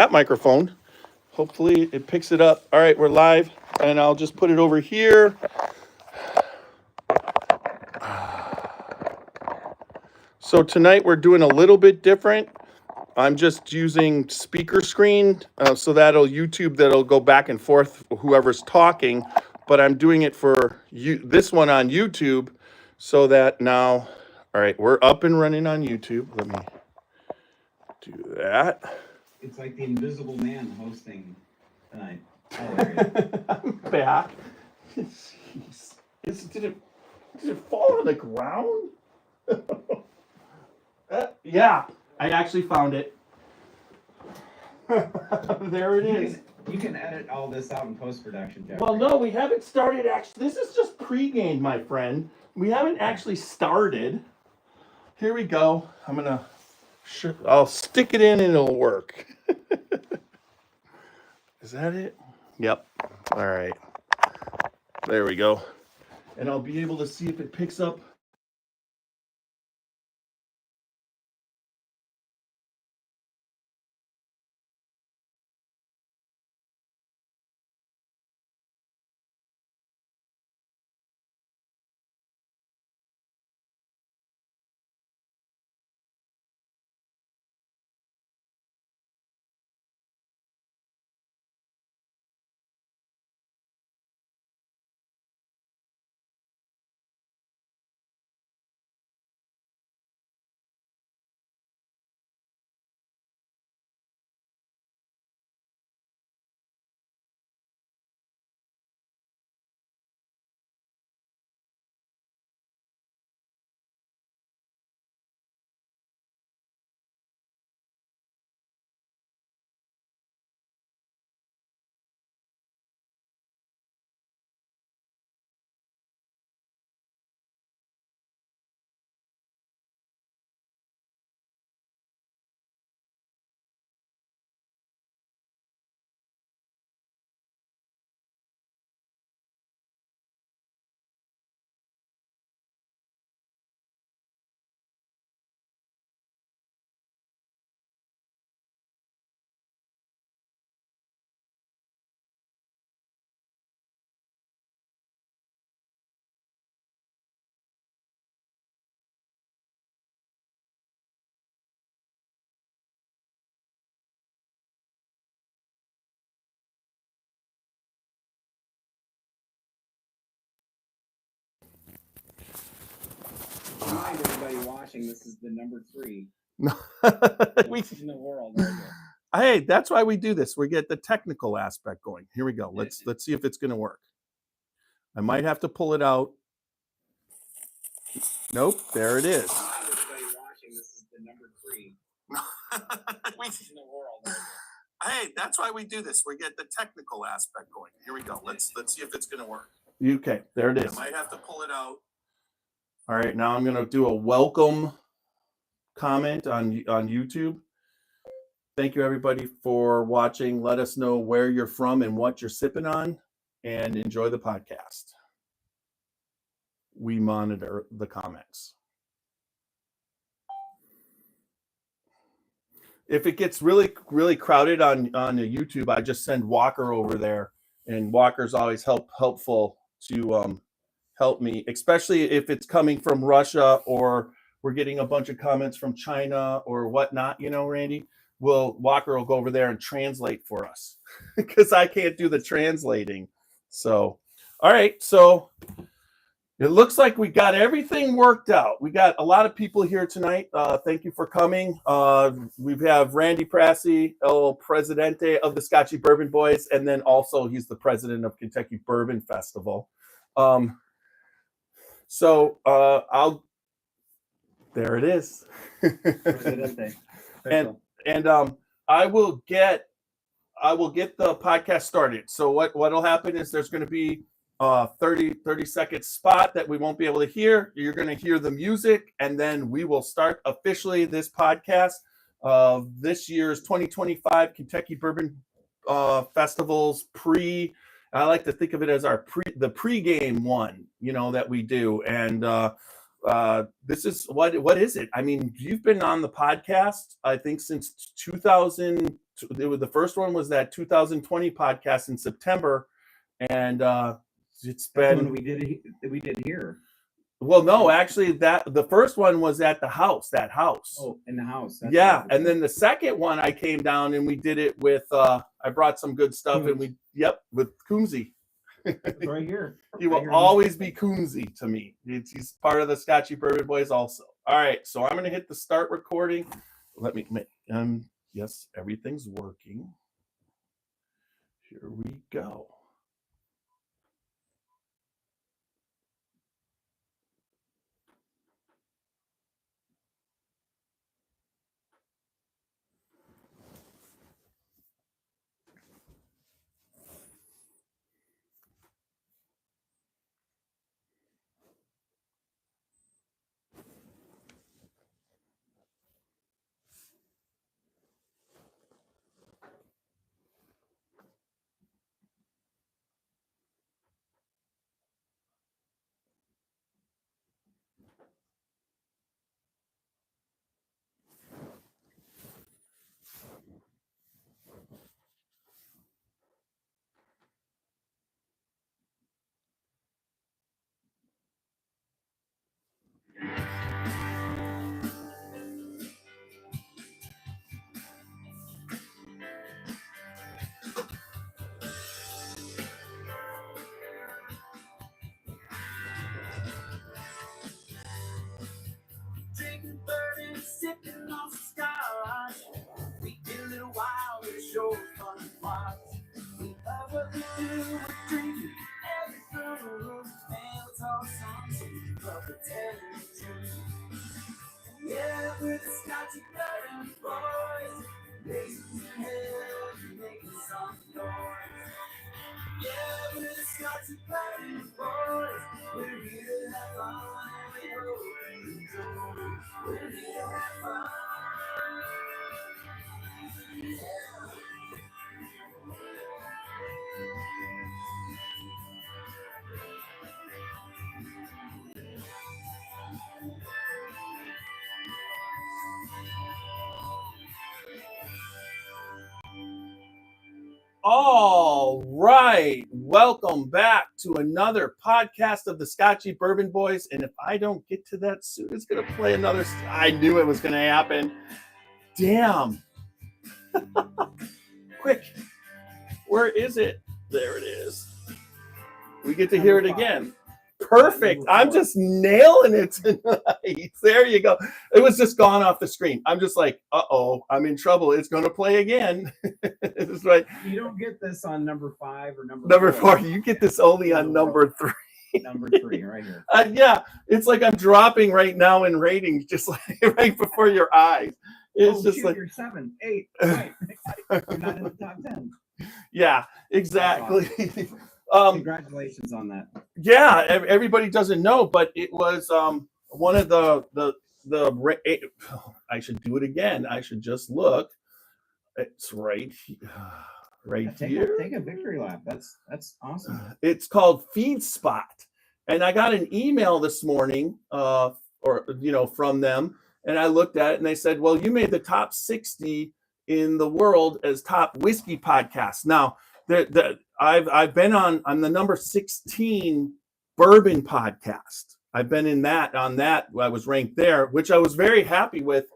that microphone. Hopefully it picks it up. All right, we're live, and I'll just put it over here. So tonight we're doing a little bit different. I'm just using speaker screen, so that'll go back and forth whoever's talking, but I'm doing it for this one on YouTube, so that now, all right, we're up and running on YouTube. Let me do that. It's like the Invisible Man hosting tonight. Oh, there I'm back. Jeez. Did it fall on the ground? Yeah, I actually found it. There it is. You can edit all this out in post-production, Jeff. Well, no, we haven't started. Actually, this is just pre-game, my friend. We haven't actually started. Here we go. I'll stick it in and it'll work. Is that it? Yep. All right. There we go. And I'll be able to see if it picks up. Remind everybody watching, this is the number 3 in the world. Hey, that's why we do this. We get the technical aspect going. Here we go. Let's see if it's going to work. I might have to pull it out. Nope, there it is. Remind everybody watching, this is the number 3 in the world. Hey, that's why we do this. We get the technical aspect going. Here we go. Let's see if it's going to work. Okay, there it is. I might have to pull it out. All right, now I'm going to do a welcome comment on YouTube. Thank you, everybody, for watching. Let us know where you're from and what you're sipping on, and enjoy the podcast. We monitor the comments. If it gets really, really crowded on the YouTube, I just send Walker over there, and Walker's always helpful to help me, especially if it's coming from Russia or we're getting a bunch of comments from China or whatnot, Randy. Walker will go over there and translate for us because I can't do the translating. So, all right. So it looks like we got everything worked out. We got a lot of people here tonight. Thank you for coming. We have Randy Prasse, El Presidente of the Scotchy Bourbon Boys, and then also he's the president of Kentucky Bourbon Festival. There it is. And I will get the podcast started. So what'll happen is there's going to be a 30-second spot that we won't be able to hear. You're going to hear the music, and then we will start officially this podcast of this year's 2025 Kentucky Bourbon Festival's I like to think of it as the pregame one, that we do. And this is what is it? I mean, you've been on the podcast, I think, since 2000, the first one was that 2020 podcast in September, and it's been when we did here. Well, no, actually, the first one was at that house. Oh, in the house. That's Yeah, and then the second one I came down and we did it with I brought some good stuff and with Coomsey. It's right here. He will always be Coomsey to me. He's part of the Scotchy Bourbon Boys also. All right, so I'm gonna hit the start recording. Let me yes, everything's working. Here we go. Drinking bourbon, sipping on scotch. We get a little wild, it's sure fun to watch. We love what we do, we're drinking every brew. And it's all songs, but we're telling the truth. Yeah, we're the Scotchy Bourbon Boys. Raising your head, making some noise. Yeah, we're the Scotchy Bourbon Boys. We're here to have fun, and we hope you enjoy. We're here to have fun. Yeah. All right, welcome back to another podcast of the Scotchy Bourbon Boys. And if I don't get to that soon, it's gonna play another. I knew it was gonna happen. Damn. Quick, where is it? There it is. We get to hear it again. Perfect. I'm just nailing it tonight. There you go. It was just gone off the screen. I'm just like, uh-oh, I'm in trouble. It's going to play again. It's like, you don't get this on number 5 or number four. You get this only on number 3. Number 3, right here. Yeah, it's like I'm dropping right now in ratings, just like right before your eyes. It's just like you're 7, 8, right. You're not in the top 10. Yeah, exactly. Congratulations on that. Yeah, everybody doesn't know, but it was one of the I should do it again. I should just look. It's right here. Take a victory lap. That's awesome. It's called Feed Spot, and I got an email this morning, from them, and I looked at it, and they said, "Well, you made the top 60 in the world as top whiskey podcasts." Now, I've been on the number 16 bourbon podcast. I've been on that. I was ranked there, which I was very happy with.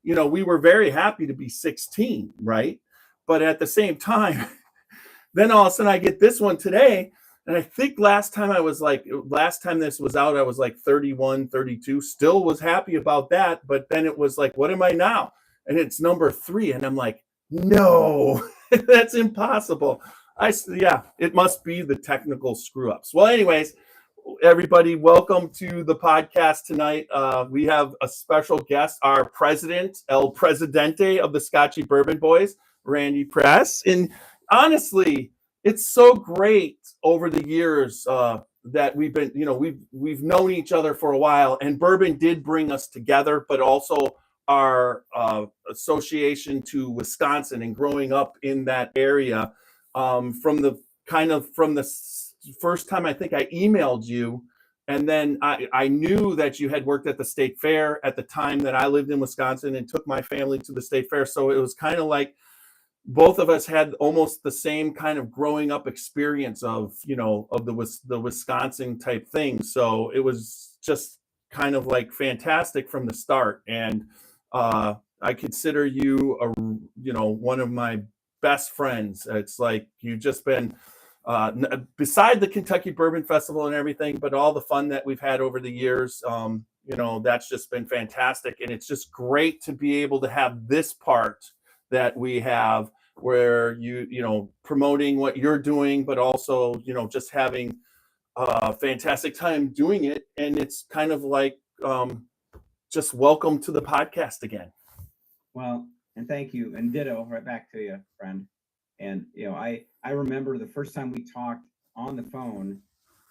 We were very happy to be 16, right? But at the same time, then all of a sudden I get this one today. And I think last time this was out, I was like 31, 32, still was happy about that. But then it was like, what am I now? And it's number 3. And I'm like, no, that's impossible. It must be the technical screw ups. Well, anyways, everybody, welcome to the podcast tonight. We have a special guest, our president, El Presidente of the Scotchy Bourbon Boys, Randy Prasse. And honestly, it's so great over the years that we've been, we've known each other for a while, and bourbon did bring us together, but also our association to Wisconsin and growing up in that area. From the first time I think I emailed you, and then I knew that you had worked at the state fair at the time that I lived in Wisconsin and took my family to the state fair. So it was kind of like both of us had almost the same kind of growing up experience of, of the Wisconsin type thing. So it was just kind of like fantastic from the start. And I consider you one of my best friends. It's like you've just been beside the Kentucky Bourbon Festival and everything, but all the fun that we've had over the years, that's just been fantastic. And it's just great to be able to have this part that we have where promoting what you're doing, but also, just having a fantastic time doing it. And it's kind of like, just welcome to the podcast again. Well, and thank you. And ditto right back to you, friend. And, I remember the first time we talked on the phone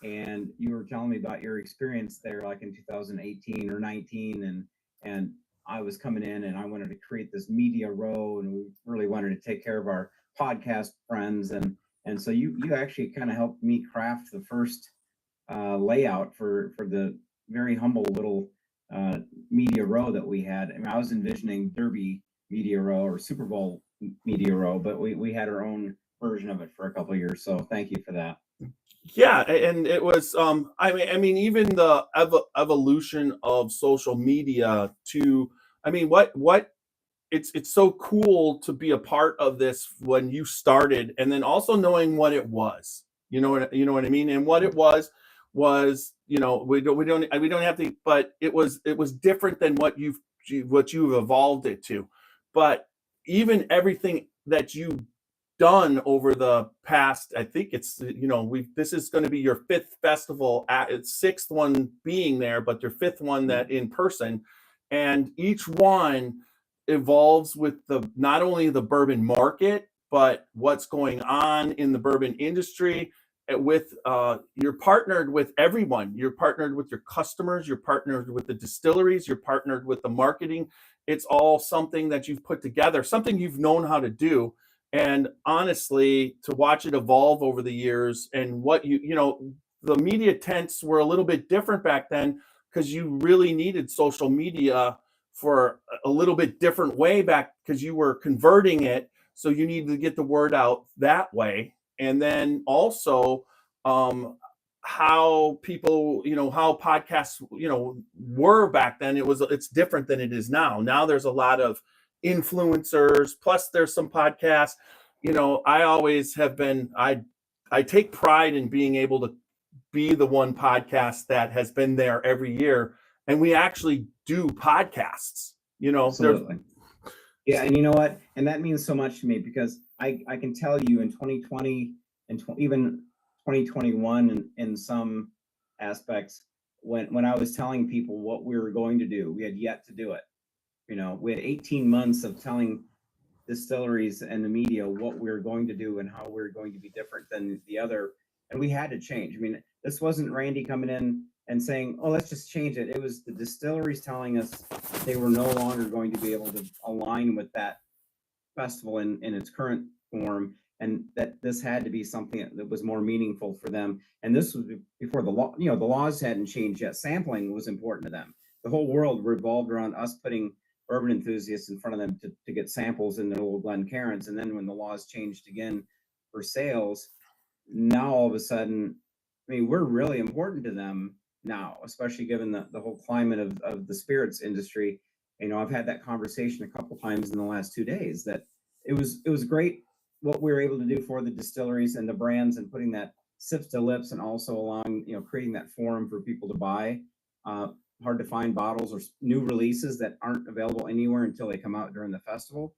and you were telling me about your experience there, like in 2018 or 19. And I was coming in and I wanted to create this media row and we really wanted to take care of our podcast friends. And so you actually kind of helped me craft the first layout for the very humble little media row that we had. I mean, I was envisioning Derby media row or Super Bowl media row, but we had our own version of it for a couple of years. So thank you for that. Yeah, and it was I mean even the evolution of social media to what it's so cool to be a part of this when you started, and then also knowing what it was. You know what I mean? And what it was we don't have to, but it was different than what you've evolved it to. But even everything that you've done over the past, I think it's this is going to be your fifth festival, its sixth one being there, but your fifth one that in person, and each one evolves with not only the bourbon market, but what's going on in the bourbon industry. With you're partnered with everyone. You're partnered with your customers. You're partnered with the distilleries. You're partnered with the marketing. It's all something that you've put together, something you've known how to do. And honestly, to watch it evolve over the years, and what the media tents were a little bit different back then because you really needed social media for a little bit different way back because you were converting it. So you needed to get the word out that way. And then also how people, how podcasts, were back then. It's different than it is now. Now there's a lot of influencers, plus there's some podcasts. I always have been, I take pride in being able to be the one podcast that has been there every year. And we actually do podcasts, Absolutely. Yeah, and you know what? And that means so much to me because I can tell you in 2020 and even 2021 in some aspects, when I was telling people what we were going to do, we had yet to do it. We had 18 months of telling distilleries and the media what we were going to do and how we were going to be different than the other. And we had to change. I mean, this wasn't Randy coming in and saying, oh, let's just change it. It was the distilleries telling us they were no longer going to be able to align with that festival in its current form, and that this had to be something that was more meaningful for them. And this was before the law, the laws hadn't changed yet. Sampling was important to them. The whole world revolved around us putting bourbon enthusiasts in front of them to get samples in the old Glencairns. And then when the laws changed again for sales, now all of a sudden, we're really important to them now, especially given the whole climate of the spirits industry. I've had that conversation a couple times in the last 2 days that it was great what we were able to do for the distilleries and the brands and putting that sips to lips and also along, creating that forum for people to buy hard to find bottles or new releases that aren't available anywhere until they come out during the festival.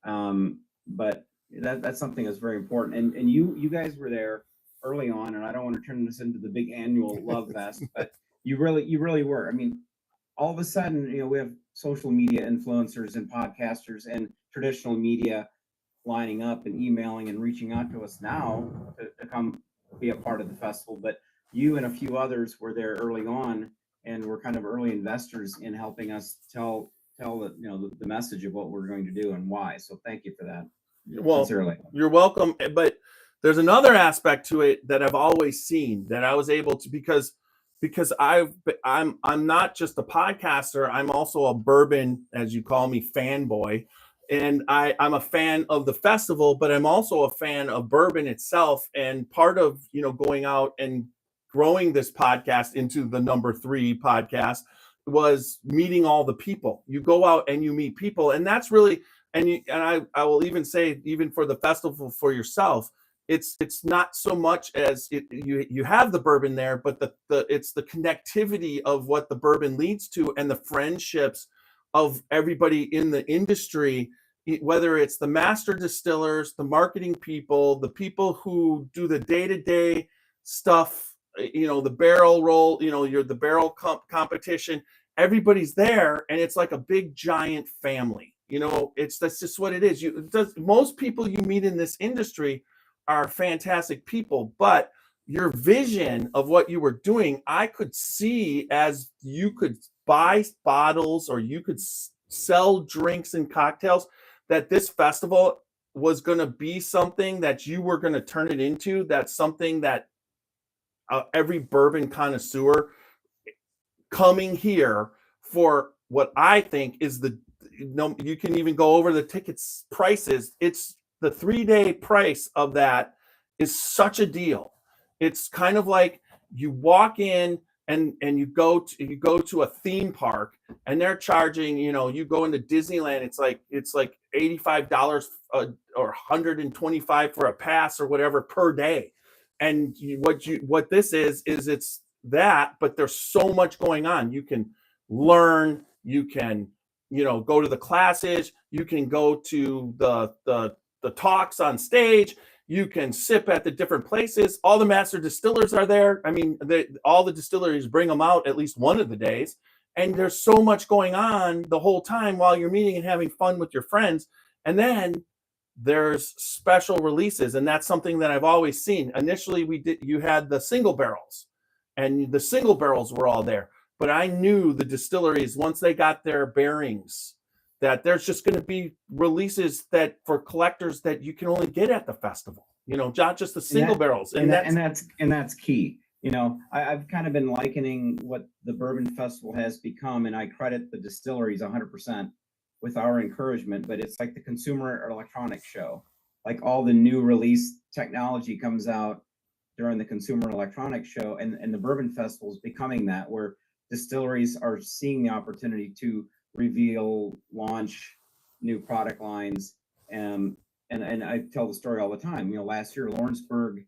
But that's something that's very important. And you guys were there early on, and I don't want to turn this into the big annual love fest, but you really were. All of a sudden, we have social media influencers and podcasters and traditional media lining up and emailing and reaching out to us now to come be a part of the festival. But you and a few others were there early on and were kind of early investors in helping us tell the message of what we're going to do and why. So thank you for that. Well, sincerely. You're welcome. But there's another aspect to it that I've always seen that I was able to, because I'm not just a podcaster, I'm also a bourbon, as you call me, fanboy. and I'm a fan of the festival, but I'm also a fan of bourbon itself. And part of, going out and growing this podcast into the number 3 podcast was meeting all the people. You go out and you meet people, and that's really, I will even say, even for the festival for yourself, it's not so much as you have the bourbon there, but it's the connectivity of what the bourbon leads to, and the friendships of everybody in the industry, whether it's the master distillers, the marketing people, the people who do the day-to-day stuff, the barrel roll, you're the barrel competition, everybody's there, and it's like a big giant family. That's just what it is. Most people you meet in this industry are fantastic people, but your vision of what you were doing, I could see as you could buy bottles or you could sell drinks and cocktails, that this festival was going to be something that you were going to turn it into. That's something that every bourbon connoisseur coming here for what I think is you can even go over the tickets prices. It's the 3-day price of that is such a deal. It's kind of like you walk in and you go to a theme park, and they're charging, you go into Disneyland, it's like $85 or $125 for a pass or whatever per day. And what this is it's that, but there's so much going on. You can learn, you can, go to the classes, you can go to the talks on stage, you can sip at the different places. All the master distillers are there. I mean, all the distilleries bring them out at least one of the days. And there's so much going on the whole time while you're meeting and having fun with your friends. And then there's special releases. And that's something that I've always seen. Initially, you had the single barrels, and the single barrels were all there. But I knew the distilleries, once they got their bearings, that there's just going to be releases that for collectors that you can only get at the festival, not just the single barrels. And that's key. I've kind of been likening what the Bourbon Festival has become, and I credit the distilleries 100% with our encouragement, but it's like the consumer electronics show. Like all the new release technology comes out during the consumer electronics show, and the Bourbon Festival is becoming that, where distilleries are seeing the opportunity to reveal, launch new product lines. And I tell the story all the time. Last year, Lawrenceburg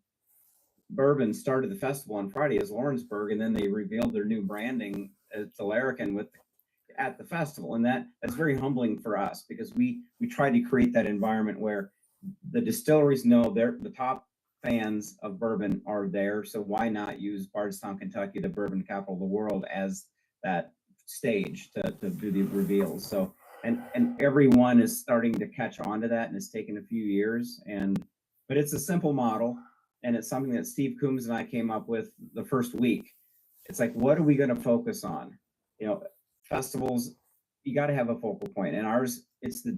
Bourbon started the festival on Friday as Lawrenceburg, and then they revealed their new branding as the Larrikin at the festival. And that's very humbling for us, because we try to create that environment where the distilleries know the top fans of bourbon are there. So why not use Bardstown, Kentucky, the bourbon capital of the world, as that stage to do the reveals. So and everyone is starting to catch on to that, and it's taken a few years, but it's a simple model, and it's something that Steve Coombs and I came up with the first week. It's like, what are we going to focus on? Festivals, you got to have a focal point, and ours, it's the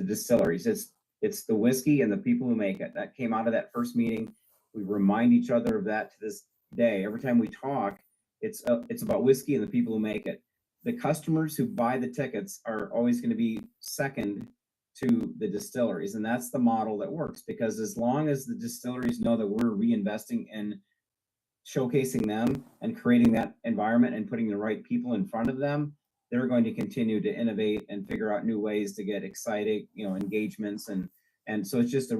distilleries, it's the whiskey and the people who make it. That came out of that first meeting. We remind each other of that to this day. Every time we talk, it's about whiskey and the people who make it. The customers who buy the tickets are always going to be second to the distilleries. And that's the model that works, because as long as the distilleries know that we're reinvesting in showcasing them and creating that environment and putting the right people in front of them, they're going to continue to innovate and figure out new ways to get exciting, engagements. And so it's just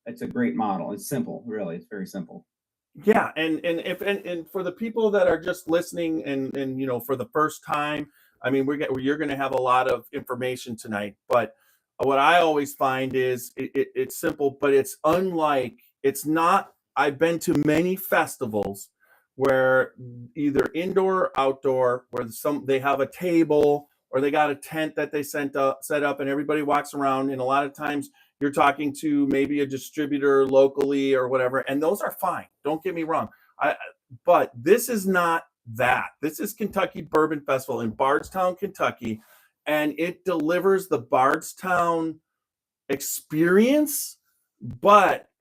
it's a great model. It's simple, really. It's very simple. Yeah, and for the people that are just listening and for the first time, I mean, you're going to have a lot of information tonight. But what I always find is it's simple, but it's not. I've been to many festivals where either indoor or outdoor, where they have a table or they got a tent that they set up, and everybody walks around, and a lot of times you're talking to maybe a distributor locally or whatever, and those are fine. Don't get me wrong. But this is not that. This is Kentucky Bourbon Festival in Bardstown, Kentucky, and it delivers the Bardstown experience,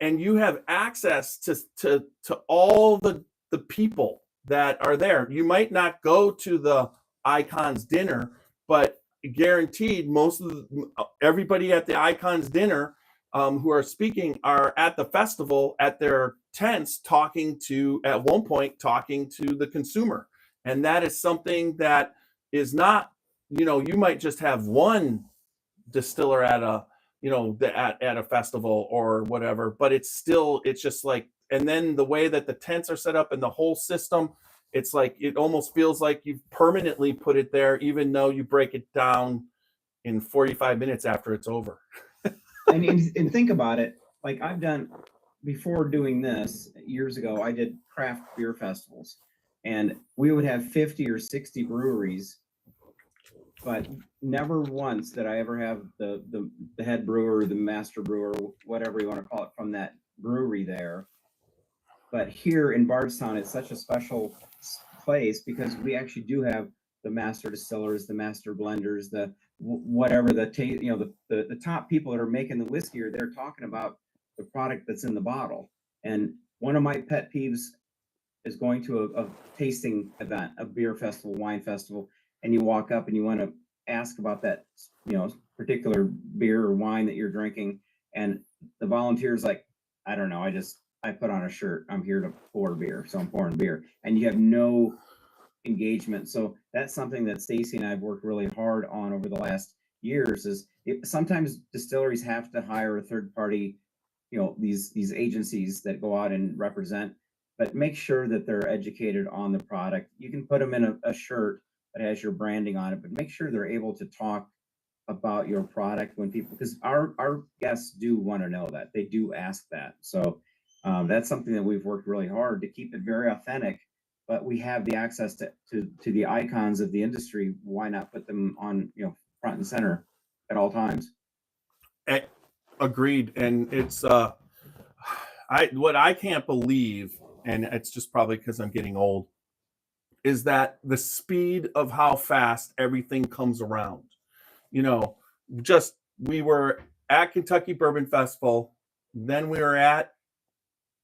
and you have access to all the people that are there. You might not go to the Icons dinner, but guaranteed most of everybody at the Icons dinner who are speaking are at the festival at their tents at one point talking to the consumer. And that is something that is not, you might just have one distiller at a, at a festival or whatever, but it's just like, and then the way that the tents are set up and the whole system, it's like, it almost feels like you've permanently put it there, even though you break it down in 45 minutes after it's over. and think about it, like I've done before doing this years ago, I did craft beer festivals, and we would have 50 or 60 breweries, but never once did I ever have the head brewer, the master brewer, whatever you want to call it, from that brewery there. But here in Bardstown, it's such a special place because we actually do have the master distillers, the master blenders, the whatever the top people that are making the whiskey are there talking about the product that's in the bottle. And one of my pet peeves is going to a tasting event, a beer festival, wine festival, and you walk up and you want to ask about that, particular beer or wine that you're drinking, and the volunteer's like, I don't know, I put on a shirt, I'm here to pour beer, so I'm pouring beer, and you have no engagement. So that's something that Stacy and I have worked really hard on over the last years. Is sometimes distilleries have to hire a third party, these agencies that go out and represent, but make sure that they're educated on the product. You can put them in a shirt that has your branding on it, but make sure they're able to talk about your product when people, because our guests do want to know that, they do ask that. So that's something that we've worked really hard to keep it very authentic, but we have the access to the icons of the industry. Why not put them on, front and center at all times? Agreed. And it's what I can't believe, and it's just probably because I'm getting old, is that the speed of how fast everything comes around. We were at Kentucky Bourbon Festival, then we were at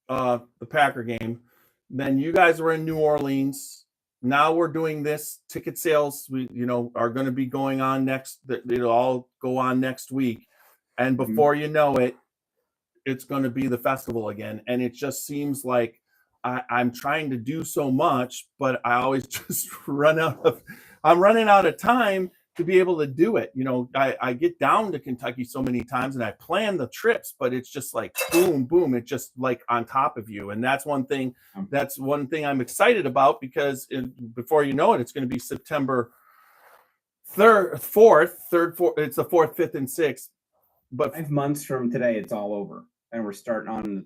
the Packer game, then you guys were in New Orleans. Now we're doing this. Ticket sales, we are going to be going on next. It'll all go on next week, and before you know it, it's going to be the festival again. And it just seems like I'm trying to do so much, but I always just I'm running out of time to be able to do it. I get down to Kentucky so many times and I plan the trips, but it's just like boom, boom. It's just like on top of you. And that's one thing I'm excited about, because before you know it, it's going to be September 3rd, 4th. It's the 4th, 5th, and 6th. But 5 months from today, it's all over. And we're starting on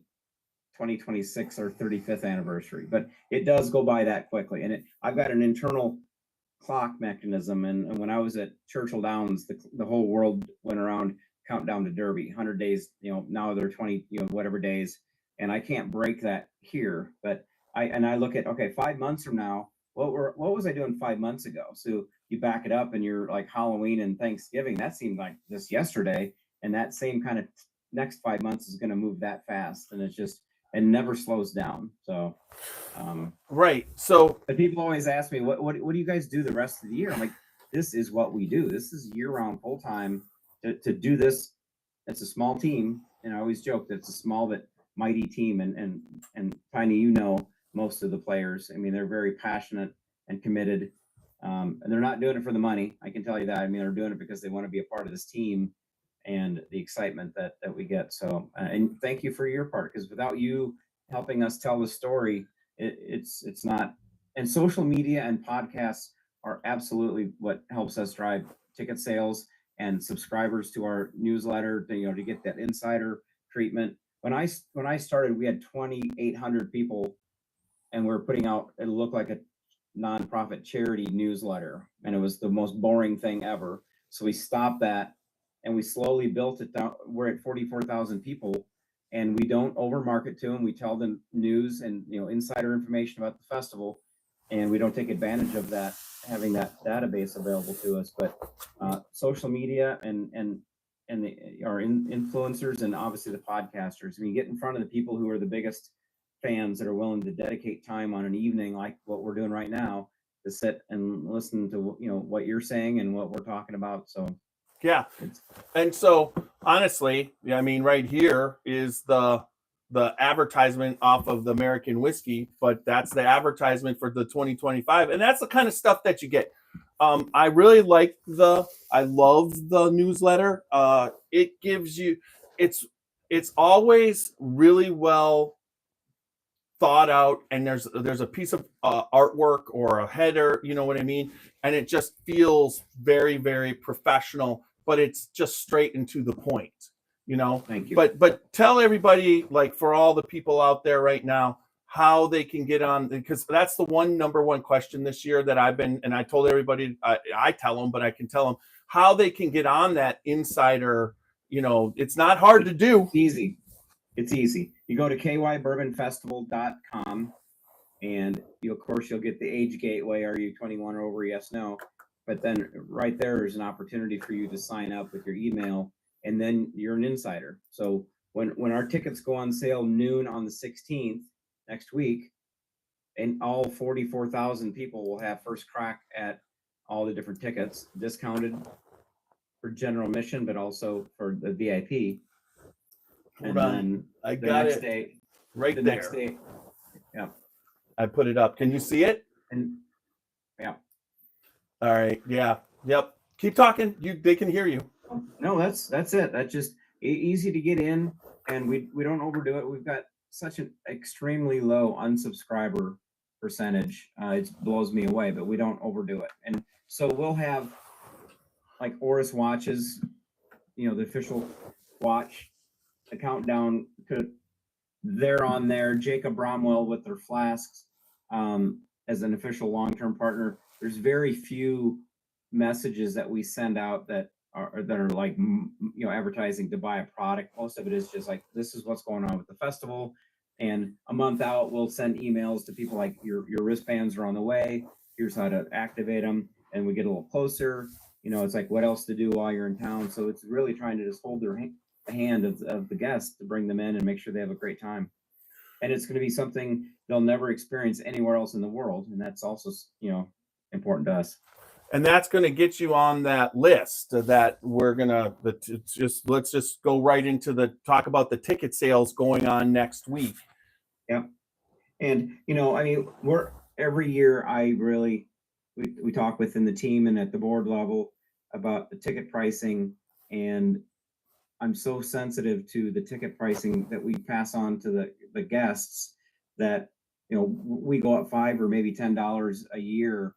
2026, our 35th anniversary, but it does go by that quickly. And I've got an internal clock mechanism. And when I was at Churchill Downs, the whole world went around countdown to Derby, 100 days, now they're 20, whatever days. And I can't break that here, but I look at, okay, 5 months from now, what was I doing 5 months ago? So you back it up and you're like Halloween and Thanksgiving, that seemed like just yesterday. And that same kind of next 5 months is going to move that fast. And it's just, and never slows down. So, right. So, but people always ask me, what do you guys do the rest of the year? I'm like, this is what we do. This is year-round, full-time. To do this, it's a small team, and I always joke that it's a small but mighty team. And Tiny, most of the players. I mean, they're very passionate and committed, and they're not doing it for the money. I can tell you that. I mean, they're doing it because they want to be a part of this team and the excitement that we get. So, and thank you for your part, because without you helping us tell the story, it's not. And social media and podcasts are absolutely what helps us drive ticket sales and subscribers to our newsletter, to get that insider treatment. When I started, we had 2,800 people, and we're putting out, it looked like a nonprofit charity newsletter, and it was the most boring thing ever. So we stopped that, and we slowly built it down. We're at 44,000 people, and we don't overmarket to them. We tell them news and insider information about the festival, and we don't take advantage of that, having that database available to us. But social media and our influencers, and obviously the podcasters. I mean, get in front of the people who are the biggest fans that are willing to dedicate time on an evening like what we're doing right now to sit and listen to, what you're saying and what we're talking about. So Yeah. And so honestly, I mean, right here is the advertisement off of the American whiskey, but that's the advertisement for the 2025. And that's the kind of stuff that you get. I really I love the newsletter. It gives you, it's always really well thought out, and there's a piece of artwork or a header, you know what I mean, and it just feels very, very professional, but it's just straight and to the point, thank you. But tell everybody, like, for all the people out there right now, how they can get on, because that's the number one question this year that I told everybody, I tell them, but I can tell them how they can get on that insider. It's not hard to do. It's easy. You go to kybourbonfestival.com, and of course you'll get the age gateway. Are you 21 or over? Yes, no. But then right there is an opportunity for you to sign up with your email, and then you're an insider. So when our tickets go on sale noon on the 16th next week, and all 44,000 people will have first crack at all the different tickets, discounted for general admission, but also for the VIP. Hold on. I got it right there. Next day, yeah. I put it up. Can you see it? And yeah. All right. Yeah. Yep. Keep talking. They can hear you. No, that's it. That's just easy to get in, and we don't overdo it. We've got such an extremely low unsubscriber percentage. It blows me away, but we don't overdo it. And so we'll have like Oris watches, the official watch, the countdown they're on there. Jacob Bromwell with their flasks as an official long-term partner. There's very few messages that we send out that are like advertising to buy a product. Most of it is just like, this is what's going on with the festival, and a month out we'll send emails to people like, your wristbands are on the way, here's how to activate them, and we get a little closer. It's like, what else to do while you're in town. So it's really trying to just hold the hand of the guests to bring them in and make sure they have a great time. And it's going to be something they'll never experience anywhere else in the world, and that's also important to us. And that's going to get you on that list that we're going to let's just go right into talk about the ticket sales going on next week. Yeah. And, we're every year, we talk within the team and at the board level about the ticket pricing, and I'm so sensitive to the ticket pricing that we pass on to the guests that, we go up $5 or maybe $10 a year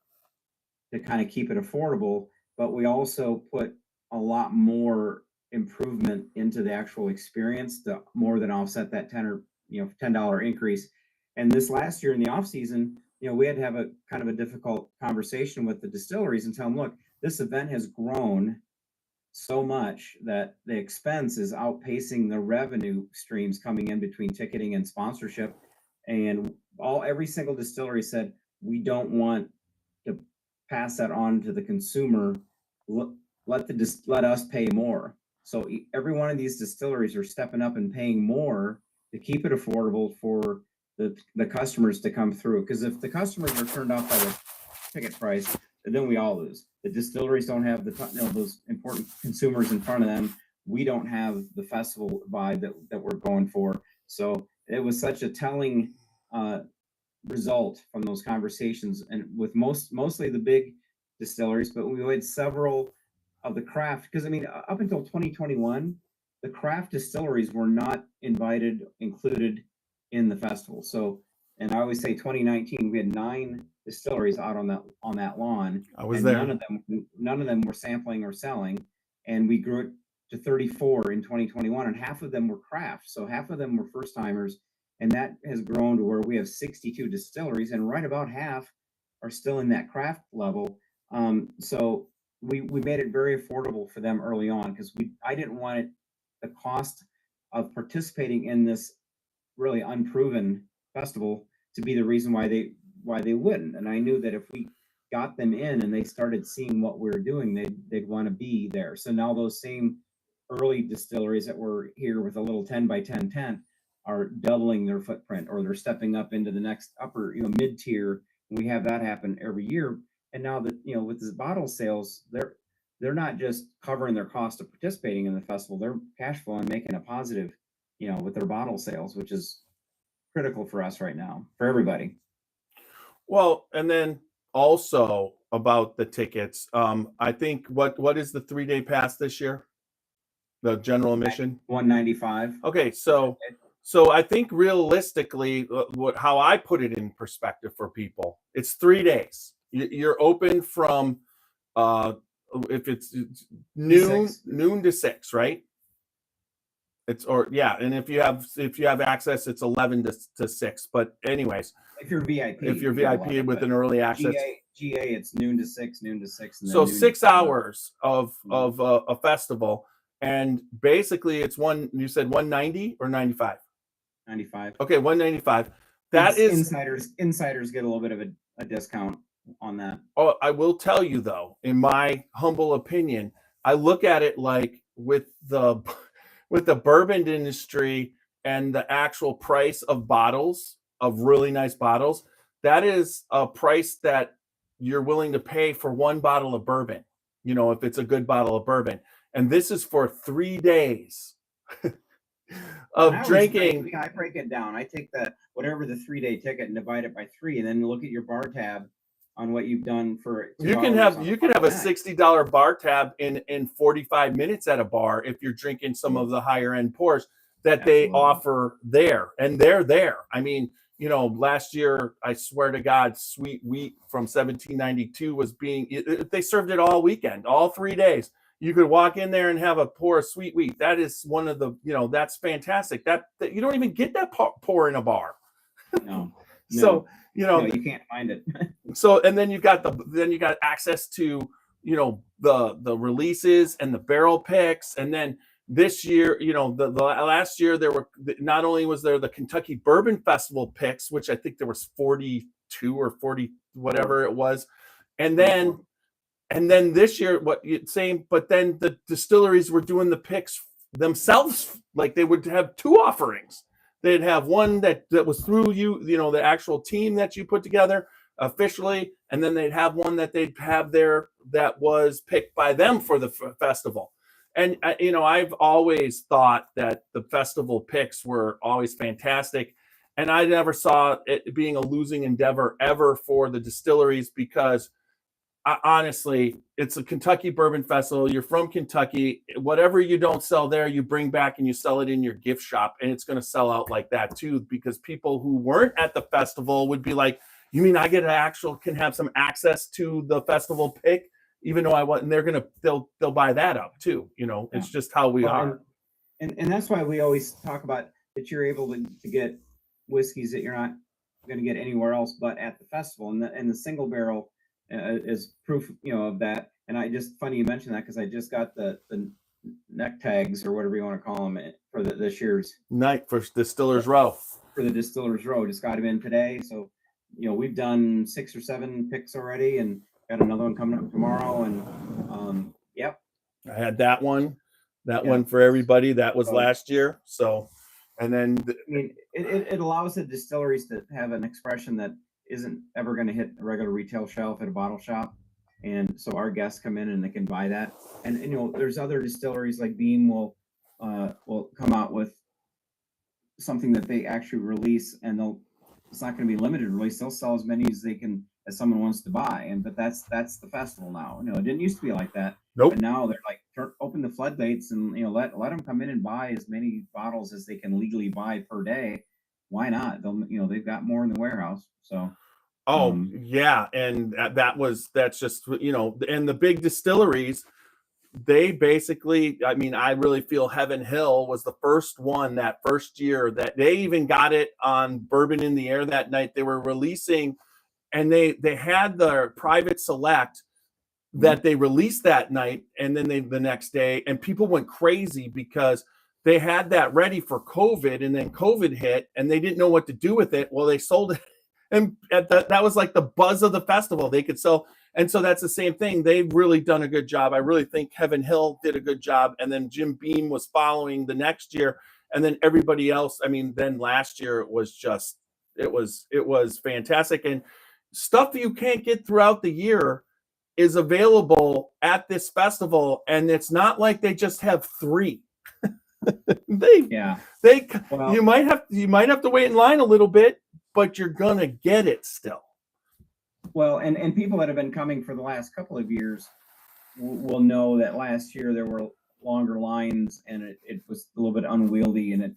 to kind of keep it affordable, but we also put a lot more improvement into the actual experience to more than offset that $10 increase. And this last year in the off season, we had to have a kind of a difficult conversation with the distilleries and tell them, look, this event has grown so much that the expense is outpacing the revenue streams coming in between ticketing and sponsorship. And every single distillery said, we don't want to pass that on to the consumer. Let us pay more. So every one of these distilleries are stepping up and paying more to keep it affordable for the customers to come through. Because if the customers are turned off by the ticket price, then we all lose. The distilleries don't have those important consumers in front of them. We don't have the festival vibe that we're going for. So it was such a telling result from those conversations, and with mostly the big distilleries, but we had several of the craft, because up until 2021, the craft distilleries were not included in the festival. So, and I always say 2019, we had 9 distilleries out on that lawn. I was there. None of them were sampling or selling, and we grew it to 34 in 2021, and half of them were craft. So half of them were first timers, and that has grown to where we have 62 distilleries, and right about half are still in that craft level. So we made it very affordable for them early on, because I didn't want the cost of participating in this really unproven festival to be the reason why they wouldn't. And I knew that if we got them in and they started seeing what we were doing, they'd want to be there. So now those same early distilleries that were here with a little 10 by 10 tent are doubling their footprint, or they're stepping up into the next upper, mid-tier We have that happen every year. And now that, with the bottle sales, they're not just covering their cost of participating in the festival, they're cash flow and making a positive, with their bottle sales, which is critical for us right now, for everybody. Well, and then also about the tickets, I think what is the 3-day pass this year? The general admission? $195. Okay, so I think realistically, how I put it in perspective for people, it's 3 days. You're open from if it's noon to 6, right? And if you have access, it's 11 to 6. But anyways, if you're VIP with an early access, GA, it's noon to 6. So 6 hours of a festival, and basically it's you said 190 or 95? 95. Okay, 195. That is insiders get a little bit of a discount on that. Oh, I will tell you though, in my humble opinion, I look at it like with the bourbon industry and the actual price of bottles, of really nice bottles, that is a price that you're willing to pay for one bottle of bourbon, if it's a good bottle of bourbon. And this is for 3 days of drinking. I break it down. I take whatever the 3-day ticket and divide it by 3, and then look at your bar tab on what you've done for. You can have a $60 bar tab in 45 minutes at a bar if you're drinking some of the higher end pours that they offer there, and they're there. I mean, last year, I swear to God, Sweet Wheat from 1792 was they served it all weekend, all 3 days. You could walk in there and have a pour of Sweet Wheat. That is one of the, that's fantastic. That you don't even get that pour in a bar. No. So, you can't find it. So, and then you got access to, the releases and the barrel picks. And then this year, the last year not only was there the Kentucky Bourbon Festival picks, which I think there was 42 or 40, whatever it was. And then this year, but then the distilleries were doing the picks themselves. Like they would have 2 offerings. They'd have one that was through the actual team that you put together officially, and then they'd have one that they'd have there that was picked by them for the festival. And I've always thought that the festival picks were always fantastic, and I never saw it being a losing endeavor ever for the distilleries, because honestly, it's a Kentucky Bourbon Festival. You're from Kentucky. Whatever you don't sell there, you bring back and you sell it in your gift shop, and it's going to sell out like that too, because people who weren't at the festival would be like, "You mean I can have some access to the festival pick, even though I want?" And they'll buy that up too. It's just how we are. And that's why we always talk about that you're able to get whiskeys that you're not going to get anywhere else but at the festival, and the single barrel is proof, of that. And funny you mentioned that, because I just got the neck tags, or whatever you want to call them, for this year's night for Distillers Row. For the Distillers Row, just got them in today. So, we've done 6 or 7 picks already, and got another one coming up tomorrow. And yep, I had that one for everybody. That was last year. So, and then it allows the distilleries to have an expression that isn't ever going to hit a regular retail shelf at a bottle shop, and so our guests come in and they can buy that. And there's other distilleries like Beam will come out with something that they actually release, and it's not going to be limited release. They'll sell as many as someone wants to buy, but that's the festival now. It didn't used to be like that. Nope. But now they're like, open the floodgates and let them come in and buy as many bottles as they can legally buy per day. Why not? They've got more in the warehouse. So. Yeah. And that's just, and the big distilleries, they basically, I really feel Heaven Hill was the first one that first year that they even got it on Bourbon in the Air that night. They were releasing, and they had their private select that they released that night, and then the next day, and people went crazy because they had that ready for COVID, and then COVID hit, and they didn't know what to do with it. Well, they sold it, and that was like the buzz of the festival. They could sell, and so that's the same thing. They've really done a good job. I really think Heaven Hill did a good job, and then Jim Beam was following the next year, and then everybody else. Then last year it was fantastic, and stuff you can't get throughout the year is available at this festival, and it's not like they just have 3. Yeah. They Well, you might have to wait in line a little bit, but you're gonna get it still. well, and people that have been coming for the last couple of years will know that last year there were longer lines and it was a little bit unwieldy, and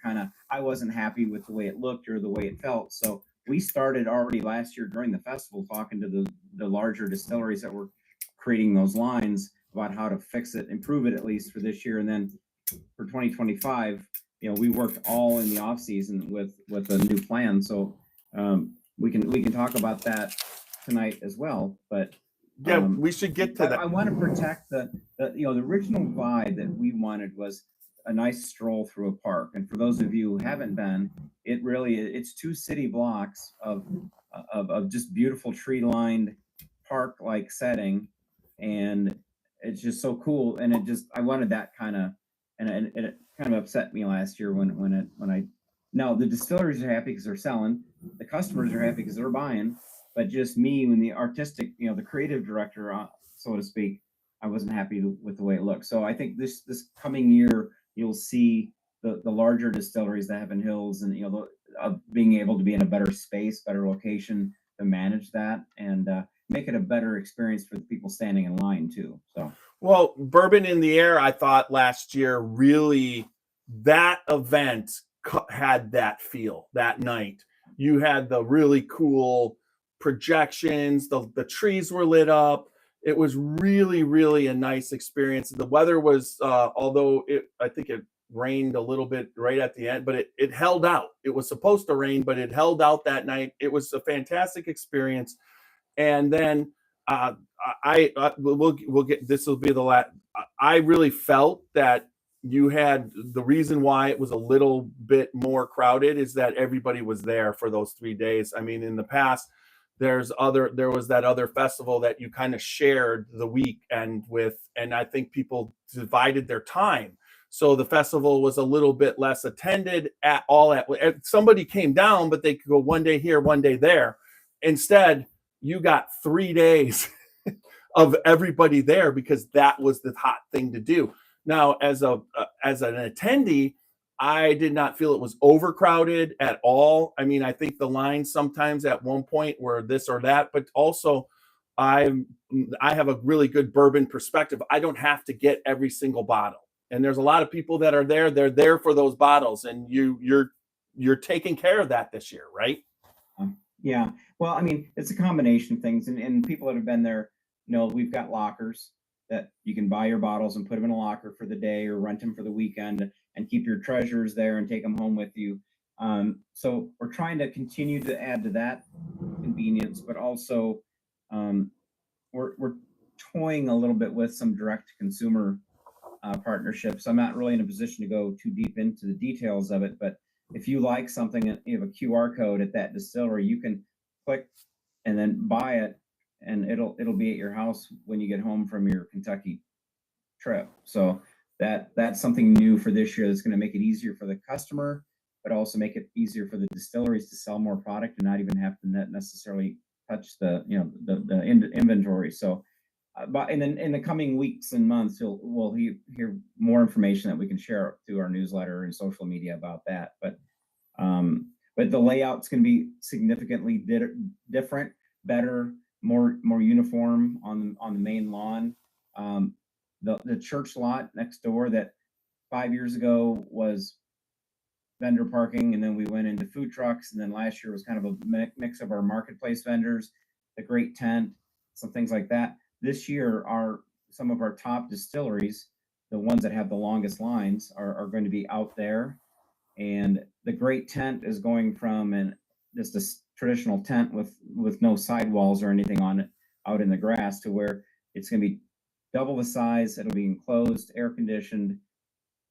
I wasn't happy with the way it looked or the way it felt. So we started already last year during the festival talking to the larger distilleries that were creating those lines about how to fix it, improve it at least for this year. And then for 2025, we worked all in the off season with a new plan. So we can talk about that tonight as well. But Yeah, we should get to that. I want to protect the original vibe that we wanted was a nice stroll through a park. And for those of you who haven't been, it's 2 city blocks of just beautiful tree lined park like setting, and it's just so cool. And I wanted that kind of, and it kind of upset me last year now the distilleries are happy because they're selling, the customers are happy because they're buying. But just me, when the artistic, the creative director, so to speak, I wasn't happy with the way it looked. So I think this coming year, you'll see the larger distilleries that have in hills, and being able to be in a better space, better location to manage that, and make it a better experience for the people standing in line too. So, well, Bourbon in the Air, I thought last year really that event had that feel that night. You had the really cool projections, the trees were lit up. It was really, really a nice experience. The weather was, although I think it rained a little bit right at the end, but it held out. It was supposed to rain, but it held out that night. It was a fantastic experience. And then we'll get, this will be the last. I really felt that you had the reason why it was a little bit more crowded is that everybody was there for those 3 days. I mean, in the past, there was that other festival that you kind of shared the weekend with, and I think people divided their time. So the festival was a little bit less attended at all. Somebody came down, but they could go one day here, one day there. Instead, you got 3 days of everybody there because that was the hot thing to do. Now, as an attendee, I did not feel it was overcrowded at all. I mean, I think the lines sometimes at one point were this or that, but also I have a really good bourbon perspective. I don't have to get every single bottle. And there's a lot of people that are there. They're there for those bottles, and you're taking care of that this year, right? Yeah. Well, I mean, it's a combination of things, and people that have been there know we've got lockers that you can buy your bottles and put them in a locker for the day or rent them for the weekend and keep your treasures there and take them home with you. So we're trying to continue to add to that convenience, but also we're toying a little bit with some direct to consumer partnerships. I'm not really in a position to go too deep into the details of it, but if you like something and you have a QR code at that distillery, you can click and then buy it, and it'll be at your house when you get home from your Kentucky trip. So that's something new for this year that's going to make it easier for the customer, but also make it easier for the distilleries to sell more product and not even have to necessarily touch the inventory. So but in the coming weeks and months, we'll hear more information that we can share through our newsletter and social media about that. But the layout's going to be significantly different, better, more uniform on the main lawn. The church lot next door that 5 years ago was vendor parking, and then we went into food trucks, and then last year was kind of a mix of our marketplace vendors, the great tent, some things like that. This year, some of our top distilleries, the ones that have the longest lines, are going to be out there. And the great tent is going from just a traditional tent with no sidewalls or anything on it out in the grass to where it's going to be double the size. It'll be enclosed, air conditioned,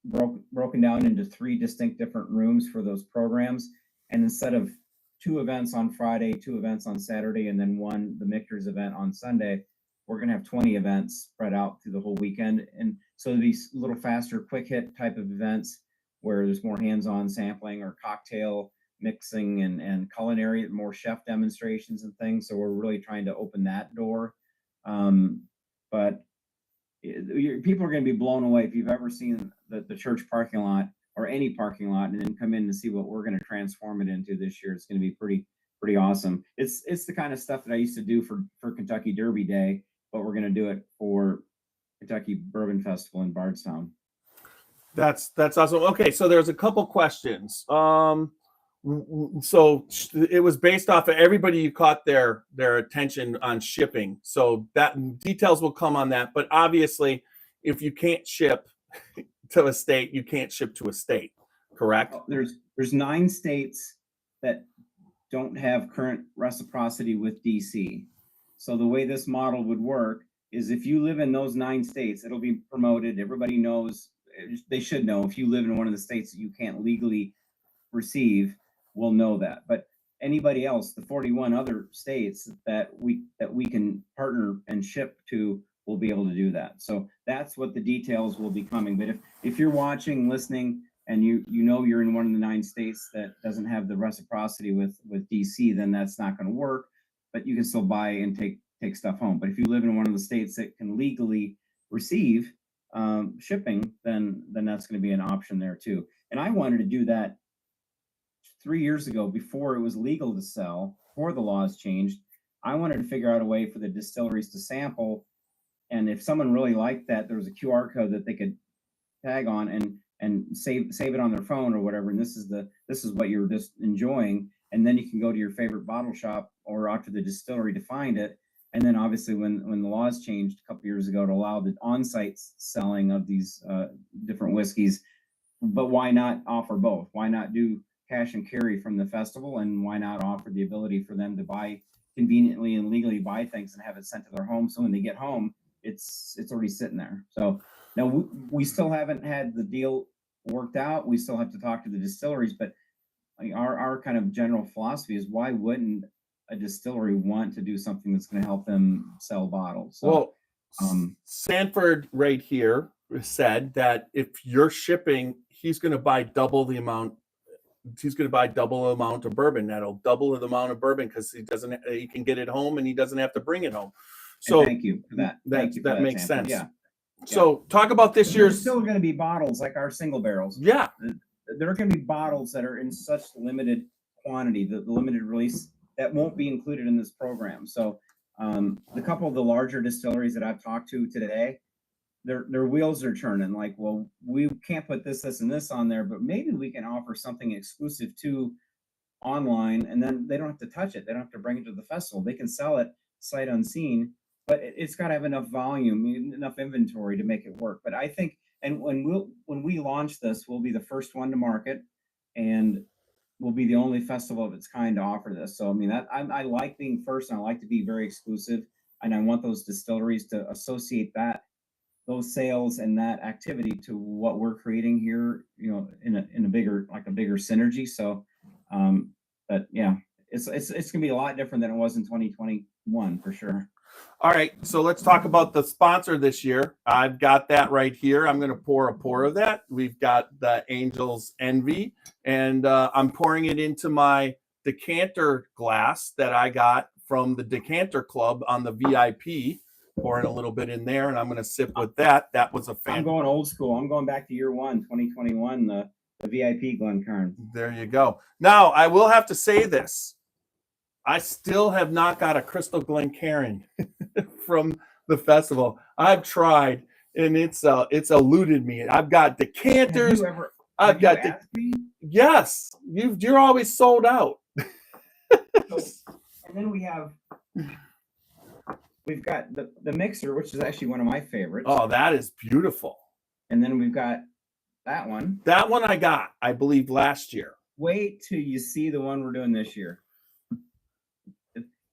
broken down into 3 distinct different rooms for those programs. And instead of 2 events on Friday, 2 events on Saturday, and then the Michter's event on Sunday, we're going to have 20 events spread out through the whole weekend. And so these little faster, quick hit type of events where there's more hands-on sampling or cocktail, mixing and culinary, more chef demonstrations and things. So we're really trying to open that door. But people are going to be blown away if you've ever seen the church parking lot or any parking lot, and then come in to see what we're going to transform it into this year. It's going to be pretty awesome. It's the kind of stuff that I used to do for Kentucky Derby Day, but we're going to do it for Kentucky Bourbon Festival in Bardstown. That's awesome. Okay, so there's a couple questions. So it was based off of everybody you caught their attention on shipping. So that details will come on that. But obviously, if you can't ship to a state, you can't ship to a state, correct? There's 9 states that don't have current reciprocity with DC. So the way this model would work is if you live in those 9 states, it'll be promoted. Everybody knows, they should know, if you live in one of the states that you can't legally receive, we'll know that. But anybody else, the 41 other states that we can partner and ship to, will be able to do that. So that's what the details will be coming. But if you're watching, listening, and you know you're in one of the 9 states that doesn't have the reciprocity with DC, then that's not going to work. But you can still buy and take stuff home. But if you live in one of the states that can legally receive shipping, then that's going to be an option there too. And I wanted to do that 3 years ago, before it was legal to sell, before the laws changed. I wanted to figure out a way for the distilleries to sample, and if someone really liked that, there was a QR code that they could tag on and save it on their phone or whatever. And this is what you're just enjoying, and then you can go to your favorite bottle shop or out to the distillery to find it. And then obviously when the laws changed a couple years ago to allow the on-site selling of these different whiskeys, but why not offer both? Why not do cash and carry from the festival, and why not offer the ability for them to buy conveniently and legally buy things and have it sent to their home, so when they get home, it's already sitting there. So now we still haven't had the deal worked out. We still have to talk to the distilleries, but our kind of general philosophy is, why wouldn't a distillery want to do something that's going to help them sell bottles? So, well, Sanford right here said that if you're shipping, he's going to buy double the amount. He's going to buy double the amount of bourbon. That'll double the amount of bourbon because he can get it home and he doesn't have to bring it home. So and thank you for that. That makes sense. Yeah. So talk about this year's. There's still going to be bottles like our single barrels. Yeah. There are going to be bottles that are in such limited quantity, the limited release, that won't be included in this program. So the couple of the larger distilleries that I've talked to today, their wheels are turning. Like, well, we can't put this, and this on there, but maybe we can offer something exclusive to online, and then they don't have to touch it. They don't have to bring it to the festival. They can sell it sight unseen, but it's got to have enough volume, enough inventory to make it work. But I think, and when we launch this, we'll be the first one to market, and we'll be the only festival of its kind to offer this. So I mean, I like being first, and I like to be very exclusive, and I want those distilleries to associate those sales and that activity to what we're creating here, in a bigger synergy. So, but yeah, it's gonna be a lot different than it was in 2021 for sure. All right, so let's talk about the sponsor this year. I've got that right here. I'm going to pour a pour of that. We've got the Angel's Envy, and I'm pouring it into my decanter glass that I got from the Decanter Club on the VIP. Pouring a little bit in there, and I'm going to sip with that. That was a fan. I'm going old school. I'm going back to year 1, 2021, the VIP Glencairn. There you go. Now, I will have to say this. I still have not got a Crystal Glencairn from the festival. I've tried, and it's eluded me. I've got decanters. I've got yes. You're always sold out. And then we've got the mixer, which is actually one of my favorites. Oh, that is beautiful. And then we've got that one. That one I got, I believe, last year. Wait till you see the one we're doing this year.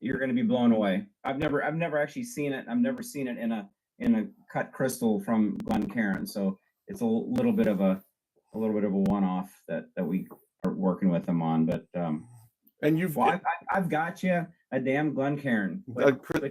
You're going to be blown away. I've never actually seen it. I've never seen it in a cut crystal from Glencairn. So it's a little bit of a one-off that we are working with them on. But and I've got you a damn Glencairn.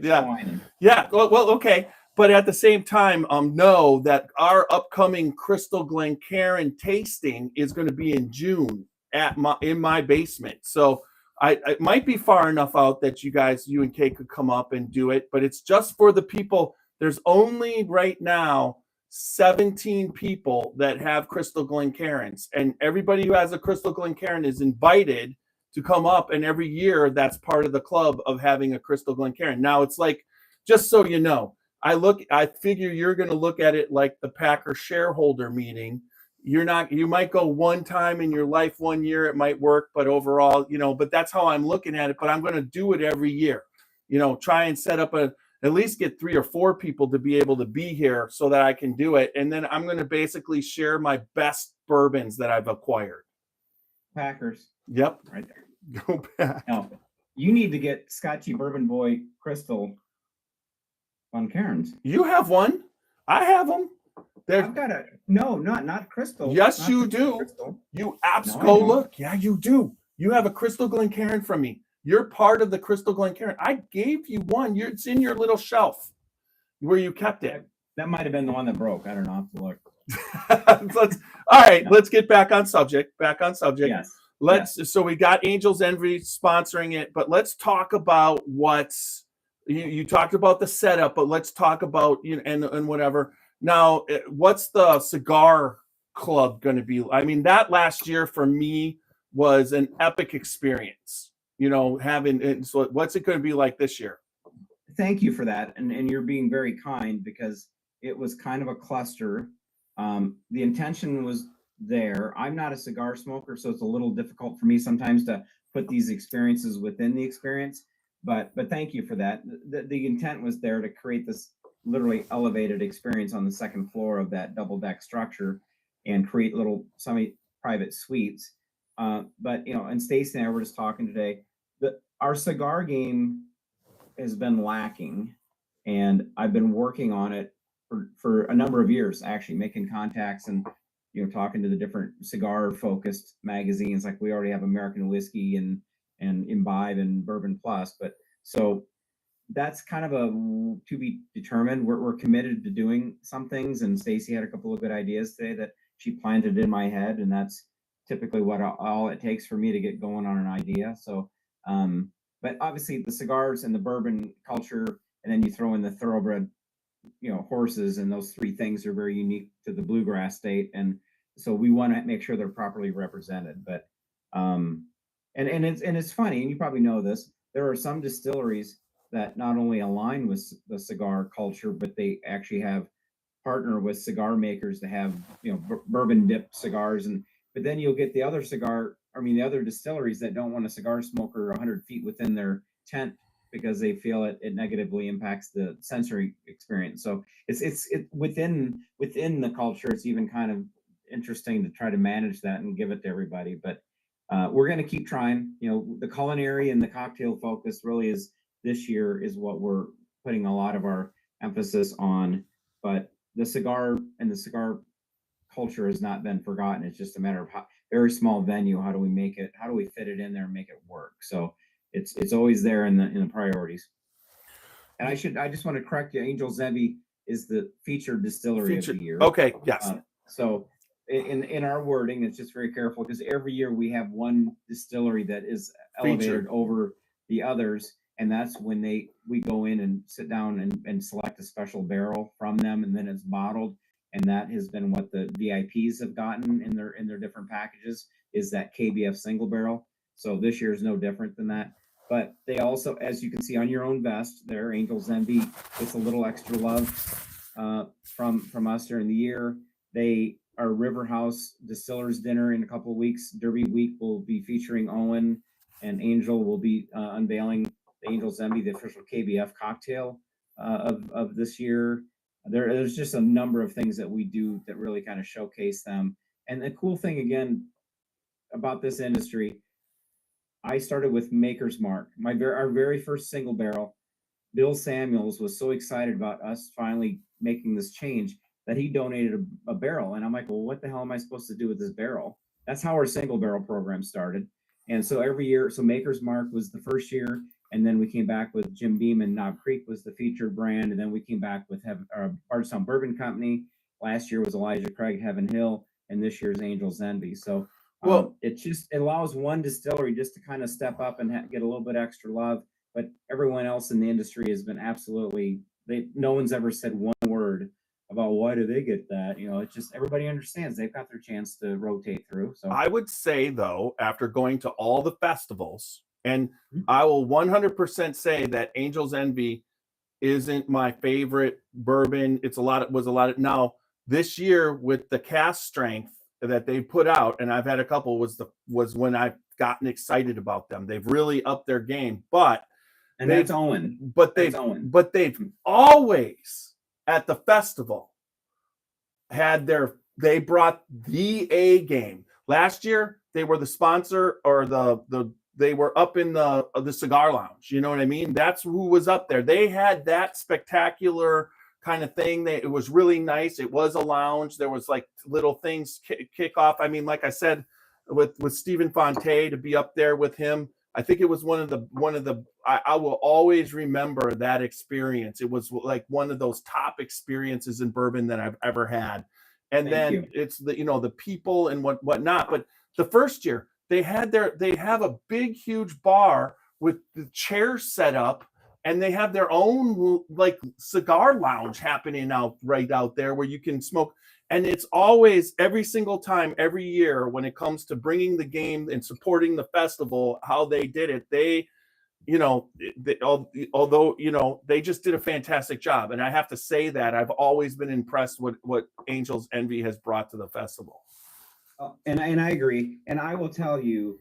Yeah. Well, okay. But at the same time, know that our upcoming Crystal Glencairn tasting is going to be in June. in my basement. So it might be far enough out that you and Kay could come up and do it, but it's just for the people. There's only right now 17 people that have Crystal Glencairns, and everybody who has a Crystal Glencairn is invited to come up, and every year that's part of the club of having a Crystal Glencairn. Now it's like, just so you know, I figure you're going to look at it like the Packer shareholder meeting. You might go one time in your life, 1 year, it might work, but overall, but that's how I'm looking at it. But I'm going to do it every year, try and set up at least get 3 or 4 people to be able to be here so that I can do it. And then I'm going to basically share my best bourbons that I've acquired. Packers. Yep. Right there. Go back. Now, you need to get Scotchy Bourbon Boy Crystal Glencairns. You have one. I have them. I've got not Crystal. Yes, not you do. Crystal. You go look. Yeah, you do. You have a Crystal Glencairn from me. You're part of the Crystal Glencairn. I gave you one. It's in your little shelf where you kept it. That might have been the one that broke. I don't know. I'll have to look. All right, let's get back on subject. Yes. So we got Angels Envy sponsoring it, but let's talk about what's you talked about the setup, but let's talk about and whatever. Now, what's the cigar club going to be? I mean, that last year for me was an epic experience. So what's it going to be like this year? Thank you for that, and you're being very kind, because it was kind of a cluster. The intention was there. I'm not a cigar smoker, so it's a little difficult for me sometimes to put these experiences within the experience. But thank you for that. The intent was there to create this literally elevated experience on the second floor of that double deck structure and create little semi-private suites. But and Stacy and I were just talking today that our cigar game has been lacking, and I've been working on it for a number of years, actually making contacts and talking to the different cigar focused magazines. Like, we already have American Whiskey and Imbibe and Bourbon Plus, but so that's kind of a to be determined. We're committed to doing some things, and Stacy had a couple of good ideas today that she planted in my head, and that's typically what all it takes for me to get going on an idea. So but obviously the cigars and the bourbon culture, and then you throw in the thoroughbred horses, and those 3 things are very unique to the bluegrass state, and so we want to make sure they're properly represented. But and it's funny, and you probably know this, there are some distilleries that not only align with the cigar culture, but they actually have partner with cigar makers to have bourbon dipped cigars. But then you'll get the other distilleries that don't want a cigar smoker 100 feet within their tent because they feel it negatively impacts the sensory experience. So it's within the culture. It's even kind of interesting to try to manage that and give it to everybody. But we're going to keep trying. The culinary and the cocktail focus really is this year is what we're putting a lot of our emphasis on. But the cigar and the cigar culture has not been forgotten. It's just a matter of very small venue. How do we make it? How do we fit it in there and make it work? So it's always there in the priorities. And I just want to correct you. Angels Envy is the featured distillery of the year. Okay. Yes. So in our wording, it's just very careful, because every year we have one distillery that is elevated over the others. And that's when we go in and sit down and select a special barrel from them, and then it's bottled. And that has been what the VIPs have gotten in their different packages, is that KBF single barrel. So this year is no different than that. But they also, as you can see on your own vest there, Angels Envy gets a little extra love from us during the year. Our River House Distillers dinner in a couple of weeks, Derby Week, will be featuring Owen, and Angel will be unveiling the Angels Envy, the official KBF cocktail of this year. There's just a number of things that we do that really kind of showcase them. And the cool thing again about this industry, I started with Maker's Mark, our very first single barrel. Bill Samuels was so excited about us finally making this change that he donated a barrel. And I'm like, well, what the hell am I supposed to do with this barrel? That's how our single barrel program started. And so every year, so Maker's Mark was the first year. And then we came back with Jim Beam and Knob Creek was the featured brand. And then we came back with Bardstown Bourbon Company. Last year was Elijah Craig, Heaven Hill. And this year's Angels Envy. So Well, it allows one distillery just to kind of step up and get a little bit extra love, but everyone else in the industry has been absolutely, no one's ever said one word about why do they get that. It's just everybody understands they've got their chance to rotate through. So I would say, though, after going to all the festivals, and Mhm. I will 100% say that Angel's Envy isn't my favorite bourbon. Was a lot of now this year with the cast strength that they put out, and I've had a couple, was when I've gotten excited about them. They've really upped their game, and that's Owen. but That's they've Owen. but they've always at the festival had they brought the A game. Last year they were the sponsor, or they were up in the cigar lounge. You know what I mean? That's who was up there. They had that spectacular kind of thing. It was really nice. It was a lounge. There was like little things kick off. I mean, like I said, with Stephen Fonte, to be up there with him, I think it was one of the I will always remember that experience. It was like one of those top experiences in bourbon that I've ever had. And Thank then you. it's the people and whatnot. But the first year they have a big huge bar with the chairs set up, and they have their own like cigar lounge happening right out there where you can smoke. And it's always, every single time, every year, when it comes to bringing the game and supporting the festival, how they did it, although they just did a fantastic job. And I have to say that I've always been impressed with what Angel's Envy has brought to the festival. And I agree. And I will tell you,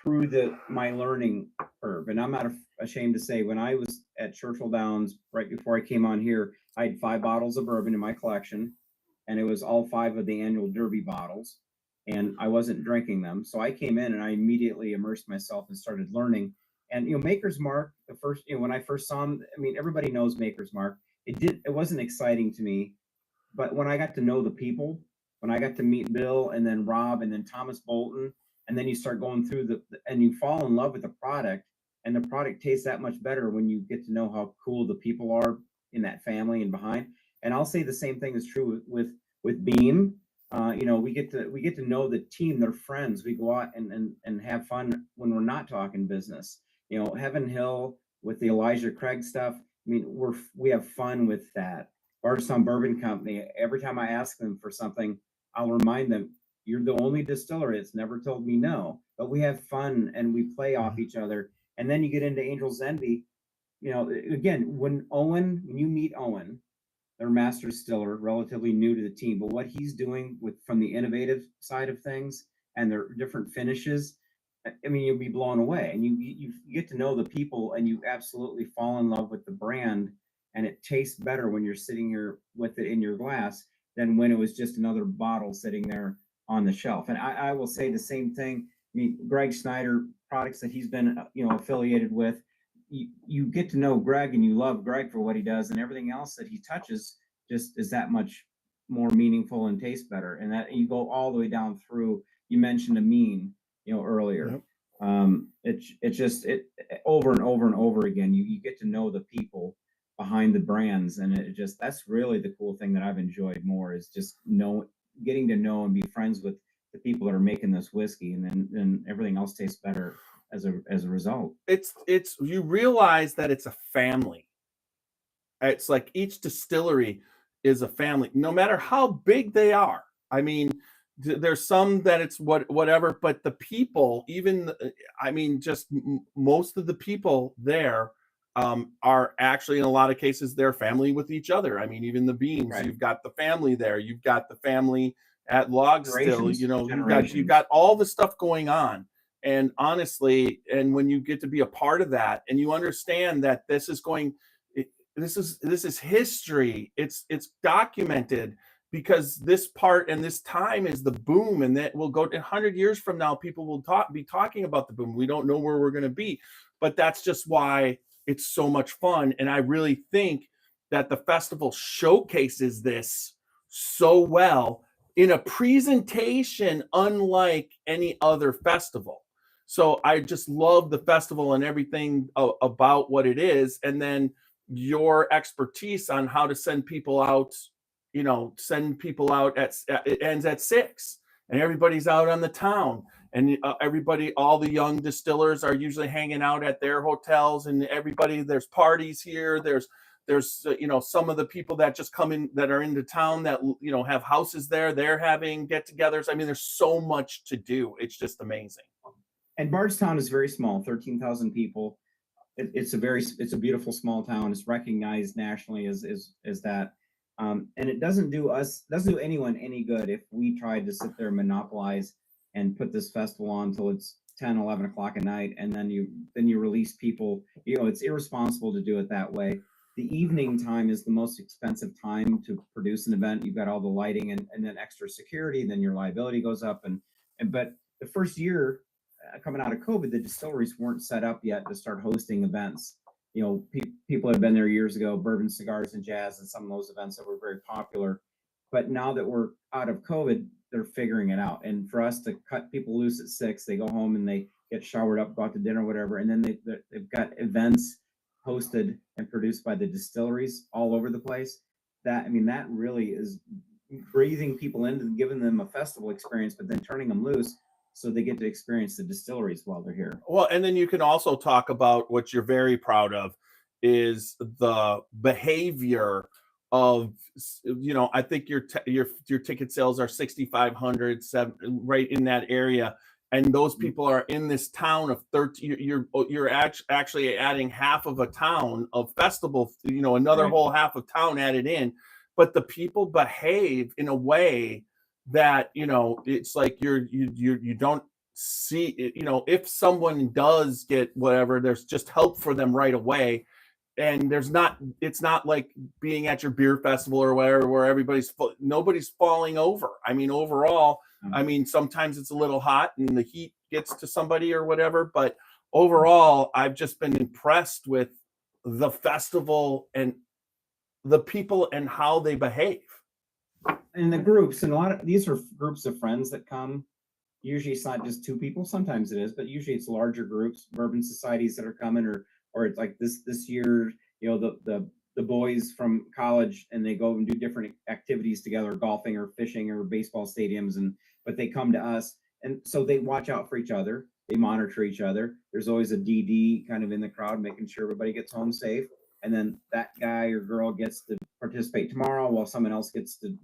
through my learning curve, and I'm not ashamed to say, when I was at Churchill Downs right before I came on here, I had 5 bottles of bourbon in my collection, and it was all 5 of the annual Derby bottles, and I wasn't drinking them. So I came in and I immediately immersed myself and started learning. And Maker's Mark, the first, when I first saw him, I mean, everybody knows Maker's Mark. It wasn't exciting to me, but when I got to know the people, when I got to meet Bill and then Rob and then Thomas Bolton, and then you start going through and you fall in love with the product, and the product tastes that much better when you get to know how cool the people are in that family and behind. And I'll say the same thing is true with Beam. We get to know the team. They're friends. We go out and have fun when we're not talking business. Heaven Hill with the Elijah Craig stuff. I mean, we have fun with that. Bardstown Bourbon Company. Every time I ask them for something, I'll remind them, you're the only distillery that's never told me no. But we have fun and we play off each other. And then you get into Angel's Envy. Again, when you meet Owen, their master distiller, relatively new to the team, but what he's doing from the innovative side of things and their different finishes, I mean, you'll be blown away. And you get to know the people, and you absolutely fall in love with the brand. And it tastes better when you're sitting here with it in your glass than when it was just another bottle sitting there on the shelf. And I will say the same thing. I mean, Greg Snyder, products that he's been affiliated with, you get to know Greg, and you love Greg for what he does, and everything else that he touches just is that much more meaningful and tastes better. And that you go all the way down through. You mentioned Amin, earlier. Yep. It's just over and over and over again. You get to know the people behind the brands, and that's really the cool thing that I've enjoyed more, is just getting to know and be friends with the people that are making this whiskey, and then everything else tastes better as a result. It's you realize that it's a family. It's like each distillery is a family, no matter how big they are. I mean, there's some that it's whatever, but the people, just most of the people there are actually, in a lot of cases, they're family with each other. I mean, even the Beams, right. You've got the family there. You've got the family at Log Still. You've got all the stuff going on. And honestly, and when you get to be a part of that, and you understand that this is history. It's documented, because this part and this time is the boom, and that will go 100 years from now. People will be talking about the boom. We don't know where we're going to be, but that's just why it's so much fun. And I really think that the festival showcases this so well in a presentation unlike any other festival. So I just love the festival and everything about what it is. And then your expertise on how to send people out, it ends at 6. and everybody's out on the town, and everybody, all the young distillers are usually hanging out at their hotels, and everybody, there's parties here. There's some of the people that just come in that are into town that have houses there. They're having get-togethers. I mean, there's so much to do. It's just amazing. And Bardstown is very small, 13,000 people. It's a beautiful small town. It's recognized nationally as that. And it doesn't do anyone any good if we tried to sit there and monopolize and put this festival on until it's 10, 11 o'clock at night, and then you release people. It's irresponsible to do it that way. The evening time is the most expensive time to produce an event. You've got all the lighting and then extra security, then your liability goes up. But the first year coming out of COVID, the distilleries weren't set up yet to start hosting events. People had been there years ago, Bourbon, Cigars, and Jazz, and some of those events that were very popular. But now that we're out of COVID, they're figuring it out. And for us to cut people loose at 6, they go home and they get showered up, go out to dinner, whatever. And then they've got events hosted and produced by the distilleries all over the place. That really is breathing people into giving them a festival experience, but then turning them loose so they get to experience the distilleries while they're here. Well, and then you can also talk about what you're very proud of is the behavior of, I think your ticket sales are 6,500, right in that area. And those people are in this town of 13. You're actually adding half of a town of festival, another Right. whole half of town added in. But the people behave in a way that it's like you don't see it. If someone does get whatever, there's just help for them right away. And it's not like being at your beer festival or whatever where nobody's falling over. I mean, overall, sometimes it's a little hot and the heat gets to somebody or whatever, but overall, I've just been impressed with the festival and the people and how they behave. And the groups, and these are groups of friends that come. Usually it's not just 2 people, sometimes it is, but usually it's larger groups, bourbon societies that are coming, or it's like this year, the boys from college, and they go and do different activities together, golfing or fishing or baseball stadiums, but they come to us, and so they watch out for each other, they monitor each other. There's always a DD kind of in the crowd making sure everybody gets home safe, and then that guy or girl gets to participate tomorrow while someone else gets to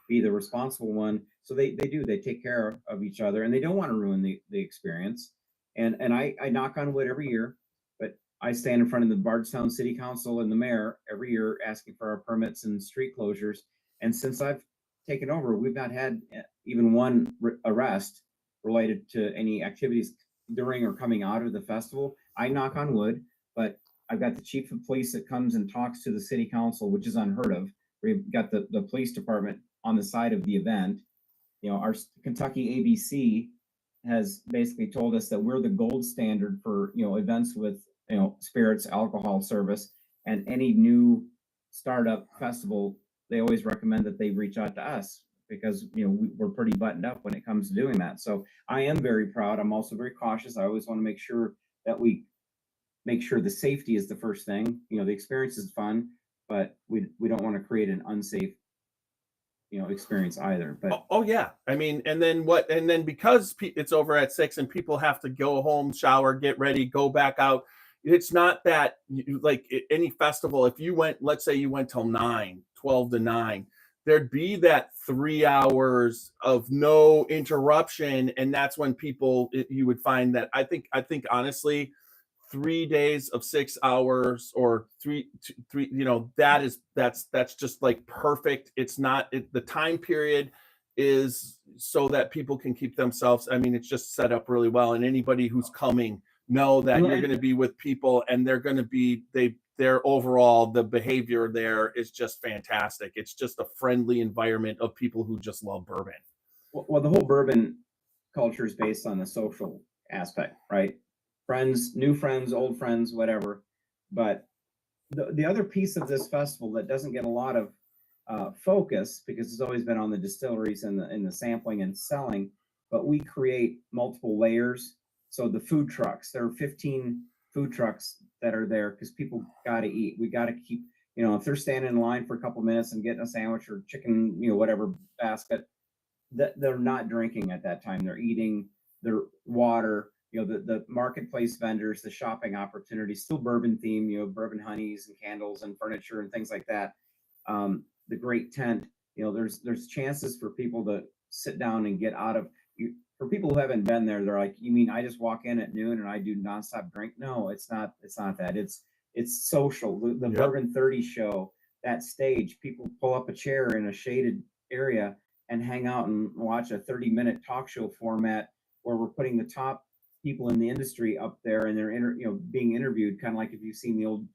be the responsible one. So they take care of each other, and they don't want to ruin the experience. And I knock on wood every year, but I stand in front of the Bardstown City Council and the mayor every year asking for our permits and street closures. And since I've taken over, we've not had even one arrest related to any activities during or coming out of the festival. I knock on wood, but I've got the chief of police that comes and talks to the city council, which is unheard of. We've got the police department on the side of the event. Our Kentucky ABC has basically told us that we're the gold standard for, events with, spirits, alcohol service, and any new startup festival, they always recommend that they reach out to us because, we're pretty buttoned up when it comes to doing that. So I am very proud. I'm also very cautious. I always want to make sure that we make sure the safety is the first thing. The experience is fun, but we don't want to create an unsafe experience either. But oh yeah, and then because it's over at 6 and people have to go home, shower, get ready, go back out. It's not that like any festival, if you went, let's say you went till 12 to 9, there'd be that 3 hours of no interruption, and that's when you would find that I think honestly 3 days of 6 hours or three, that's just like perfect. It's not, the time period is so that people can keep themselves. It's just set up really well. And anybody who's coming know that you're going to be with people, and they're going to be, their overall, the behavior there is just fantastic. It's just a friendly environment of people who just love bourbon. Well, the whole bourbon culture is based on the social aspect, right? Friends, new friends, old friends, whatever. But the other piece of this festival that doesn't get a lot of focus, because it's always been on the distilleries and the sampling and selling, but we create multiple layers. So the food trucks, there are 15 food trucks that are there because people got to eat. We got to keep, if they're standing in line for a couple minutes and getting a sandwich or chicken, whatever basket, that they're not drinking at that time. They're eating their water, the marketplace vendors, the shopping opportunities, still bourbon theme, bourbon honeys and candles and furniture and things like that. The great tent, there's chances for people to sit down and get out of you. For people who haven't been there, they're like, you mean I just walk in at noon and I do nonstop drink? No, it's not that. It's social. The Yep. Bourbon 30 show, that stage, people pull up a chair in a shaded area and hang out and watch a 30-minute talk show format where we're putting the top people in the industry up there and they're being interviewed, kind of like if you've seen the old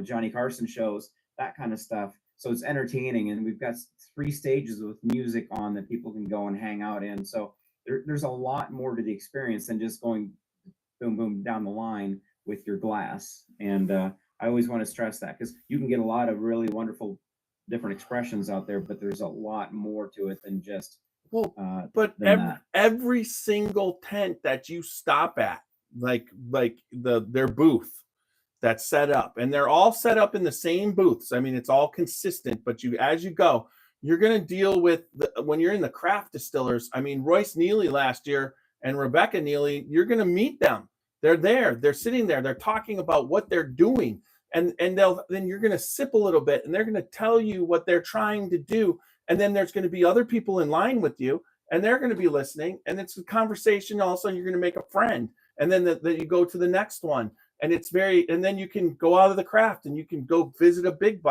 Johnny Carson shows, that kind of stuff. So it's entertaining, and we've got 3 stages with music on that people can go and hang out in. So there's a lot more to the experience than just going boom boom down the line with your glass. And I always want to stress that, because you can get a lot of really wonderful different expressions out there, but there's a lot more to it than just but than every single tent that you stop at, like their booth that's set up, and they're all set up in the same booths. I mean, it's all consistent, but as you go, you're going to deal with when you're in the craft distillers. I mean, Royce Neely last year and Rebecca Neely, you're going to meet them. They're there, they're sitting there, they're talking about what they're doing. And then you're going to sip a little bit and they're going to tell you what they're trying to do. And then there's going to be other people in line with you and they're going to be listening. And it's a conversation. Also, you're going to make a friend. And then you go to the next one. And and then you can go out of the craft and you can go visit a big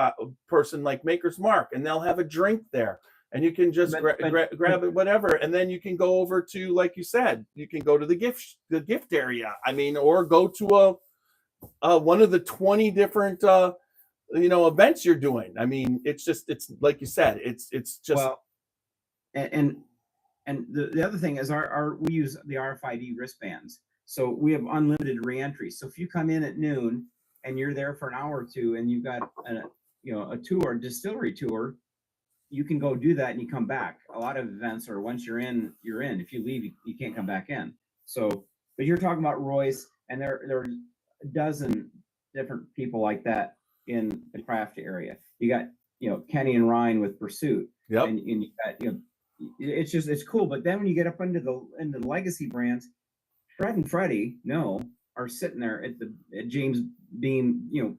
person like Maker's Mark, and they'll have a drink there. And you can just grab it, whatever. And then you can go over to, like you said, you can go to the gift area. I mean, or go to one of the 20 different events you're doing. I mean, it's like you said, it's just well, and the other thing is we use the RFID wristbands, so we have unlimited reentry. So if you come in at noon and you're there for an hour or two and you've got a tour, distillery tour, you can go do that and you come back. A lot of events are once you're in, you're in. If you leave, you can't come back in. So, but you're talking about Royce, and there are a dozen different people like that in the craft area. You got Kenny and Ryan with Pursuit. Yep. And you got it's cool. But then when you get up into the legacy brands, Fred and Freddie are sitting there at James Beam,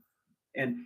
and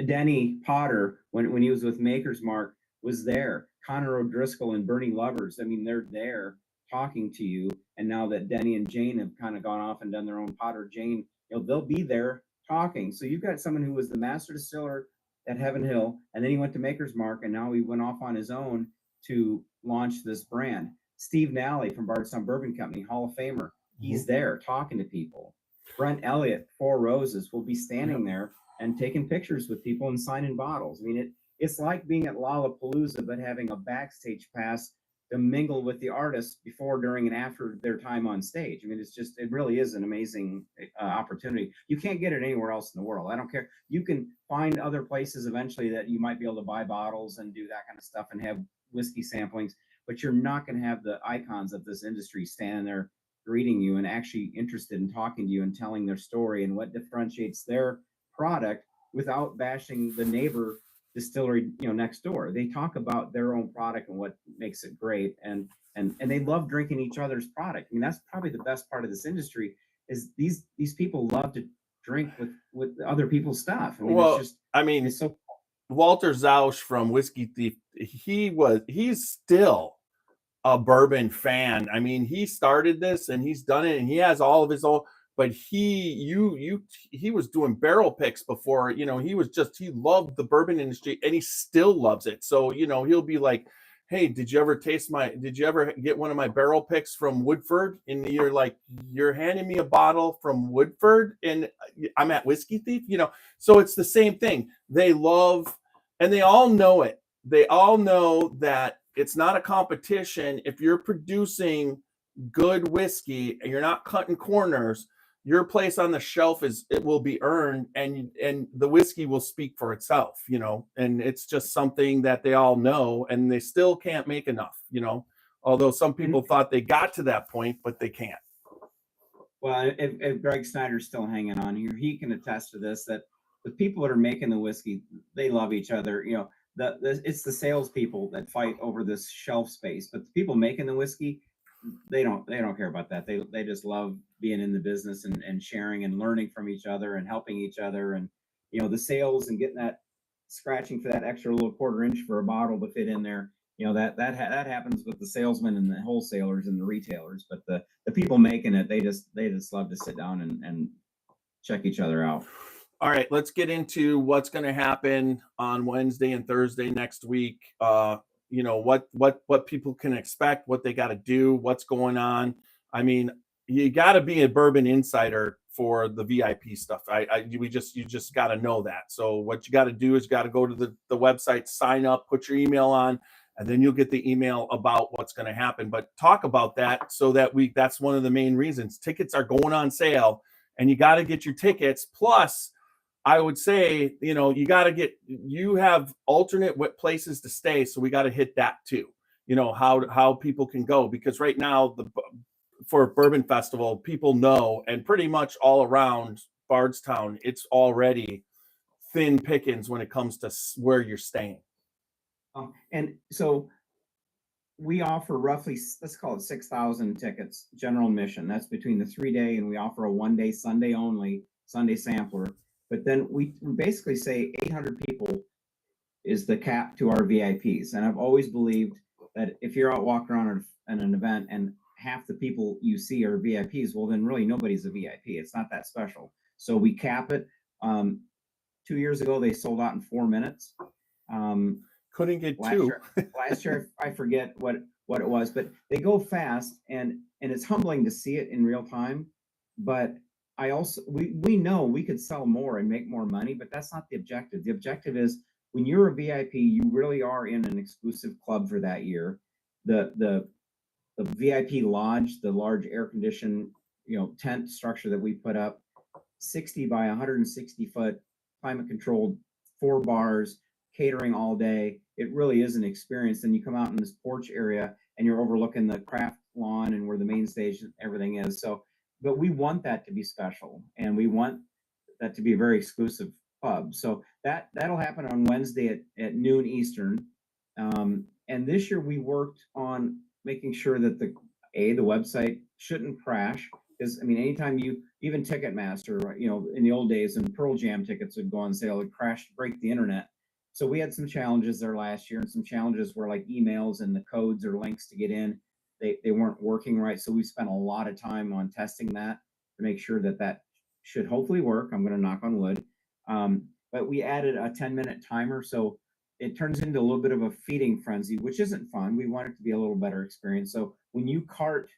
Denny Potter when he was with Maker's Mark was there. Connor O'Driscoll and Bernie Lovers. I mean, they're there talking to you. And now that Denny and Jane have kind of gone off and done their own Potter Jane, they'll be there talking. So you've got someone who was the master distiller at Heaven Hill, and then he went to Maker's Mark, and now he went off on his own to launch this brand. Steve Nally from Bardstown Bourbon Company, Hall of Famer, he's there talking to people. Brent Elliott, Four Roses, will be standing there and taking pictures with people and signing bottles. I mean, it's like being at Lollapalooza, but having a backstage pass to mingle with the artists before, during, and after their time on stage. I mean, it really is an amazing opportunity. You can't get it anywhere else in the world. I don't care. You can find other places eventually that you might be able to buy bottles and do that kind of stuff and have whiskey samplings, but you're not going to have the icons of this industry standing there greeting you and actually interested in talking to you and telling their story and what differentiates their product without bashing the neighbor distillery next door. They talk about their own product and what makes it great, and they love drinking each other's product. I mean, that's probably the best part of this industry, is these people love to drink with other people's stuff. I mean, it's so Walter Zausch from Whiskey Thief, he's still a bourbon fan. I mean, he started this and he's done it, and he has all of his own, but he was doing barrel picks before, he loved the bourbon industry, and he still loves it. So, he'll be like, hey, did you ever get one of my barrel picks from Woodford? And you're like, you're handing me a bottle from Woodford and I'm at Whiskey Thief, so it's the same thing. They love, and they all know it. They all know that it's not a competition. If you're producing good whiskey and you're not cutting corners, your place on the shelf will be earned, and the whiskey will speak for itself, and it's just something that they all know, and they still can't make enough, although some people thought they got to that point, but they can't. Well, if Greg Snyder's still hanging on here, he can attest to this, that the people that are making the whiskey, they love each other. it's the salespeople that fight over this shelf space, but the people making the whiskey, they don't care about that. They just love being in the business and sharing and learning from each other and helping each other. And the sales and getting that, scratching for that extra little quarter inch for a bottle to fit in there. That happens with the salesmen and the wholesalers and the retailers, but the people making it, they just love to sit down and check each other out. All right, let's get into what's going to happen on Wednesday and Thursday next week. What people can expect, what they got to do, what's going on. I mean, you got to be a bourbon insider for the VIP stuff. You just got to know that. So what you got to do is you got to go to the website, sign up, put your email on, and then you'll get the email about what's going to happen. But talk about that so that that's one of the main reasons. Tickets are going on sale, and you got to get your tickets. Plus, I would say, you have alternate places to stay. So we got to hit that too, how people can go, because right now for Bourbon Festival, people know, and pretty much all around Bardstown, it's already thin pickings when it comes to where you're staying. And so we offer roughly, let's call it 6,000 tickets, general admission. That's between the 3-day, and we offer a 1-day Sunday only, Sunday sampler. But then we basically say 800 people is the cap to our VIPs. And I've always believed that if you're out walking around at an event and half the people you see are VIPs, well, then really nobody's a VIP. It's not that special. So we cap it. 2 years ago, they sold out in 4 minutes. Couldn't get two. Last year, I forget what it was, but they go fast, and it's humbling to see it in real time. But we know we could sell more and make more money, but that's not the objective. The objective is, when you're a VIP, you really are in an exclusive club for that year. The VIP lodge, the large air conditioned, tent structure that we put up, 60 by 160 foot, climate controlled, 4 bars, catering all day. It really is an experience. And you come out in this porch area and you're overlooking the craft lawn and where the main stage and everything is. So, but we want that to be special, and we want that to be a very exclusive pub. So that'll happen on Wednesday at noon Eastern. And this year we worked on making sure that the website shouldn't crash. Because anytime even Ticketmaster, in the old days, and Pearl Jam tickets would go on sale, it crashed, break the internet. So we had some challenges there last year, and some challenges were like emails and the codes or links to get in. They weren't working right. So we spent a lot of time on testing that to make sure that should hopefully work. I'm going to knock on wood. But we added a 10-minute timer. So it turns into a little bit of a feeding frenzy, which isn't fun. We want it to be a little better experience. So when you cart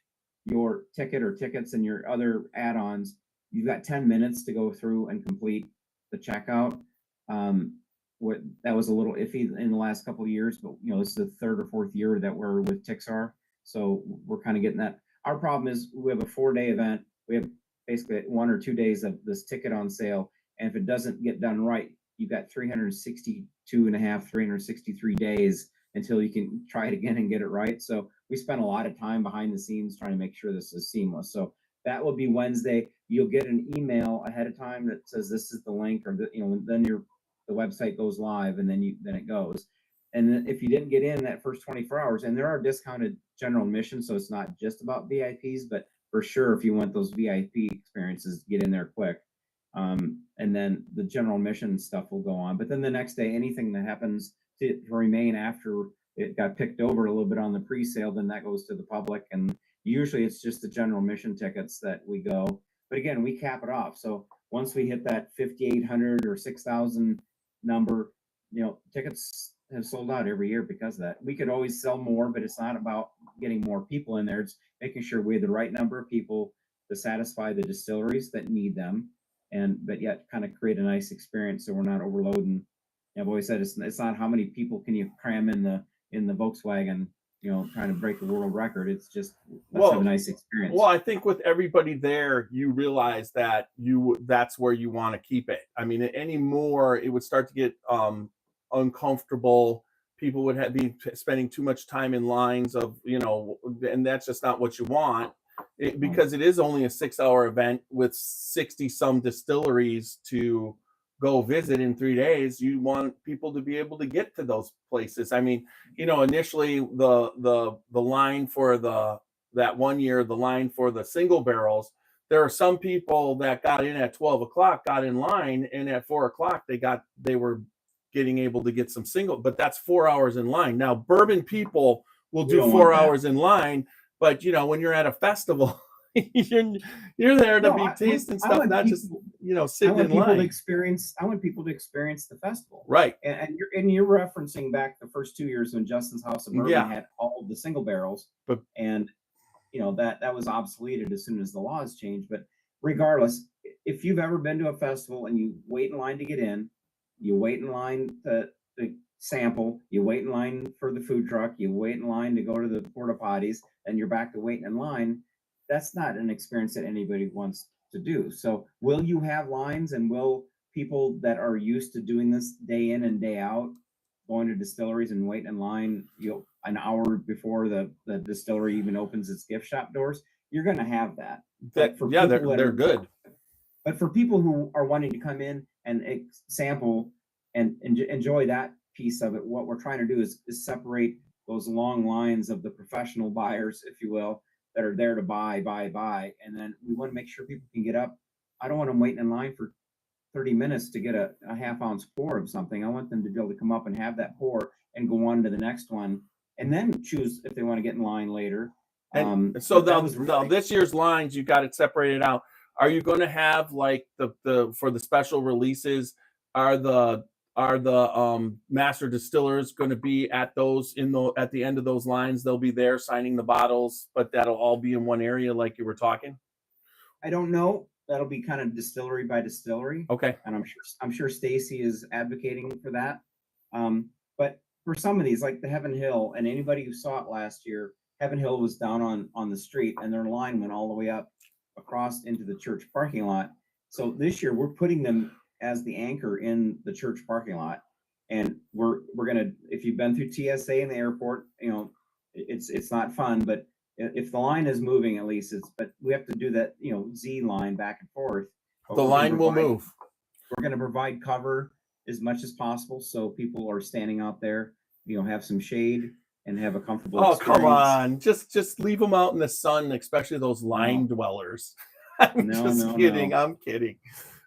your ticket or tickets and your other add-ons, you've got 10 minutes to go through and complete the checkout. That was a little iffy in the last couple of years, but this is the 3rd or 4th year that we're with Tixar. So we're kind of getting that. Our problem is we have a 4-day event. We have basically 1 or 2 days of this ticket on sale. And if it doesn't get done right, you've got 363 days until you can try it again and get it right. So we spent a lot of time behind the scenes trying to make sure this is seamless. So that will be Wednesday. You'll get an email ahead of time that says this is the link, or then the website goes live, and then it goes. And then if you didn't get in that first 24 hours, and there are discounted general admissions, so it's not just about VIPs, but for sure, if you want those VIP experiences, get in there quick. And then the general admission stuff will go on. But then the next day, anything that happens to remain after it got picked over a little bit on the pre-sale, then that goes to the public. And usually it's just the general admission tickets that we go. But again, we cap it off. So once we hit that 5,800 or 6,000 number, tickets have sold out every year because of that. We could always sell more, but it's not about getting more people in there. It's making sure we have the right number of people to satisfy the distilleries that need them, but yet kind of create a nice experience so we're not overloading. I've always said it's not how many people can you cram in the Volkswagen, trying to break the world record. It's just let's have a nice experience. Well, I think with everybody there, you realize that that's where you want to keep it. Anymore, it would start to get uncomfortable. People would be spending too much time in lines of, and that's just not what you want. Because it is only a 6-hour event with 60 some distilleries to go visit in 3 days, you want people to be able to get to those places. I mean, initially the line for that one year, the line for the single barrels, there are some people that got in at 12 o'clock, got in line, and at 4 o'clock they were getting able to get some single, but that's 4 hours in line. Now, bourbon people will do 4 hours in line, but when you're at a festival, you're there to be tasting stuff, not just sitting in line. I want people to experience the festival, right? And you're referencing back the first 2 years when Justin's House of Bourbon had all of the single barrels, and that was obsoleted as soon as the laws changed. But regardless, if you've ever been to a festival and you wait in line to get in, you wait in line to sample, you wait in line for the food truck, you wait in line to go to the porta potties, and you're back to waiting in line, that's not an experience that anybody wants to do. So will you have lines, and will people that are used to doing this day in and day out, going to distilleries and waiting in line, an hour before the distillery even opens its gift shop doors, you're going to have that. They're good. But for people who are wanting to come in and sample and enjoy that piece of it, what we're trying to do is separate those long lines of the professional buyers, if you will, that are there to buy, and then we want to make sure people can get up. I don't want them waiting in line for 30 minutes to get a half-ounce pour of something. I want them to be able to come up and have that pour and go on to the next one, and then choose if they want to get in line later. And so this year's lines, you got it separated out. Are you going to have like the for the special releases? Are the master distillers going to be at those at the end of those lines? They'll be there signing the bottles, but that'll all be in one area, like you were talking. I don't know. That'll be kind of distillery by distillery. Okay. And I'm sure Stacy is advocating for that. But for some of these, like the Heaven Hill, and anybody who saw it last year, Heaven Hill was down on the street, and their line went all the way up across into the church parking lot. So this year we're putting them as the anchor in the church parking lot, and we're gonna, if you've been through TSA in the airport, it's not fun, but if the line is moving, at least but we have to do that, Z line back and forth. The line will move. We're going to provide cover as much as possible, so people are standing out there, have some shade and have a comfortable experience. Come on, just leave them out in the sun, especially those line dwellers. I'm kidding. I'm kidding.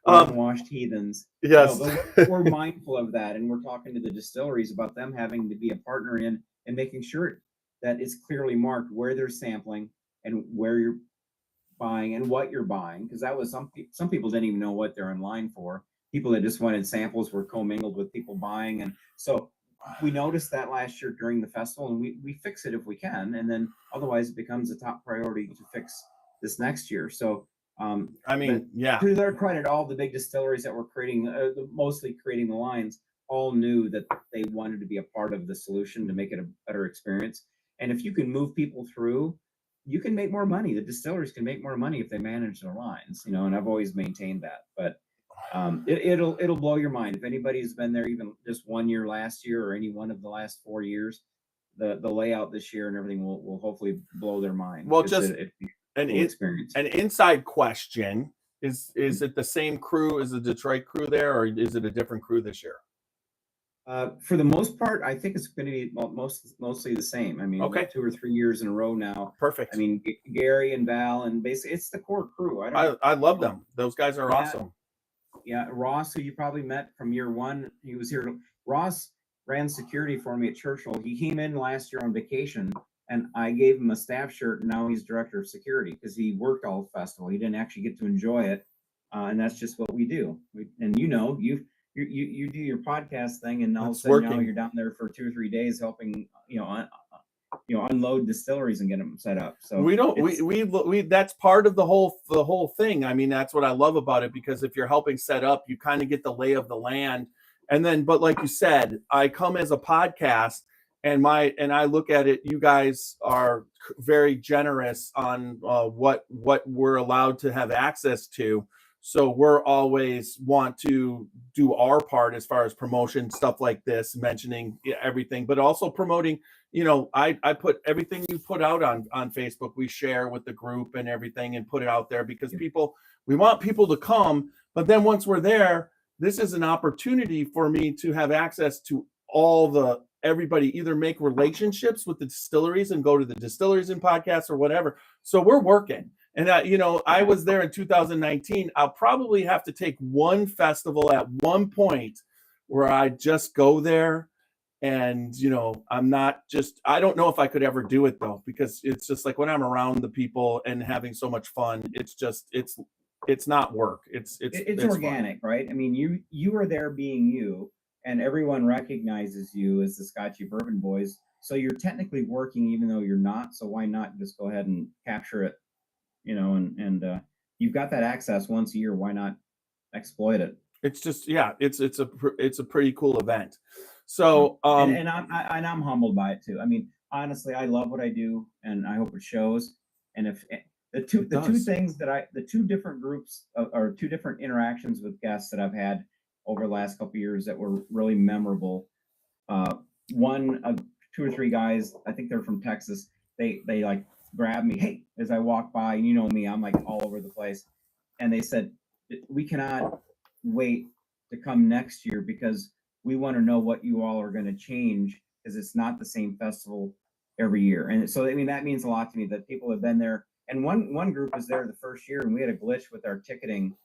Unwashed heathens. Yes. But we're mindful of that, and we're talking to the distilleries about them having to be a partner in and making sure that it's clearly marked where they're sampling and where you're buying and what you're buying, because that was some people didn't even know what they're in line for. People that just wanted samples were commingled with people buying, and so we noticed that last year during the festival, and we fix it if we can, and then otherwise it becomes a top priority to fix this next year. So to their credit, all the big distilleries that were mostly creating the lines all knew that they wanted to be a part of the solution to make it a better experience. And if you can move people through, you can make more money. The distilleries can make more money if they manage their lines, and I've always maintained that. But it'll blow your mind. If anybody's been there even just 1 year last year or any one of the last 4 years, the layout this year and everything will hopefully blow their mind. Well, just an inside question. Is it the same crew as the Detroit crew there, or is it a different crew this year? For the most part, I think it's going to be mostly the same. I mean, 2 or 3 years in a row now. Perfect. I mean, Gary and Val, and basically it's the core crew. I love them. Those guys are awesome. Yeah, Ross, who you probably met from year one, he was here. Ross ran security for me at Churchill. He came in last year on vacation, and I gave him a staff shirt, and now he's director of security because he worked all the festival. He didn't actually get to enjoy it, and that's just what we do. You do your podcast thing, and all of a sudden now you're down there for 2 or 3 days helping, unload distilleries and get them set up. So we that's part of the whole thing. I mean, that's what I love about it, because if you're helping set up, you kind of get the lay of the land. And then, but like you said, I come as a podcast, and I look at it. You guys are very generous on what we're allowed to have access to. So we're always want to do our part as far as promotion, stuff like this, mentioning everything, but also promoting, I put everything you put out on Facebook, we share with the group and everything and put it out there, because we want people to come, but then once we're there, this is an opportunity for me to have access to everybody, either make relationships with the distilleries and go to the distilleries and podcasts or whatever. So we're working. And I was there in 2019. I'll probably have to take one festival at one point where I just go there. And, I don't know if I could ever do it though, because it's just like when I'm around the people and having so much fun, it's not work. It's organic, right? I mean, you are there being you, and everyone recognizes you as the Scotchy Bourbon Boys. So you're technically working even though you're not. So why not just go ahead and capture it, and you've got that access once a year. Why not exploit it? It's just, it's a pretty cool event. So, and I'm humbled by it too. I mean, honestly, I love what I do, and I hope it shows. And if the two different groups or two different interactions with guests that I've had over the last couple of years that were really memorable. One, 2 or 3 guys, I think they're from Texas. They like grabbed me, hey, as I walk by, and you know me, I'm like all over the place. And they said, we cannot wait to come next year because we want to know what you all are going to change, because it's not the same festival every year. And so, I mean, that means a lot to me that people have been there. And one group was there the first year, and we had a glitch with our ticketing,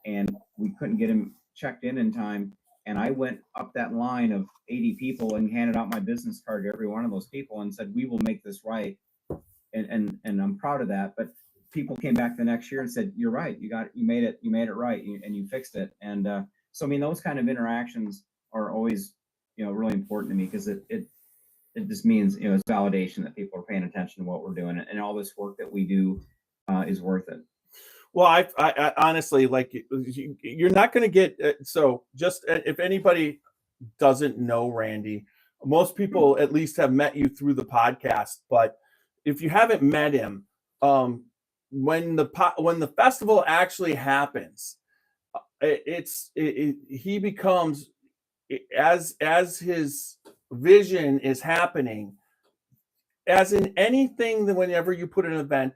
and we couldn't get him checked in time. And I went up that line of 80 people and handed out my business card to every one of those people and said, we will make this right. And I'm proud of that. But people came back the next year and said, you're right. You made it right. And you fixed it. And so, I mean, those kind of interactions are always, really important to me, because it just means, it's validation that people are paying attention to what we're doing, and all this work that we do is worth it. Well, I honestly, like, you're not going to get, so just if anybody doesn't know Randy, most people at least have met you through the podcast, but if you haven't met him, when the festival actually happens, he becomes, as his vision is happening, as in anything, that whenever you put an event,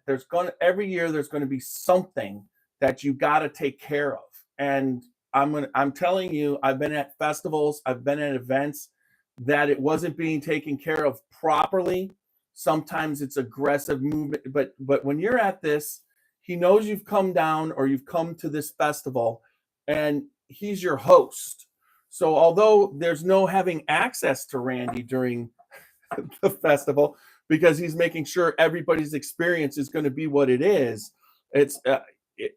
every year there's going to be something that you got to take care of. And I'm telling you, I've been at festivals, I've been at events that it wasn't being taken care of properly. Sometimes it's aggressive movement, but when you're at this, he knows you've come down or you've come to this festival, and he's your host. So although there's no having access to Randy during the festival, because he's making sure everybody's experience is going to be what it is,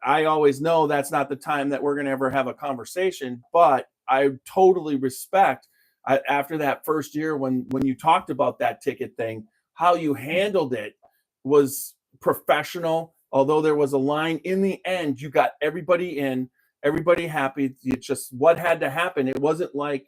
I always know that's not the time that we're going to ever have a conversation. But I totally respect, after that first year when you talked about that ticket thing, how you handled it was professional. Although there was a line, in the end, you got everybody in, everybody happy. It's just what had to happen. It wasn't like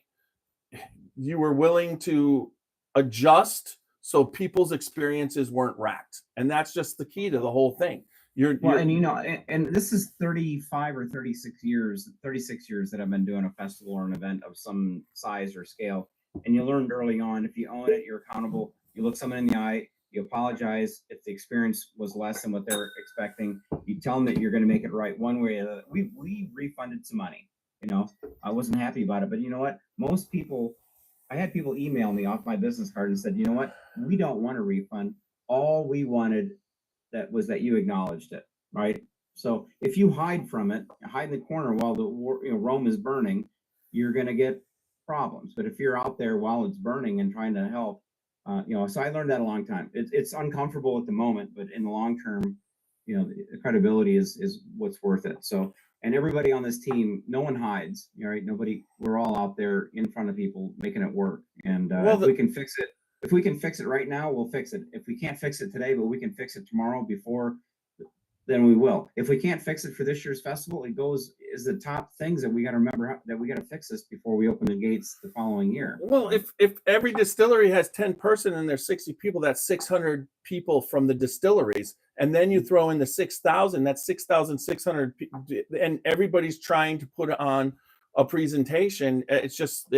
you were willing to adjust so people's experiences weren't wrecked. And that's just the key to the whole thing. And this is 35 or 36 years that I've been doing a festival or an event of some size or scale. And you learned early on, if you own it, you're accountable. You look someone in the eye, you apologize if the experience was less than what they're expecting. You tell them that you're going to make it right one way or the other. We refunded some money. I wasn't happy about it, but you know what? I had people email me off my business card and said, you know what? We don't want a refund. All we wanted was that you acknowledged it, right? So if you hide from it, hide in the corner while the Rome is burning, you're going to get problems. But if you're out there while it's burning and trying to help, so I learned that a long time. It's uncomfortable at the moment, but in the long term, the credibility is what's worth it. So, and everybody on this team, no one hides, right? We're all out there in front of people making it work. And if we can fix it right now, we'll fix it. If we can't fix it today, but we can fix it tomorrow then we will. If we can't fix it for this year's festival, it goes is the top things that we got to remember that we got to fix this before we open the gates the following year. Well, if every distillery has 10 person and there's 60 people, that's 600 people from the distilleries. And then you throw in the 6,000, that's 6,600. And everybody's trying to put on a presentation. It's just,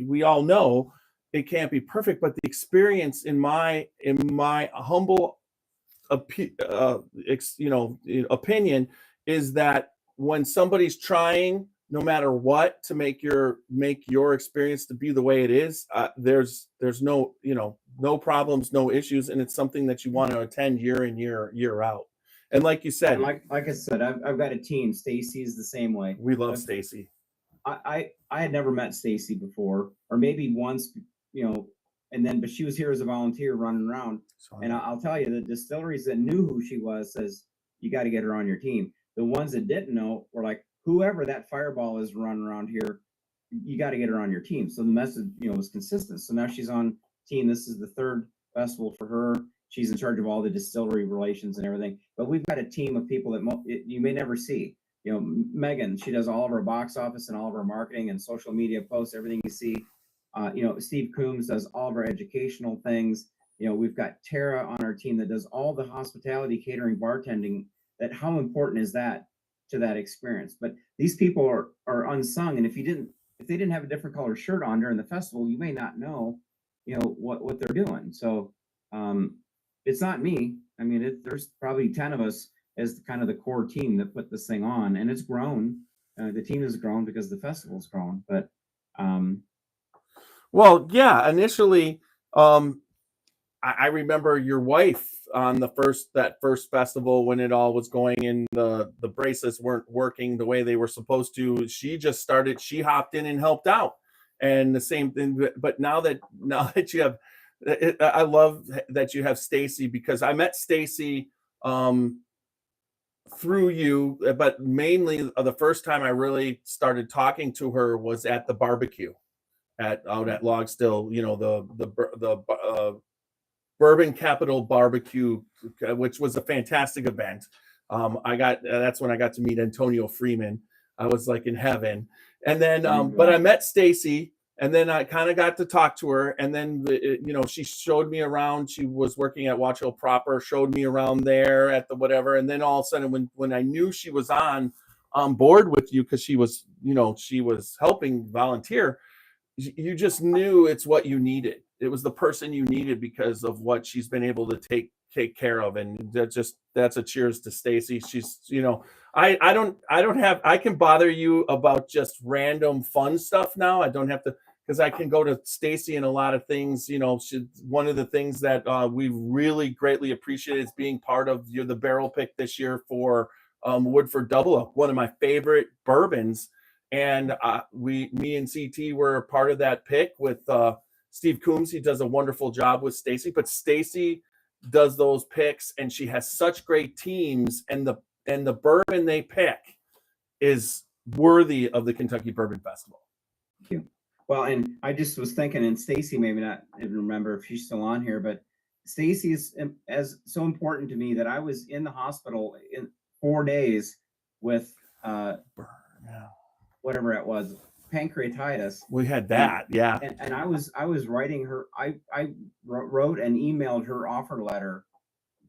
we all know it can't be perfect, but the experience in my humble opinion is that when somebody's trying no matter what, to make your experience to be the way it is. There's no, no problems, no issues, and it's something that you want to attend year in, year out. And like you said, And like I said, I've got a team. Stacy's the same way. we love Stacy. I had never met Stacy before, or maybe once, but she was here as a volunteer running around. And I'll tell you, the distilleries that knew who she was says, you got to get her on your team. The ones that didn't know were like, whoever that fireball is running around here, you got to get her on your team. So the message, was consistent. So now she's on team. This is the third festival for her. She's in charge of all the distillery relations and everything. But we've got a team of people that you may never see. Megan, she does all of our box office and all of our marketing and social media posts, everything you see. Steve Coombs does all of our educational things. We've got Tara on our team that does all the hospitality, catering, bartending. That how important is that to that experience? But these people are unsung, and if they didn't have a different color shirt on during the festival, you may not know, what they're doing. So it's not me. I mean, there's probably 10 of us as kind of the core team that put this thing on, and it's grown. The team has grown because the festival's grown. But well, yeah, initially, I remember your wife on that first festival when it all was going and the bracelets weren't working the way they were supposed to. She hopped in and helped out, and the same thing. But now that you have, I love that you have Stacy, because I met Stacy through you, but mainly the first time I really started talking to her was at the barbecue out at Log Still, the Bourbon Capital Barbecue, which was a fantastic event. That's when I got to meet Antonio Freeman. I was like in heaven. And then, but I met Stacy, and then I kind of got to talk to her. And then, she showed me around. She was working at Watch Hill proper, showed me around there at the whatever. And then all of a sudden, when I knew she was on board with you, because she was helping volunteer, you just knew it's what you needed. It was the person you needed because of what she's been able to take care of. And that's a cheers to Stacy. She's, I can bother you about just random fun stuff now. I don't have to, because I can go to Stacy and a lot of things. One of the things that we really greatly appreciate is being part of the barrel pick this year for Woodford Double Oak, one of my favorite bourbons. And me and CT were part of that pick with Steve Coombs. He does a wonderful job with Stacy, but Stacy does those picks, and she has such great teams, and the bourbon they pick is worthy of the Kentucky Bourbon Festival. Thank you. Well, and I just was thinking, and Stacy maybe not even remember if she's still on here, but Stacy is as so important to me that I was in the hospital in 4 days with whatever it was, pancreatitis. We had that, yeah. And I was writing her. I wrote and emailed her offer letter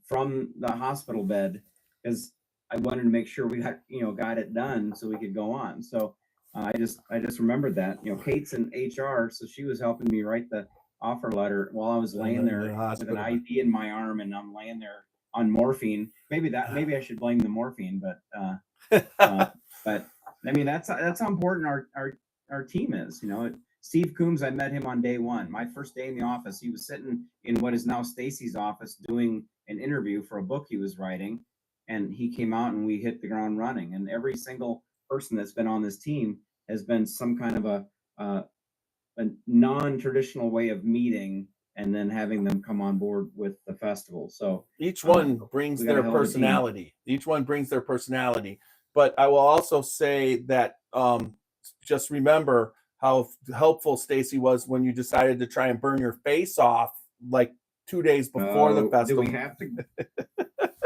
from the hospital bed, because I wanted to make sure we got it done so we could go on. So I just remembered that. Kate's in HR, so she was helping me write the offer letter while I was laying there with an IV in my arm, and I'm laying there on morphine. Maybe I should blame the morphine, but but I mean that's how important our team is. Steve Coombs, I met him on day one. My first day in the office, he was sitting in what is now Stacy's office doing an interview for a book he was writing, and he came out and we hit the ground running. And every single person that's been on this team has been some kind of a non-traditional way of meeting and then having them come on board with the festival. So each one brings their personality. Each one brings their personality. But I will also say that just remember how helpful Stacy was when you decided to try and burn your face off like 2 days before the festival. Do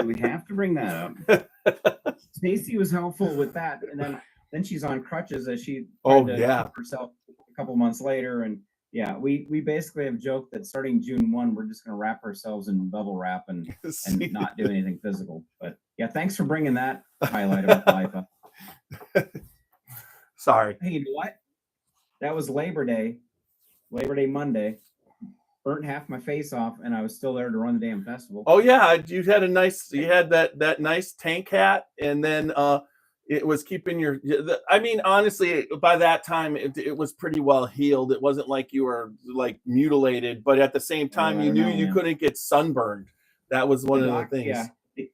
we have to bring that up? Stacy was helpful with that, and then she's on crutches as she tried to help herself a couple months later. And yeah, we basically have joked that starting June 1, we're just going to wrap ourselves in bubble wrap and not do anything physical. But yeah, thanks for bringing that highlight of my life up. Sorry. Hey, you know what? That was Labor Day Monday. Burnt half my face off, and I was still there to run the damn festival. Oh yeah, you had that nice tank hat, and then it was keeping your, I mean, honestly, by that time, it was pretty well healed. It wasn't like you were like mutilated, but at the same time, you knew you couldn't get sunburned. That was one of the things. Yeah.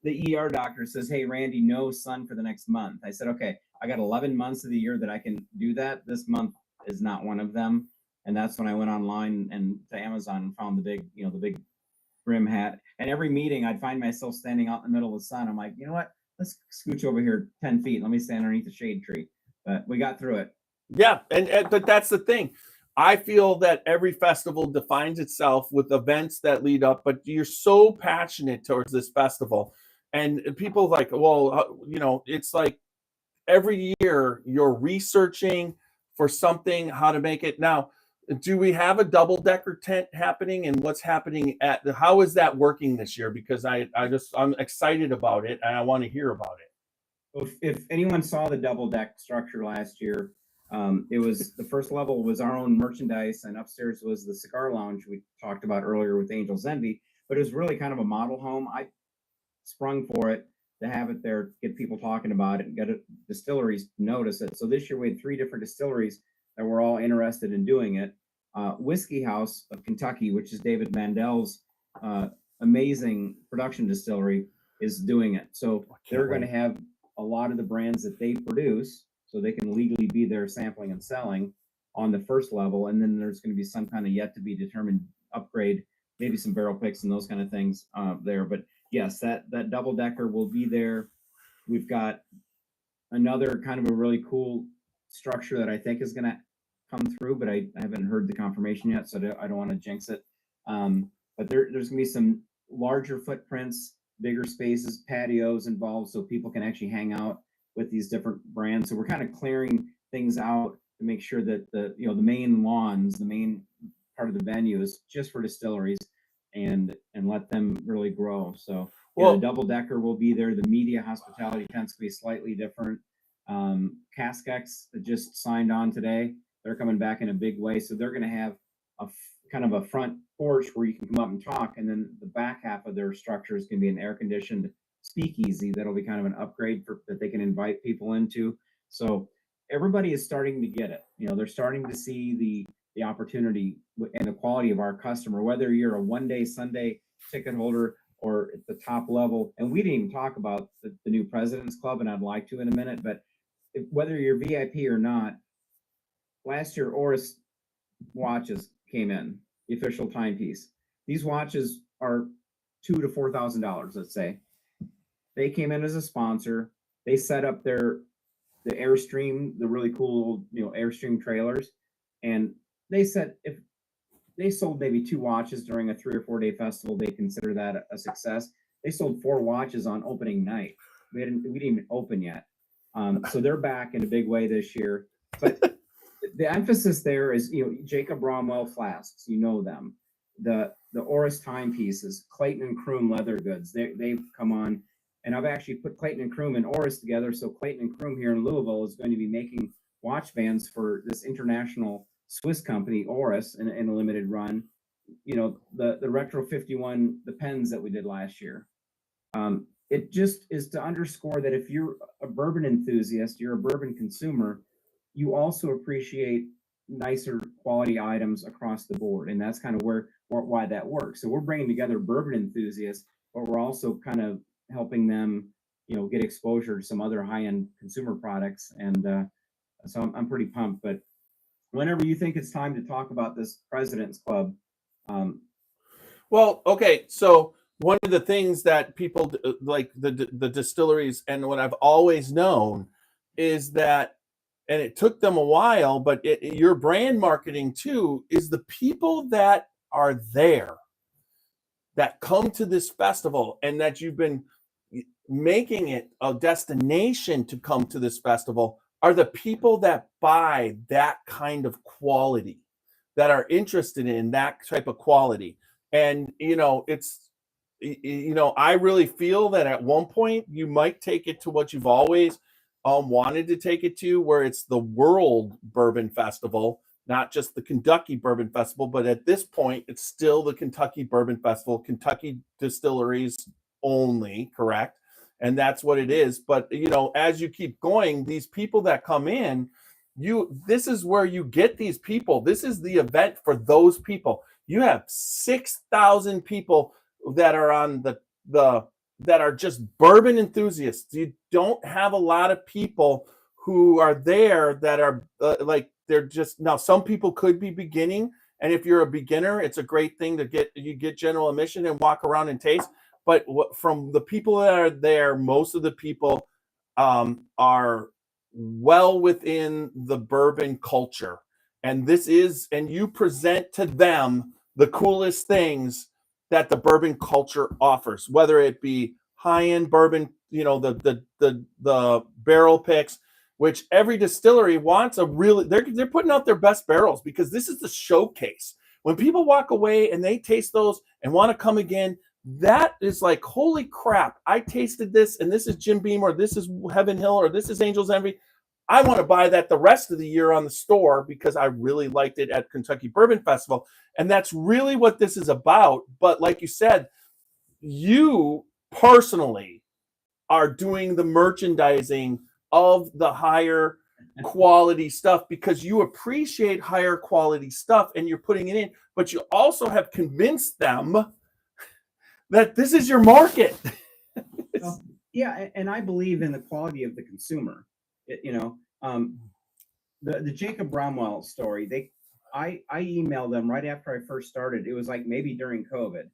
The ER doctor says, "Hey, Randy, no sun for the next month." I said, "Okay, I got 11 months of the year that I can do that. This month is not one of them." And that's when I went online and to Amazon and found the big brim hat. And every meeting, I'd find myself standing out in the middle of the sun. I'm like, you know what? Let's scooch over here 10 feet. Let me stand underneath the shade tree. But we got through it. Yeah, but that's the thing. I feel that every festival defines itself with events that lead up, but you're so passionate towards this festival. And people like, well, it's like every year you're researching for something, how to make it. Now, do we have a double-decker tent happening, and what's happening how is that working this year? Because I'm excited about it and I want to hear about it. If anyone saw the double deck structure last year, it was the first level was our own merchandise, and upstairs was the cigar lounge we talked about earlier with Angel's Envy. But it was really kind of a model home. I sprung for it to have it there, get people talking about it, and get distilleries to notice it. So this year we had 3 different distilleries that were all interested in doing it. Whiskey House of Kentucky, which is David Mandel's amazing production distillery, is doing it. So they're going to have a lot of the brands that they produce, so they can legally be there sampling and selling on the first level. And then there's going to be some kind of yet to be determined upgrade, maybe some barrel picks and those kind of things there. But yes, that double decker will be there. We've got another kind of a really cool structure that I think is going to come through, but I haven't heard the confirmation yet, so I don't want to jinx it. But there's going to be some larger footprints, bigger spaces, patios involved, so people can actually hang out with these different brands. So we're kind of clearing things out to make sure that the main lawns, the main part of the venue is just for distilleries, and let them really grow. So the double decker will be there. The media hospitality tends to be slightly different. Caskex that just signed on today, they're coming back in a big way. So they're going to have a kind of a front porch where you can come up and talk, and then the back half of their structure is going to be an air-conditioned speakeasy that'll be kind of an upgrade that they can invite people into. So everybody is starting to get it. They're starting to see the opportunity and the quality of our customer, whether you're a one-day Sunday ticket holder or at the top level. And we didn't even talk about the new President's Club, and I'd like to in a minute, but whether you're VIP or not, last year Oris watches came in, the official timepiece. These watches are $2,000 to $4,000, let's say. They came in as a sponsor. They set up the Airstream, the really cool Airstream trailers, and they said if they sold maybe 2 watches during a 3 or 4 day festival, they consider that a success. They sold 4 watches on opening night. We didn't even open yet. So they're back in a big way this year. But the emphasis there is, Jacob Bromwell flasks, them. The Oris timepieces, Clayton and Kroom leather goods, they've come on. And I've actually put Clayton and Kroom and Oris together. So Clayton and Kroom here in Louisville is going to be making watch bands for this international Swiss company, Oris, in a limited run. The Retro 51, the pens that we did last year. It just is to underscore that if you're a bourbon enthusiast, you're a bourbon consumer, you also appreciate nicer quality items across the board. And that's kind of why that works. So we're bringing together bourbon enthusiasts, but we're also kind of helping them, get exposure to some other high-end consumer products. And so I'm pretty pumped. But whenever you think it's time to talk about this President's Club. Well, okay. So one of the things that people like the distilleries, and what I've always known is that, and it took them a while, but your brand marketing too is the people that are there, that come to this festival, and that you've been making it a destination to come to this festival, are the people that buy that kind of quality, that are interested in that type of quality. And, I really feel that at one point you might take it to what you've always wanted to take it to, where it's the World Bourbon Festival, not just the Kentucky Bourbon Festival, but at this point, it's still the Kentucky Bourbon Festival, Kentucky Distilleries only, correct? and that's what it is. But as you keep going, these people that come in, this is where you get these people. This is the event for those people. You have 6,000 people that are on the that are just bourbon enthusiasts. You don't have a lot of people who are there that are they're just, now some people could be beginning, and if you're a beginner, it's a great thing to get general admission and walk around and taste. But from the people that are there, most of the people are well within the bourbon culture, and you present to them the coolest things that the bourbon culture offers, whether it be high-end bourbon, the barrel picks, which every distillery wants they're putting out their best barrels, because this is the showcase. When people walk away and they taste those and want to come again, that is like, holy crap, I tasted this, and this is Jim Beam, or this is Heaven Hill, or this is Angel's Envy. I want to buy that the rest of the year on the store because I really liked it at Kentucky Bourbon Festival. And that's really what this is about. But like you said, you personally are doing the merchandising of the higher quality stuff because you appreciate higher quality stuff and you're putting it in, but you also have convinced them that this is your market. Yeah, and I believe in the quality of the consumer. The Jacob Bromwell story, I emailed them right after I first started. It was like maybe during COVID.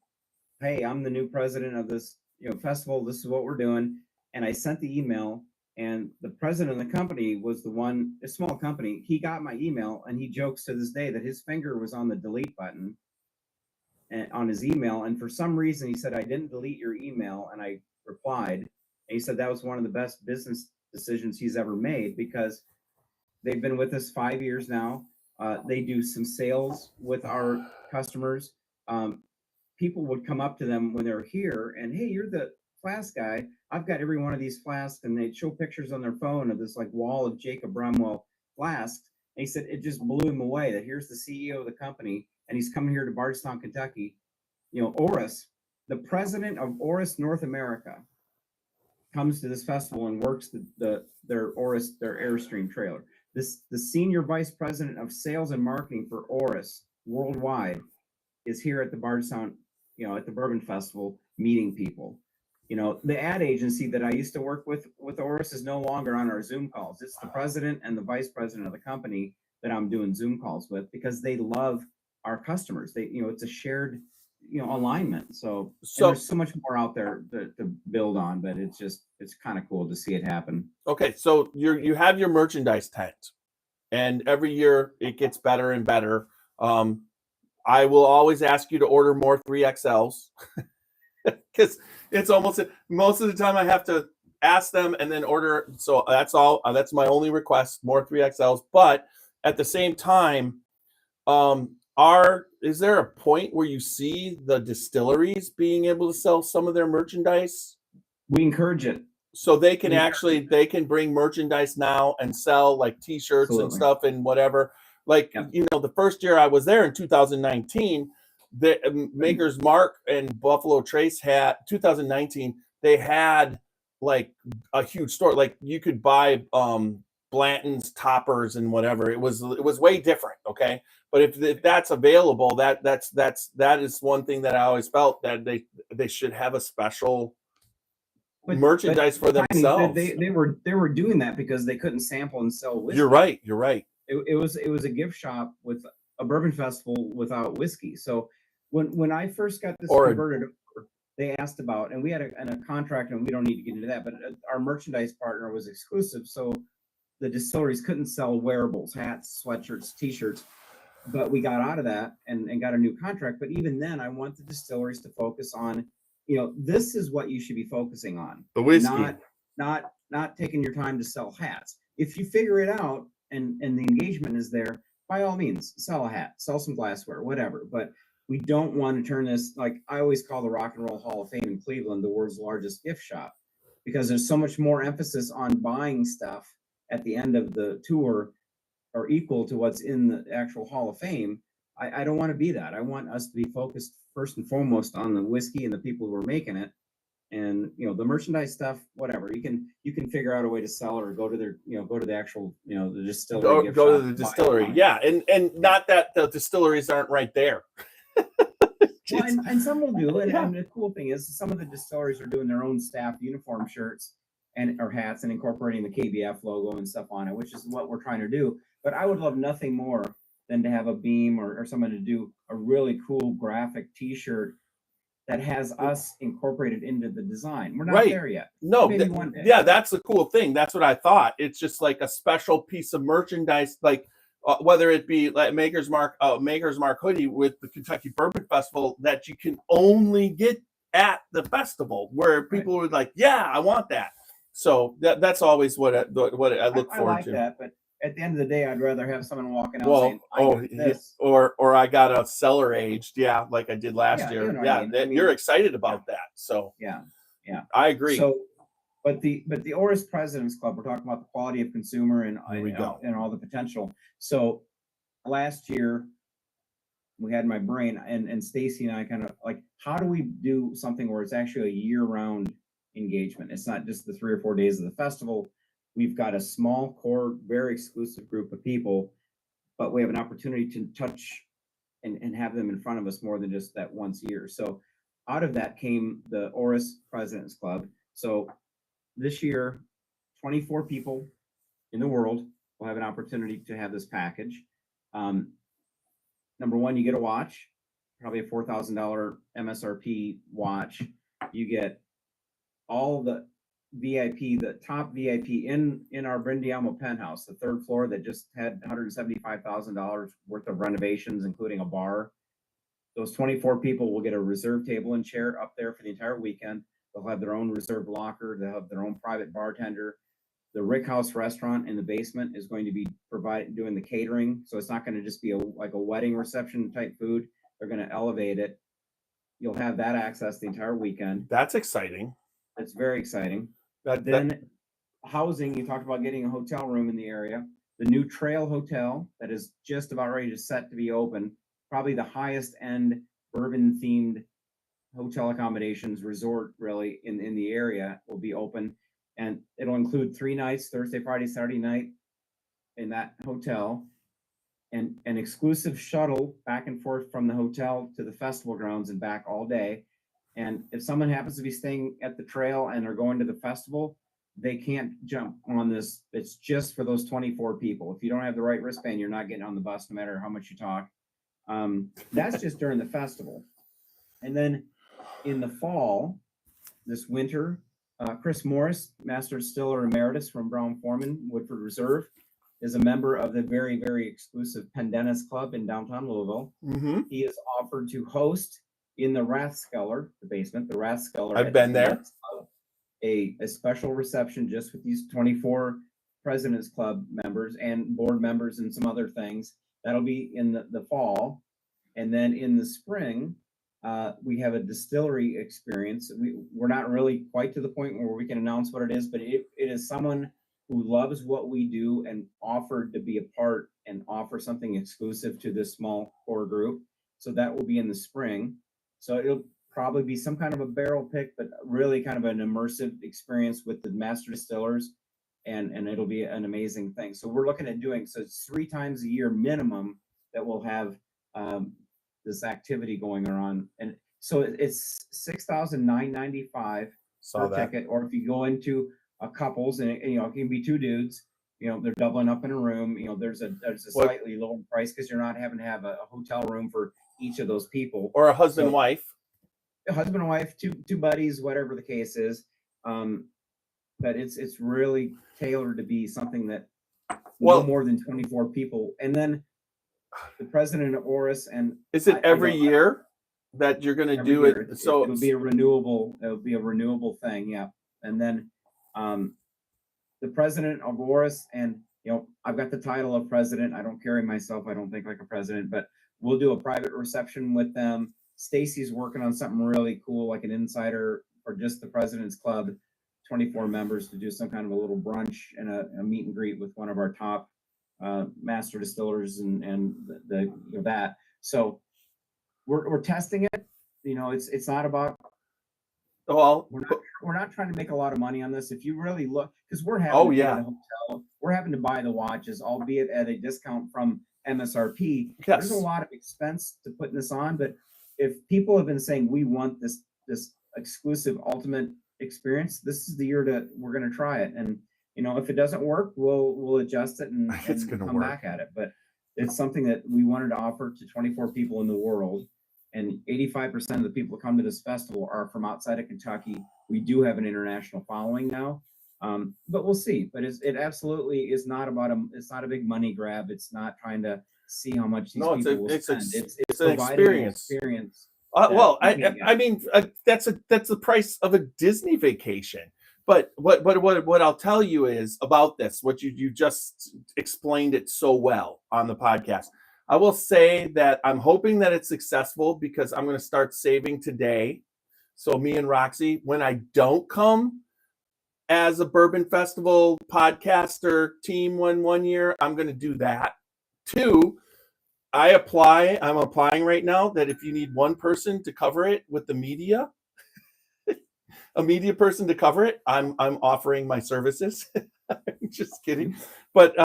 Hey, I'm the new president of this festival. This is what we're doing. And I sent the email, and the president of the company was a small company. He got my email, and he jokes to this day that his finger was on the delete button on his email. And for some reason, he said, I didn't delete your email. And I replied, and he said that was one of the best business decisions he's ever made, because they've been with us 5 years now. They do some sales with our customers. People would come up to them when they're here and, hey, you're the flask guy. I've got every one of these flasks, and they'd show pictures on their phone of this like wall of Jacob Bromwell flasks. And he said it just blew him away that here's the CEO of the company, and he's coming here to Bardstown, Kentucky. Oris, the president of Oris North America, comes to this festival and works their Airstream trailer. The senior vice president of sales and marketing for Oris worldwide is here at the Bardstown, at the Bourbon Festival, meeting people. The ad agency that I used to work with Oris is no longer on our Zoom calls. It's the president and the vice president of the company that I'm doing Zoom calls with, because they love our customers. It's a shared, alignment. So there's so much more out there to build on, but it's kind of cool to see it happen. Okay, so you have your merchandise tent, and every year it gets better and better. I will always ask you to order more 3XLs because it's most of the time I have to ask them and then order. So that's all. That's my only request: more 3XLs. But at the same time, is there a point where you see the distilleries being able to sell some of their merchandise? We encourage it. So they can bring merchandise now and sell like T-shirts and stuff and whatever. Like, the first year I was there in 2019, the Maker's Mark and Buffalo Trace had 2019. They had like a huge store. Like you could buy Blanton's toppers and whatever. It was way different. Okay. But if that's available, that is one thing that I always felt that they should have a special merchandise for themselves. They were doing that because they couldn't sample and sell whiskey. You're right. It was a gift shop with a bourbon festival without whiskey. So when I first got this converted, they asked about, and we had a contract, and we don't need to get into that, but our merchandise partner was exclusive, so the distilleries couldn't sell wearables, hats, sweatshirts, T-shirts. But we got out of that and got a new contract. But even then, I want the distilleries to focus on, this is what you should be focusing on. The whiskey. Not taking your time to sell hats. If you figure it out and the engagement is there, by all means, sell a hat, sell some glassware, whatever. But we don't want to turn this, like I always call the Rock and Roll Hall of Fame in Cleveland the world's largest gift shop, because there's so much more emphasis on buying stuff at the end of the tour or equal to what's in the actual Hall of Fame. I don't want to be that. I want us to be focused first and foremost on the whiskey and the people who are making it. And the merchandise stuff, whatever, you can figure out a way to sell it, or go to their, go to the actual, the distillery. Go gift to shop the and buy distillery. online. Yeah. And not that the distilleries aren't right there. Well, and some will do it. Yeah. And the cool thing is, some of the distilleries are doing their own staff uniform shirts or hats, and incorporating the KBF logo and stuff on it, which is what we're trying to do. But I would love nothing more than to have a Beam or someone to do a really cool graphic T-shirt that has us incorporated into the design. We're not Right. there yet. No, Maybe one day. yeah, that's the cool thing. That's what I thought. It's just like a special piece of merchandise, like whether it be like Maker's Mark hoodie with the Kentucky Bourbon Festival that you can only get at the festival, where people would like, yeah, I want that. So that's always what I look I forward like to. that, but at the end of the day, I'd rather have someone walking out Well, saying, I got this. or I got a cellar aged, yeah, like I did last Yeah, year. you know what Yeah, I mean. you're excited about that. So Yeah. I agree. So, but the Oris President's Club, we're talking about the quality of consumer and There we go. and all the potential. So last year we had my brain, and Stacy and I kind of like, how do we do something where it's actually a year-round engagement? It's not just the 3 or 4 days of the festival. We've got a small core, very exclusive group of people, but we have an opportunity to touch and have them in front of us more than just that once a year. So out of that came the Oris President's Club. So this year, 24 people in the world will have an opportunity to have this package. Number one, you get a watch, probably a $4,000 MSRP watch. You get all the VIP, the top VIP in our Brindiamo penthouse, the 3rd floor that just had $175,000 worth of renovations, including a bar. Those 24 people will get a reserve table and chair up there for the entire weekend. They'll have their own reserved locker. They'll have their own private bartender. The Rick House restaurant in the basement is going to be doing the catering. So it's not going to just be like a wedding reception type food. They're going to elevate it. You'll have that access the entire weekend. That's exciting. It's very exciting. Then housing, you talked about getting a hotel room in the area. The new Trail Hotel that is just about ready to set to be open, probably the highest end bourbon themed hotel accommodations resort really in the area, will be open. And it'll include 3 nights, Thursday, Friday, Saturday night in that hotel, and an exclusive shuttle back and forth from the hotel to the festival grounds and back all day. And if someone happens to be staying at the Trail and are going to the festival, they can't jump on this. It's just for those 24 people. If you don't have the right wristband, you're not getting on the bus, no matter how much you talk. That's just during the festival. And then in the fall, this winter, Chris Morris, Master Distiller Emeritus from Brown-Forman, Woodford Reserve, is a member of the very, very exclusive Pendennis Club in downtown Louisville. Mm-hmm. He is offered to host in the Rathskeller, the basement, the Rathskeller. I've been there. A special reception just with these 24 President's Club members and board members and some other things. That'll be in the fall. And then in the spring, we have a distillery experience. We're not really quite to the point where we can announce what it is, but it is someone who loves what we do and offered to be a part and offer something exclusive to this small core group. So that will be in the spring. So it'll probably be some kind of a barrel pick, but really kind of an immersive experience with the master distillers, and it'll be an amazing thing. So we're looking at doing, so it's 3 times a year minimum that we'll have this activity going on. And so it's $6,995 per ticket, or if you go into a couples, and it can be 2 dudes, they're doubling up in a room, there's a slightly lower price because you're not having to have a hotel room for each of those people, or a husband wife. A husband and wife, two buddies, whatever the case is. But it's really tailored to be something that no more than 24 people. And then the president of Oris, and is it every year that you're going to do it? So it'll be a renewable thing. Yeah. And then the president of Oris, and I've got the title of president. I don't carry myself, I don't think, like a president, but we'll do a private reception with them. Stacy's working on something really cool, like an insider for just the President's Club, 24 members, to do some kind of a little brunch and a meet and greet with one of our top master distillers and that. So we're testing it. It's not about Well, we're not trying to make a lot of money on this. If you really look, because we're having Oh, to pay yeah. the hotel, we're having to buy the watches, albeit at a discount from MSRP. Yes. There's a lot of expense to putting this on, but if people have been saying we want this exclusive ultimate experience, this is the year that we're going to try it. And if it doesn't work, we'll adjust it and It's gonna come work. back at it. But it's something that we wanted to offer to 24 people in the world. And 85% of the people who come to this festival are from outside of Kentucky. We do have an international following now, but we'll see. But it absolutely is not it's not a big money grab. It's not trying to see how much these people will spend. It's an providing an experience. that I mean, that's the price of a Disney vacation. But what I'll tell you is about this, what you just explained it so well on the podcast. I will say that I'm hoping that it's successful because I'm going to start saving today. So me and Roxy, when I don't come as a Bourbon Festival podcaster team one year, I'm going to do that. 2, I'm applying right now that if you need one person to cover it with the media, a media person to cover it, I'm offering my services. Just kidding. But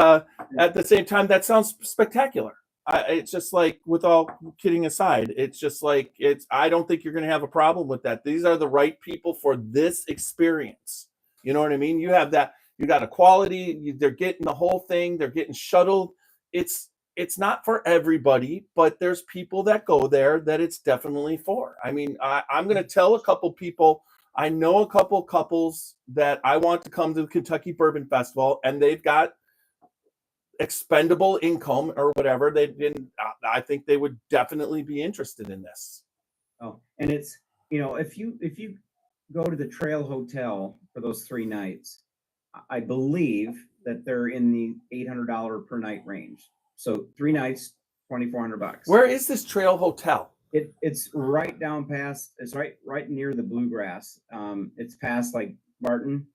at the same time, that sounds spectacular. It's just like, with all kidding aside, it's just like, I don't think you're going to have a problem with that. These are the right people for this experience. You know what I mean? You have that, you got a quality, they're getting the whole thing, they're getting shuttled. It's not for everybody, but there's people that go there that it's definitely for. I mean, I'm going to tell a couple people, I know a couple couples that I want to come to the Kentucky Bourbon Festival, and they've got expendable income or whatever. I think they would definitely be interested in this. Oh, and it's, if you go to the Trail Hotel for those 3 nights, I believe that they're in the $800 per night range. So 3 nights, $2,400. Where is this Trail Hotel? It's right down past. It's right near the Bluegrass. It's past like Barton.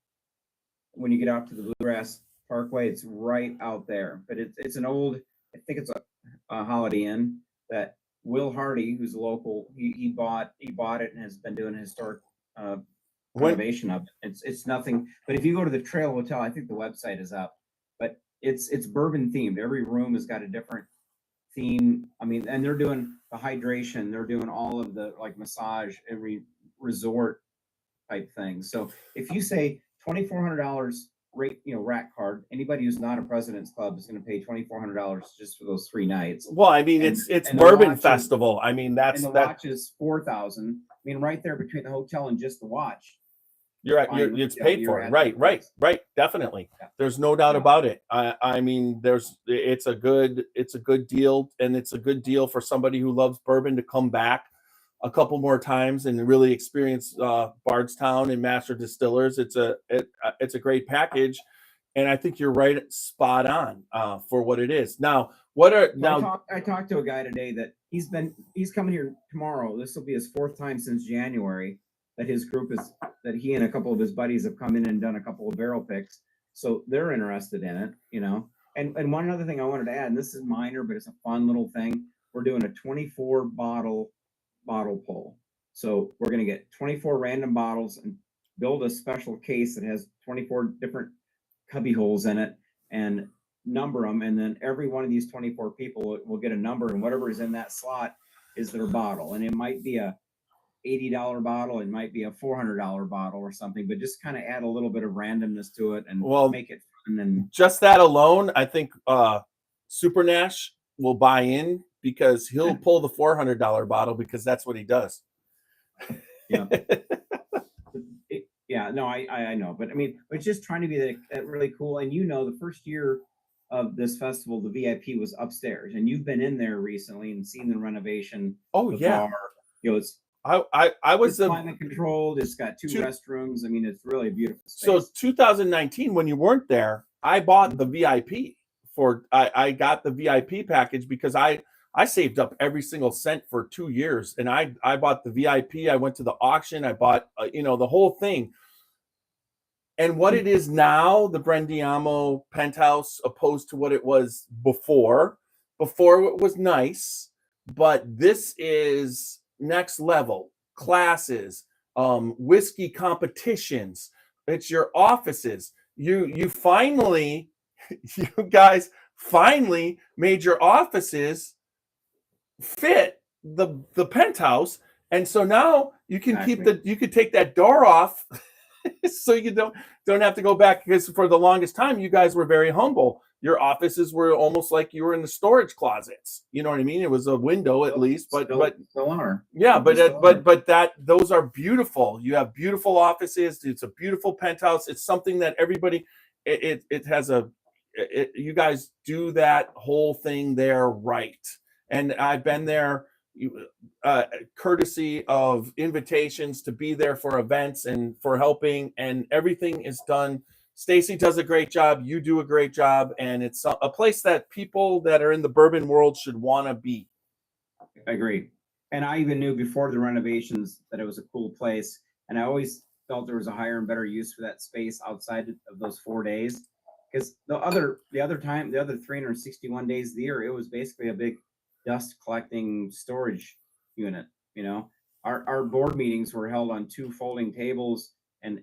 When you get out to the Bluegrass Parkway, it's right out there. But it's an old. I think it's a Holiday Inn that Will Hardy, who's local, he bought it and has been doing a historic renovation of it. It's nothing. But if you go to the Trail Hotel, I think the website is up. But it's bourbon themed. Every room has got a different theme. I mean, and they're doing the hydration, they're doing all of the like massage, every resort type thing. So if you say $2,400 rate, rack card, anybody who's not a President's Club is going to pay $2,400 just for those 3 nights. Well, I mean, it's Bourbon Festival. I mean, watch is $4,000. I mean, right there between the hotel and just the watch. It's paid for. Right. Definitely. Yeah. There's no doubt about it. I mean, it's a good deal, and it's a good deal for somebody who loves bourbon to come back a couple more times and really experience Bardstown and Master Distillers. It's a great package, and I think you're right, spot on for what it is. Now, I talked to a guy today that he's coming here tomorrow. This will be his 4th time since January that his group that he and a couple of his buddies have come in and done a couple of barrel picks. So they're interested in it, And one other thing I wanted to add, and this is minor, but it's a fun little thing. We're doing a 24 bottle pull. So we're going to get 24 random bottles and build a special case that has 24 different cubby holes in it and number them. And then every one of these 24 people will get a number, and whatever is in that slot is their bottle. And it might be a $80 bottle, it might be a $400 bottle or something, but just kind of add a little bit of randomness to it and make it fun. And just that alone, I think Super Nash will buy in, because he'll pull the $400 bottle because that's what he does. Yeah. I know, but I mean, it's just trying to be that really cool. And the first year of this festival, the VIP was upstairs, and you've been in there recently and seen the renovation. Oh, yeah. Bar. It's I was climate controlled. It's got 2 restrooms. I mean, it's really a beautiful space. So 2019, when you weren't there, I bought the VIP I got the VIP package because I saved up every single cent for 2 years, and I bought the VIP. I went to the auction. I bought the whole thing. And what it is now, the Brendiamo Penthouse, opposed to what it was before. Before it was nice, but this is next level classes, whiskey competitions. It's your offices. You finally, you guys finally made your offices fit the penthouse, and so now you can keep you could take that door off, so you don't have to go back, because for the longest time you guys were very humble. Your offices were almost like you were in the storage closets. You know what I mean? It was a window at least, but still are. Yeah, but that those are beautiful. You have beautiful offices. It's a beautiful penthouse. It's something that everybody. It has a. You guys do that whole thing there right, and I've been there, courtesy of invitations to be there for events and for helping, and everything is done. Stacy does a great job. You do a great job, and it's a place that people that are in the bourbon world should want to be. I agree. And I even knew before the renovations that it was a cool place. And I always felt there was a higher and better use for that space outside of those 4 days. Because the other 361 days of the year, it was basically a big dust collecting storage unit. You know, our board meetings were held on 2 folding tables and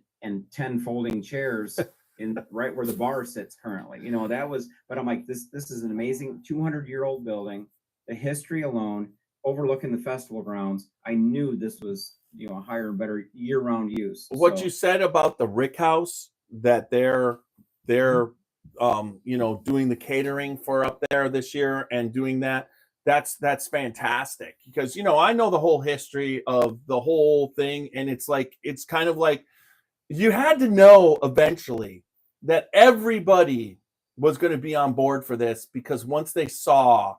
10 folding chairs in right where the bar sits currently. You know, that was, but I'm like, this is an amazing 200-year-old building. The history alone, overlooking the festival grounds, I knew this was, you know, a higher and better year-round use. What you said about the Rick House, that they're you know, doing the catering for up there this year and doing that's fantastic, because, you know, I know the whole history of the whole thing, and it's kind of like you had to know eventually that everybody was going to be on board for this, because once they saw,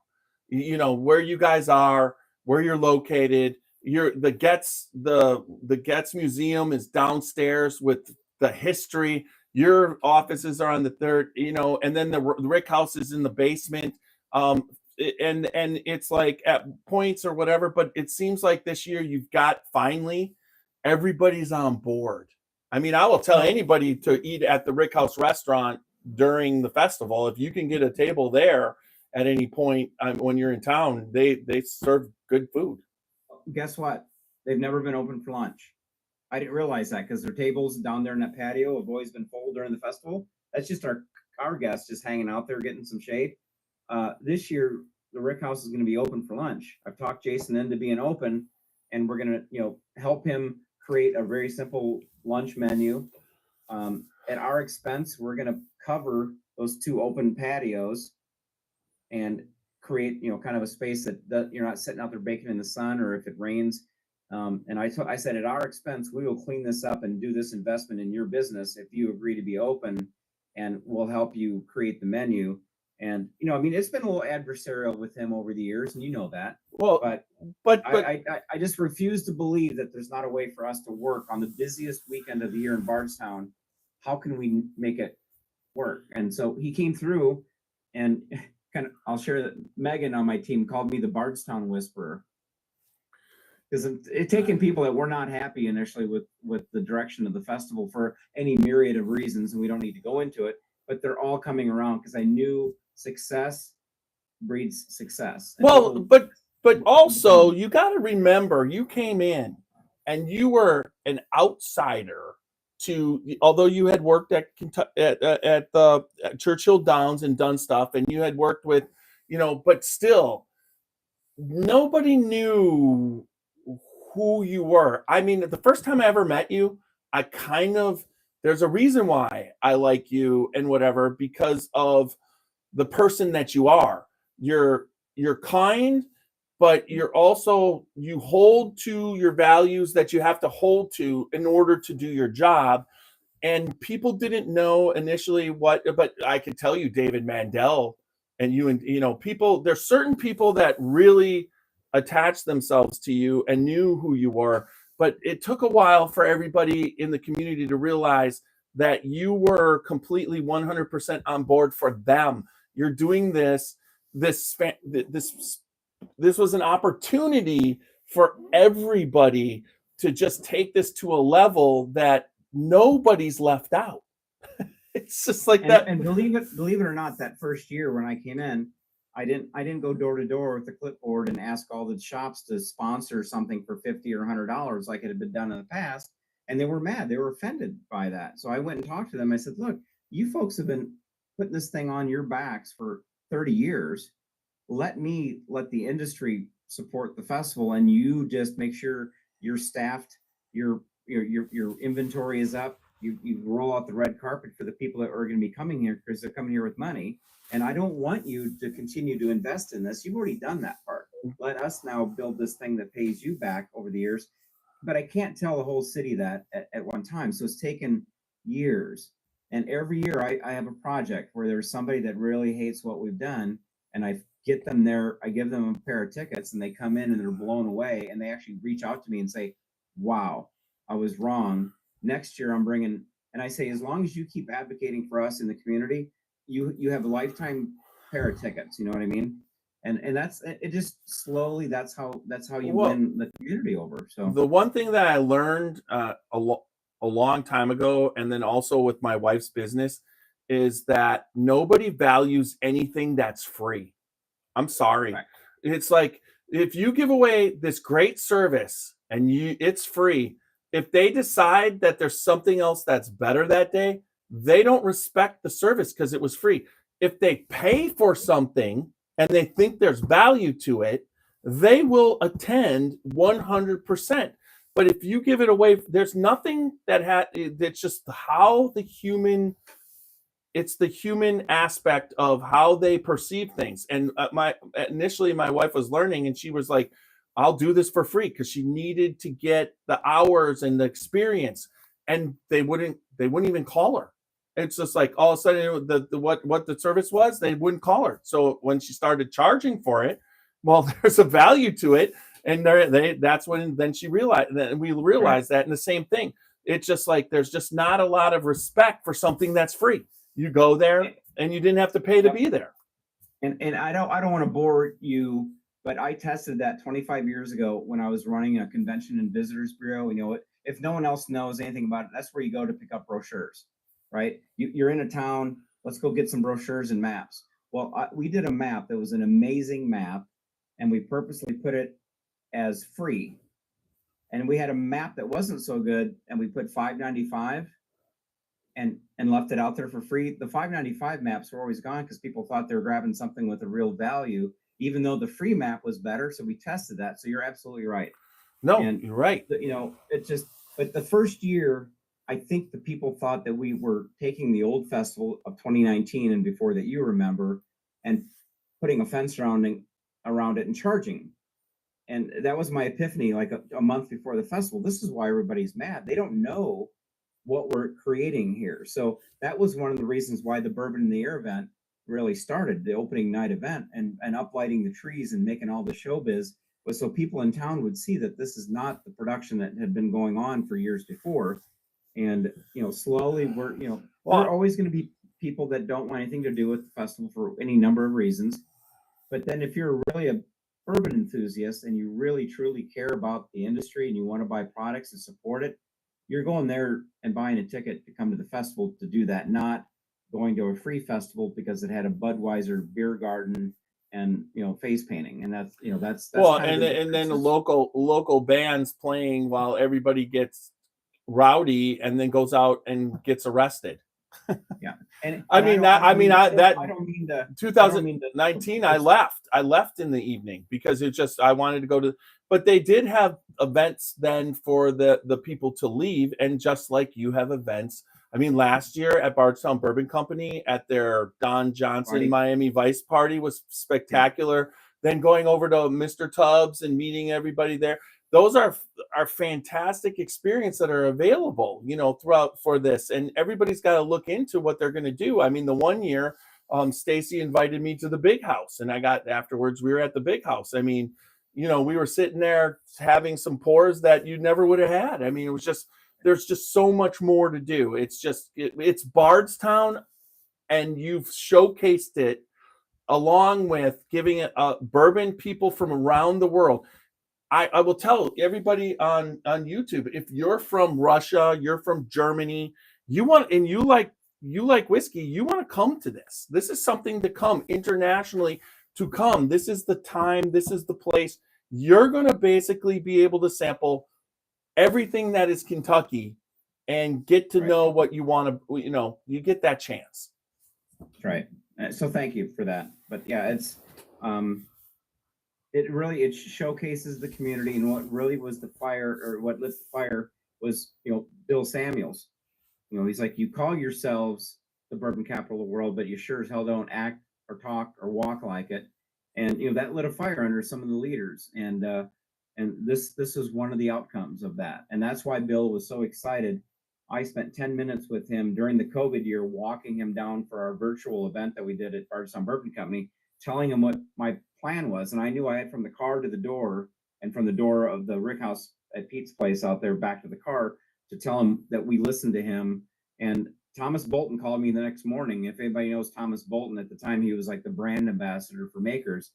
you know, where you guys are, where you're located, the Getz Museum is downstairs with the history. Your offices are on the third, you know, and then the Rick House is in the basement. And it's like at points or whatever, but it seems like this year you've got finally everybody's on board. I mean, I will tell anybody to eat at the Rick House restaurant during the festival. If you can get a table there at any point when you're in town, they serve good food. Guess what? They've never been open for lunch. I didn't realize that, because their tables down there in that patio have always been full during the festival. That's just our guests just hanging out there getting some shade. This year, the Rick House is going to be open for lunch. I've talked Jason into being open, and we're going to, you know, help him create a very simple lunch menu. At our expense, we're going to cover those 2 open patios and create, you know, kind of a space that you're not sitting out there baking in the sun, or if it rains. And I said, at our expense, we will clean this up and do this investment in your business if you agree to be open, and we'll help you create the menu. And, you know, I mean, it's been a little adversarial with him over the years, and you know that. Well, but I just refuse to believe that there's not a way for us to work on the busiest weekend of the year in Bardstown. How can we make it work? And so he came through, and kind of, I'll share that Megan on my team called me the Bardstown Whisperer, because it's taken people that were not happy initially with the direction of the festival for any myriad of reasons, and we don't need to go into it, but they're all coming around, because I knew success breeds success. And well, but also you got to remember, you came in and you were an outsider to, although you had worked at the Churchill Downs and done stuff, and you had worked with, you know, but still nobody knew who you were. I mean, the first time I ever met you, there's a reason why I like you and whatever, because of the person that you are. You're kind, but you're also, you hold to your values that you have to hold to in order to do your job. And people didn't know initially but I can tell you, David Mandel and you know, there's certain people that really attached themselves to you and knew who you were. But it took a while for everybody in the community to realize that you were completely 100% on board for them. You're doing this was an opportunity for everybody to just take this to a level that nobody's left out. It's just like that. And believe it or not, that first year when I came in, I didn't go door to door with the clipboard and ask all the shops to sponsor something for $50 or $100 like it had been done in the past. And they were mad. They were offended by that. So I went and talked to them. I said, look, you folks have been putting this thing on your backs for 30 years. Let the industry support the festival, and you just make sure you're staffed, your inventory is up. You roll out the red carpet for the people that are going to be coming here because they're coming here with money. And I don't want you to continue to invest in this. You've already done that part. Let us now build this thing that pays you back over the years. But I can't tell the whole city that at one time. So it's taken years. And every year I have a project where there's somebody that really hates what we've done. And I get them there. I give them a pair of tickets and they come in and they're blown away. And they actually reach out to me and say, wow, I was wrong. Next year I'm bringing, and I say, as long as you keep advocating for us in the community, you have a lifetime pair of tickets. You know what I mean? And that's it. Just slowly, that's how you win the community over. So the one thing that I learned a long time ago, and then also with my wife's business, is that nobody values anything that's free. I'm sorry. Right. It's like if you give away this great service and it's free, if they decide that there's something else that's better that day, they don't respect the service because it was free. If they pay for something and they think there's value to it, they will attend 100%. But if you give it away, there's nothing that's just how it's the human aspect of how they perceive things. And initially my wife was learning and she was like, I'll do this for free, because she needed to get the hours and the experience, and they wouldn't even call her. It's just like all of a sudden what the service was, they wouldn't call her. So when she started charging for it, well, there's a value to it, and that's when then she realized that we realized that. And the same thing, it's just like there's just not a lot of respect for something that's free. You go there and you didn't have to pay to be there. And I don't want to bore you, but I tested that 25 years ago when I was running a convention and visitors bureau. You know, if no one else knows anything about it, that's where you go to pick up brochures, right? You're in a town, let's go get some brochures and maps. Well, we did a map that was an amazing map, and we purposely put it as free. And we had a map that wasn't so good, and we put $5.95 and left it out there for free. The $5.95 maps were always gone because people thought they were grabbing something with a real value, even though the free map was better. So we tested that. So you're absolutely right. No, and you're right. But the first year, I think the people thought that we were taking the old festival of 2019 and before that you remember, and putting a fence around it and charging. And that was my epiphany, like a month before the festival. This is why everybody's mad. They don't know what we're creating here. So that was one of the reasons why the Bourbon in the Air event really started, the opening night event, and uplighting the trees and making all the showbiz, was so people in town would see that this is not the production that had been going on for years before. And, slowly we're always going to be people that don't want anything to do with the festival for any number of reasons. But then if you're really a bourbon enthusiast and you really truly care about the industry and you want to buy products and support it, you're going there and buying a ticket to come to the festival to do that, not going to a free festival because it had a Budweiser beer garden and face painting. And that's well, and then the local bands playing while everybody gets rowdy and then goes out and gets arrested. Yeah. And I don't mean 2019 I left in the evening because I wanted to go to, but they did have events then for the people to leave. And just like you have events, I mean, last year at Bardstown Bourbon Company at their Don Johnson Miami Vice party was spectacular. Yeah. Then going over to Mr. Tubbs and meeting everybody there. Those are fantastic experiences that are available, throughout for this. And everybody's got to look into what they're going to do. I mean, the one year, Stacy invited me to the Big House, and afterwards we were at the Big House. I mean, we were sitting there having some pours that you never would have had. I mean, there's just so much more to do. It's Bardstown, and you've showcased it along with giving it bourbon people from around the world. I will tell everybody on YouTube, if you're from Russia, you're from Germany, you like whiskey, you want to come to this. This is something to come internationally to come. This is the time. This is the place. You're going to basically be able to sample everything that is Kentucky and get to know what you want to, you get that chance. That's right. So thank you for that. But yeah, it's, it showcases the community, and what really was the fire, or what lit the fire was, Bill Samuels. He's like, you call yourselves the bourbon capital of the world, but you sure as hell don't act or talk or walk like it. And that lit a fire under some of the leaders, and this is one of the outcomes of that. And that's why Bill was so excited. I spent 10 minutes with him during the COVID year, walking him down for our virtual event that we did at Bardstown Bourbon Company, telling him what my plan was. And I knew I had from the car to the door, and from the door of the Rick House at Pete's place out there back to the car, to tell him that we listened to him. And Thomas Bolton called me the next morning. If anybody knows Thomas Bolton, at the time he was like the brand ambassador for Makers.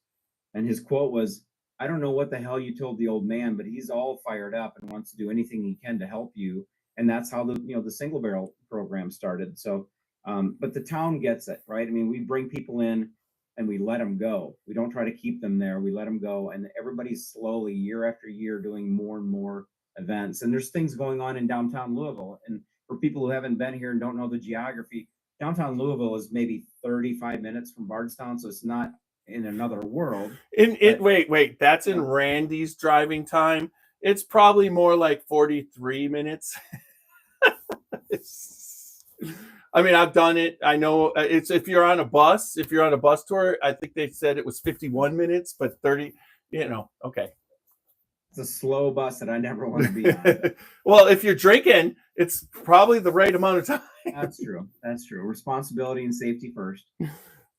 And his quote was, "I don't know what the hell you told the old man, but he's all fired up and wants to do anything he can to help you." And that's how the single barrel program started. So, but the town gets it, right? I mean, we bring people in and we let them go. We don't try to keep them there. We let them go. And everybody's slowly, year after year, doing more and more events. And there's things going on in downtown Louisville. And for people who haven't been here and don't know the geography, downtown Louisville is maybe 35 minutes from Bardstown. So it's not in another world. Wait, that's in Randy's driving time. It's probably more like 43 minutes. I mean, I've done it. I know it's if you're on a bus tour, I think they said it was 51 minutes, but 30, okay. It's a slow bus that I never want to be on. Well, if you're drinking, it's probably the right amount of time. That's true. Responsibility and safety first.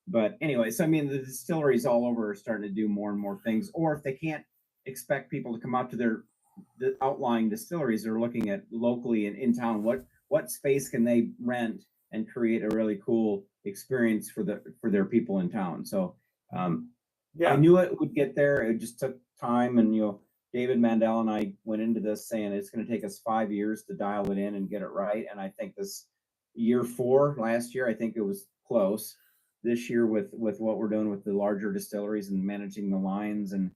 But anyway, so I mean, the distilleries all over are starting to do more and more things. Or if they can't expect people to come out to the outlying distilleries, they're looking at locally and in town, what space can they rent and create a really cool experience for their people in town. So I knew it would get there. It just took time. And David Mandel and I went into this saying it's going to take us 5 years to dial it in and get it right. And I think this year 4 last year, I think it was close. This year with what we're doing with the larger distilleries and managing the lines and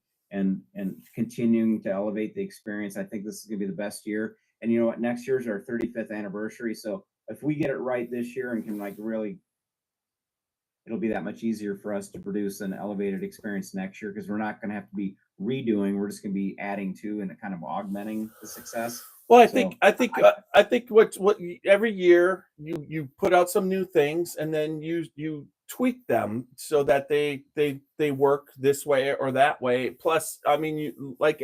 continuing to elevate the experience, I think this is going to be the best year. And you know what? Next year is our 35th anniversary. So if we get it right this year and can really, it'll be that much easier for us to produce an elevated experience next year, because we're not going to have to be redoing. We're just going to be adding to and kind of augmenting the success. Well, I think what every year you put out some new things, and then you tweak them so that they work this way or that way. Plus, I mean,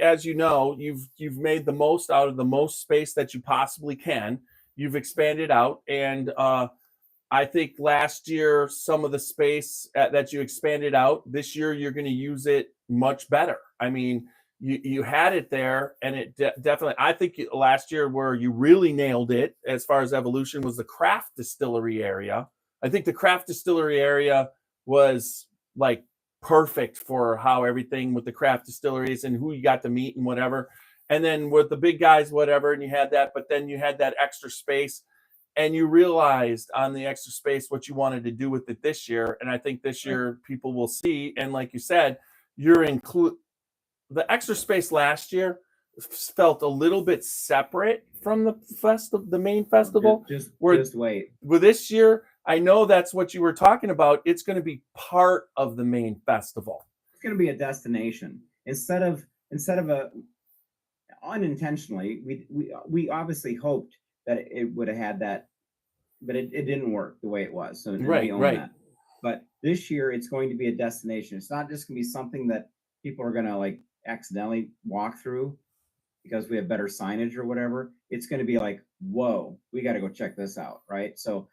as you've made the most out of the most space that you possibly can. You've expanded out, and I think last year some of the space that you expanded out, this year you're going to use it much better. I mean, you had it there, and it definitely. I think last year where you really nailed it as far as evolution was the craft distillery area. I think the craft distillery area was like perfect for how everything with the craft distilleries and who you got to meet and whatever. And then with the big guys, whatever, and you had that, but then you had that extra space, and you realized on the extra space what you wanted to do with it this year. And I think this year people will see. And like you said, the extra space last year felt a little bit separate from the main festival. Just wait. With this year, I know that's what you were talking about. It's going to be part of the main festival. It's going to be a destination instead of unintentionally. We obviously hoped that it would have had that, but it didn't work the way it was. So right. That. But this year, it's going to be a destination. It's not just going to be something that people are going to accidentally walk through because we have better signage or whatever. It's going to be like, whoa, we got to go check this out, right? So.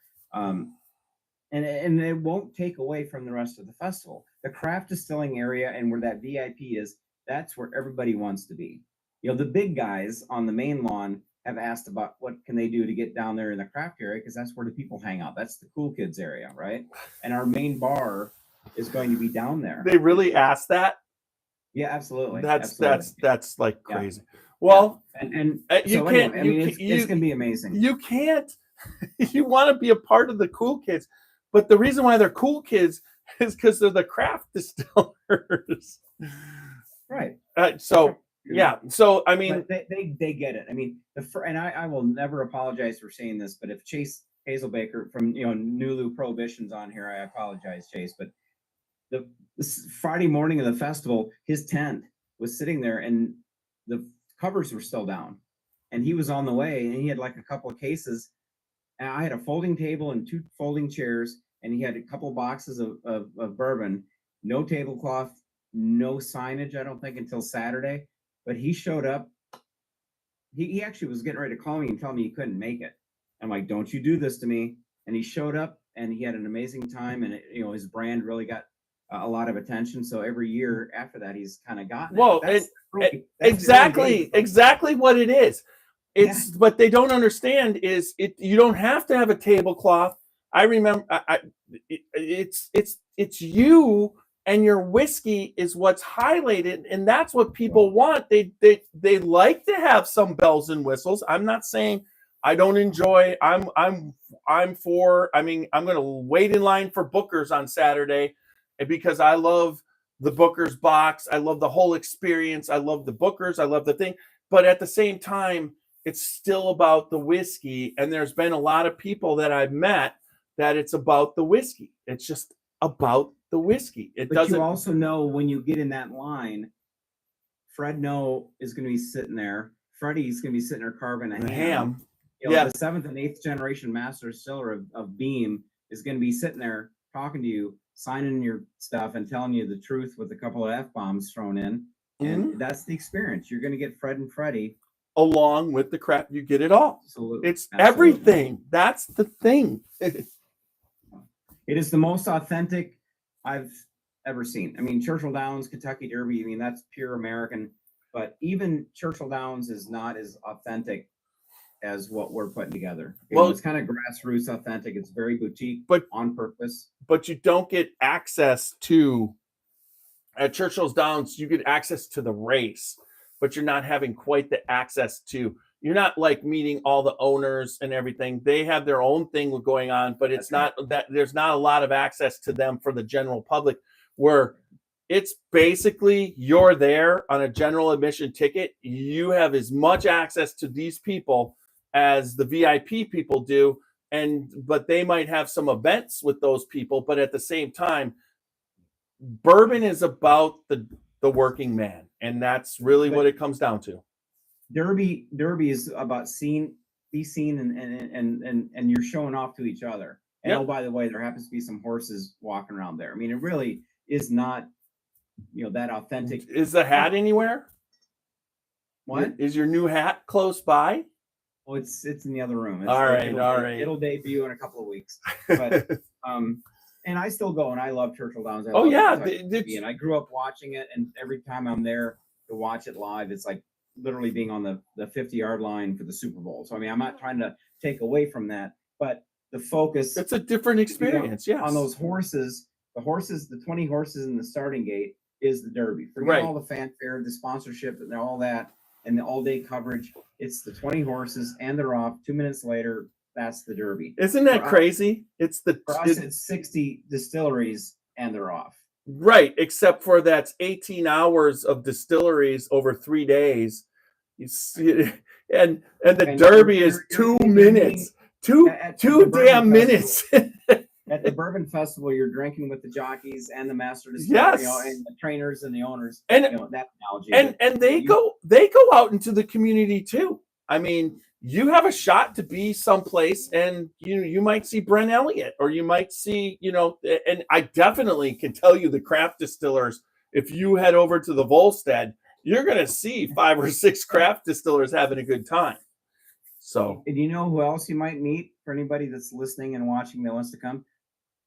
And it won't take away from the rest of the festival. The craft distilling area and where that VIP is, that's where everybody wants to be. The big guys on the main lawn have asked about what can they do to get down there in the craft area, because that's where the people hang out. That's the cool kids area, right? And our main bar is going to be down there. They really asked that? Yeah, absolutely. That's like crazy. Yeah. Well, and you so can't. Anyway, it's going to be amazing. You can't. You want to be a part of the cool kids, but the reason why they're cool kids is because they're the craft distillers. Right. So yeah. So I mean, But they get it. I mean, and I will never apologize for saying this, but if Chase Hazelbaker from Nulu Prohibition's on here, I apologize, Chase. But this Friday morning of the festival, his tent was sitting there and the covers were still down, and he was on the way, and he had like a couple of cases, and I had a folding table and 2 folding chairs, and he had a couple boxes of bourbon, no tablecloth, no signage, I don't think, until Saturday. But he showed up. He actually was getting ready to call me and tell me he couldn't make it. I'm like, don't you do this to me. And he showed up, and he had an amazing time, and his brand really got a lot of attention. So every year after that, he's kind of gotten exactly what it is. It's what they don't understand is you don't have to have a tablecloth. I remember it's you and your whiskey is what's highlighted, and that's what people want. They like to have some bells and whistles. I'm not saying I don't enjoy. I'm for. I mean, I'm going to wait in line for Booker's on Saturday because I love the Booker's box. I love the whole experience. I love the Booker's. I love the thing. But at the same time, it's still about the whiskey. And there's been a lot of people that I've met that it's about the whiskey. It's just about the whiskey. But you also know when you get in that line, Fred No is going to be sitting there. Freddie's going to be sitting there carving a ham. The 7th and 8th generation master distiller of Beam is going to be sitting there talking to you, signing your stuff and telling you the truth with a couple of F-bombs thrown in. And that's the experience. You're going to get Fred and Freddie. Along with the crap, you get it all. Absolutely. It's everything. That's the thing. It is the most authentic I've ever seen. I mean, Churchill Downs, Kentucky Derby, I mean, that's pure American. But even Churchill Downs is not as authentic as what we're putting together. It's kind of grassroots authentic. It's very boutique, but on purpose. But you don't get access to, at Churchill's Downs, you get access to the race, but you're not having quite the access to, you're not like meeting all the owners and everything. They have their own thing going on, but it's not that there's not a lot of access to them for the general public, where it's basically you're there on a general admission ticket. You have as much access to these people as the VIP people do. But they might have some events with those people, but at the same time, bourbon is about the working man. And that's really what it comes down to. Derby is about be seen and you're showing off to each other. And oh, by the way, there happens to be some horses walking around there. I mean, it really is not, that authentic. Is the hat anywhere? What? Is your new hat close by? Well, it's in the other room. All right. It'll debut in a couple of weeks. But and I still go, and I love Churchill Downs. And I grew up watching it, and every time I'm there to watch it live, it's like literally being on the 50-yard line for the Super Bowl. So I mean, I'm not trying to take away from that, but the focus, it's a different experience. On those horses, the 20 horses in the starting gate is the Derby. Forget all the fanfare, the sponsorship, and all that, and the all-day coverage. It's the 20 horses, and they're off. 2 minutes later, that's the Derby. Isn't that crazy? It's 60 distilleries, and they're off. Right, except for that's 18 hours of distilleries over 3 days. You see, and the Derby is 2 minutes. Two damn minutes. At the Bourbon Festival, you're drinking with the jockeys and the master distillers, and the trainers and the owners. And that analogy. And they go out into the community too. I mean, you have a shot to be someplace, and you might see Brent Elliott, or you might see, and I definitely can tell you the craft distillers. If you head over to the Volstead, you're going to see 5 or 6 craft distillers having a good time. So, and you know who else you might meet for anybody that's listening and watching that wants to come?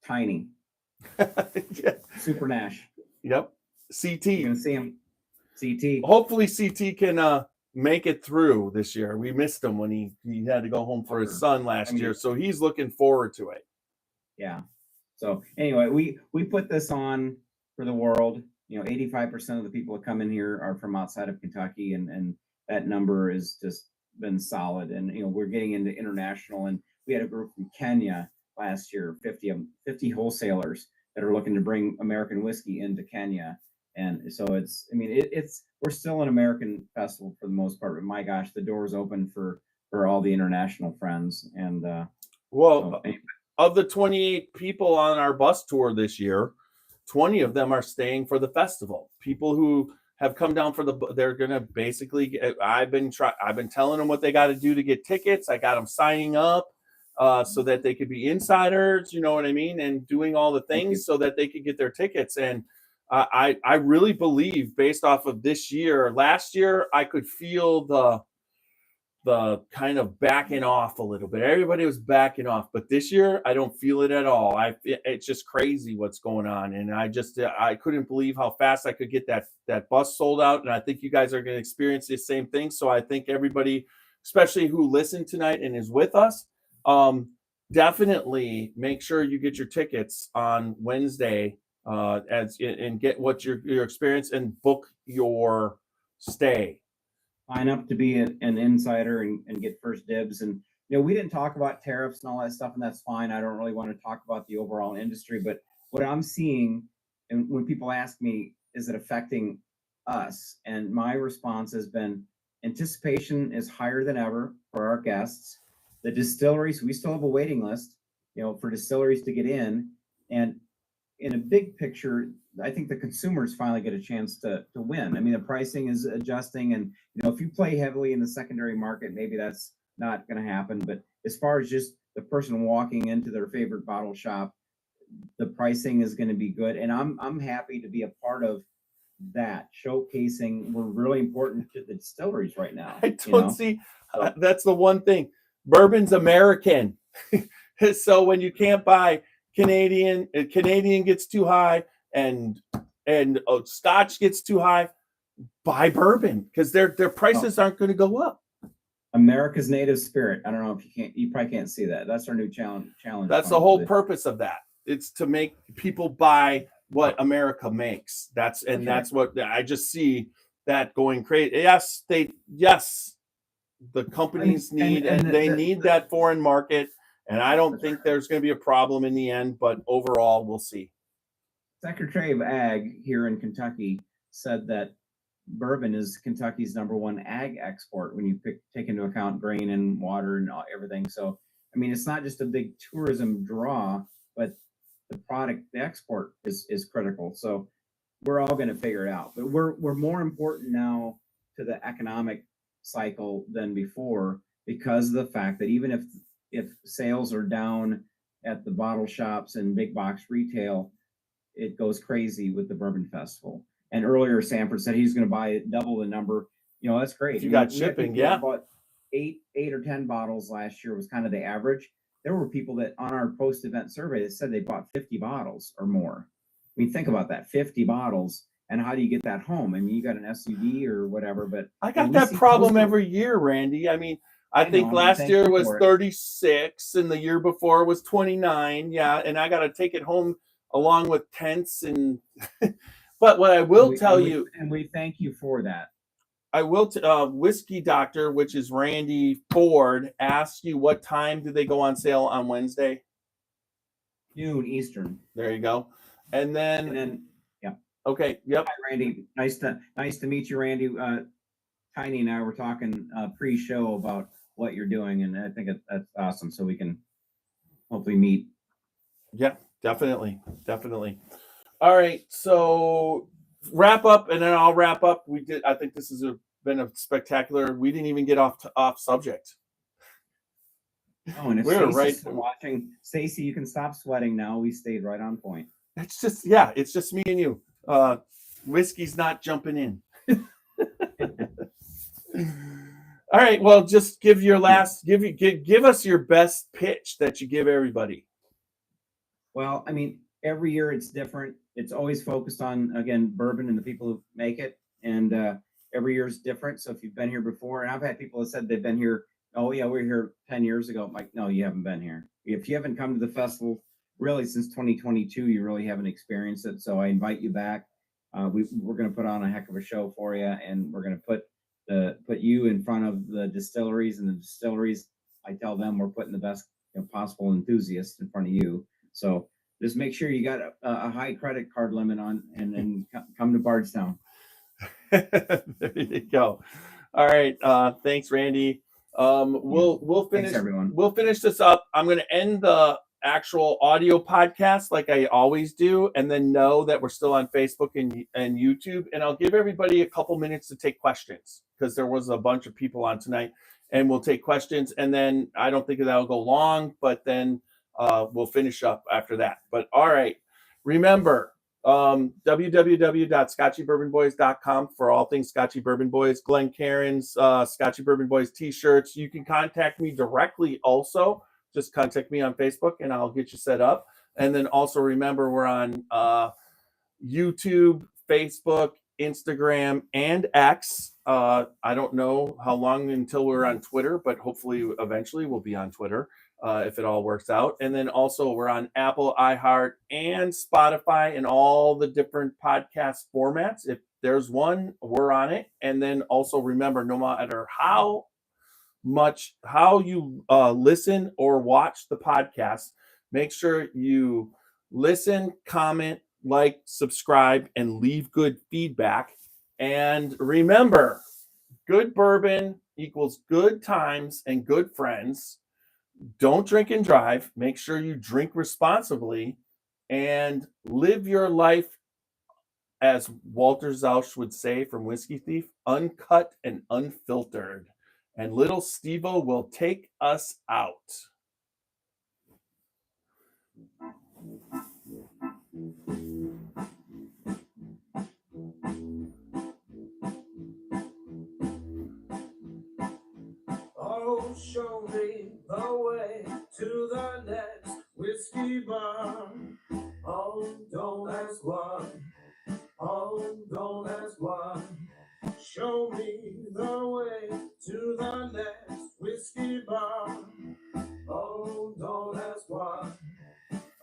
Tiny. Super Nash. Yep. CT. You're going to see him. CT. Hopefully CT can make it through this year. We missed him when he had to go home for his son last year. So he's looking forward to it. Yeah. So anyway, we put this on for the world. 85% of the people that come in here are from outside of Kentucky, and that number has just been solid. And we're getting into international, and we had a group from Kenya last year, 50 wholesalers that are looking to bring American whiskey into Kenya. And so we're still an American festival for the most part, but my gosh, the door's open for all the international friends. And of the 28 people on our bus tour this year, 20 of them are staying for the festival. People who have come down they're going to basically, I've been telling them what they got to do to get tickets. I got them signing up so that they could be insiders, you know what I mean? And doing all the things so that they could get their tickets. And I really believe, based off of this year, last year, I could feel the kind of backing off a little bit. Everybody was backing off, but this year I don't feel it at all. It's just crazy what's going on. And I couldn't believe how fast I could get that bus sold out. And I think you guys are going to experience the same thing. So I think everybody, especially who listened tonight and is with us, definitely make sure you get your tickets on Wednesday and get what your experience and book your stay. Sign up to be an insider and get first dibs. And we didn't talk about tariffs and all that stuff, and that's fine. I don't really want to talk about the overall industry, but what I'm seeing, and when people ask me, is it affecting us? And my response has been, anticipation is higher than ever for our guests. The distilleries, we still have a waiting list, for distilleries to get in. And in a big picture, I think the consumers finally get a chance to win. I mean, the pricing is adjusting, and if you play heavily in the secondary market, maybe that's not going to happen. But as far as just the person walking into their favorite bottle shop, the pricing is going to be good, and I'm happy to be a part of that, showcasing. We're really important to the distilleries right now. I don't see. That's the one thing. Bourbon's American, so when you can't buy Canadian gets too high, and Scotch gets too high, buy bourbon, because their prices aren't going to go up. America's native spirit. I don't know if you probably can't see that. That's our new challenge. That's the whole purpose of that. It's to make people buy what America makes. That's what I just see that going crazy. Yes, the companies need that foreign market. And I don't think there's going to be a problem in the end, but overall, we'll see. Secretary of Ag here in Kentucky said that bourbon is Kentucky's #1 ag export when you take into account grain and water and everything. So, I mean, it's not just a big tourism draw, but the export is critical. So we're all going to figure it out. But we're more important now to the economic cycle than before, because of the fact that even if sales are down at the bottle shops and big box retail, it goes crazy with the Bourbon Festival. And earlier, Sanford said he's going to buy double the number. That's great. If you got shipping, yeah. Bought 8 or 10 bottles last year was kind of the average. There were people that on our post-event survey that said they bought 50 bottles or more. I mean, think about that, 50 bottles. And how do you get that home? I mean, you got an SUV or whatever, but I got that problem every year, Randy. I mean, I think last year was 36 and the year before was 29. Yeah. And I got to take it home along with tents and, but what I will tell you. And we thank you for that. I will, Whiskey Doctor, which is Randy Ford, asked you what time do they go on sale on Wednesday? Noon Eastern. There you go. And then yeah. Okay. Yep. Hi, Randy. Nice to meet you, Randy. Tiny and I were talking pre-show about what you're doing, and I think that's awesome. So we can hopefully meet. Yeah, definitely. All right, so wrap up, and then I'll wrap up. I think this has been a spectacular. We didn't even get off subject. Oh, and if Stacey's watching, Stacey, you can stop sweating now. We stayed right on point. It's just me and you. Whiskey's not jumping in. All right. Well, just give us your best pitch that you give everybody. Well, I mean, every year it's different. It's always focused on, again, bourbon and the people who make it. And every year is different. So if you've been here before, and I've had people that said they've been here, oh yeah, we were here 10 years ago. I'm like, no, you haven't been here. If you haven't come to the festival really since 2022, you really haven't experienced it. So I invite you back. We're going to put on a heck of a show for you, and we're going to put you in front of the distilleries, and the distilleries, I tell them we're putting the best possible enthusiasts in front of you. So Just make sure you got a high credit card limit on, and then come to Bardstown. There you go. All right. Thanks, Randy. We'll finish. Thanks, everyone. We'll finish this up. I'm going to end the actual audio podcast like I always do, and then know that we're still on Facebook and YouTube. And I'll give everybody a couple minutes to take questions because there was a bunch of people on tonight, and we'll take questions. And then I don't think that'll go long, but then we'll finish up after that. But all right, remember. www.scotchybourbonboys.com for all things Scotchy Bourbon Boys, Glen Cairns, Scotchy Bourbon Boys t-shirts. You can contact me directly also. Just contact me on Facebook and I'll get you set up. And then also remember we're on YouTube, Facebook, Instagram, and X. I don't know how long until we're on Twitter, but hopefully eventually we'll be on Twitter. If it all works out. And then also we're on Apple, iHeart, and Spotify and all the different podcast formats. If there's one, we're on it. And then also remember, no matter how you listen or watch the podcast, make sure you listen, comment, like, subscribe, and leave good feedback. And remember, good bourbon equals good times and good friends. Don't drink and drive. Make sure you drink responsibly and live your life, as Walter Zausch would say from Whiskey Thief, uncut and unfiltered. And little Steve-O will take us out. Oh, show me the way to the next whiskey bar. Oh, don't ask why. Oh, don't ask why. Show me the way to the next whiskey bar. Oh, don't ask why.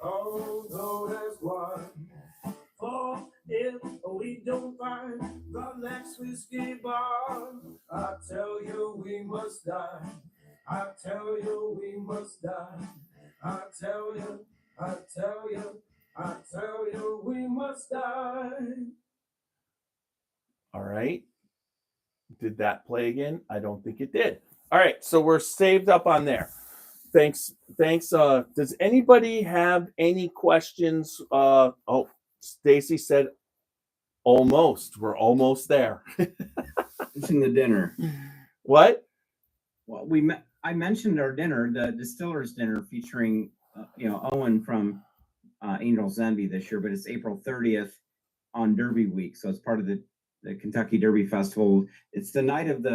Oh, don't ask why. For if we don't find the next whiskey bar, I tell you we must die. I tell you we must die. I tell you, I tell you, I tell you we must die. All right. Did that play again? I don't think it did. All right. So we're saved up on there. Thanks. Does anybody have any questions? Stacy said almost. We're almost there. It's in the dinner. What? Well, I mentioned our dinner, the Distillers dinner featuring, Owen from Angel's Envy this year, but it's April 30th on Derby week. So it's part of the Kentucky Derby Festival. It's the night of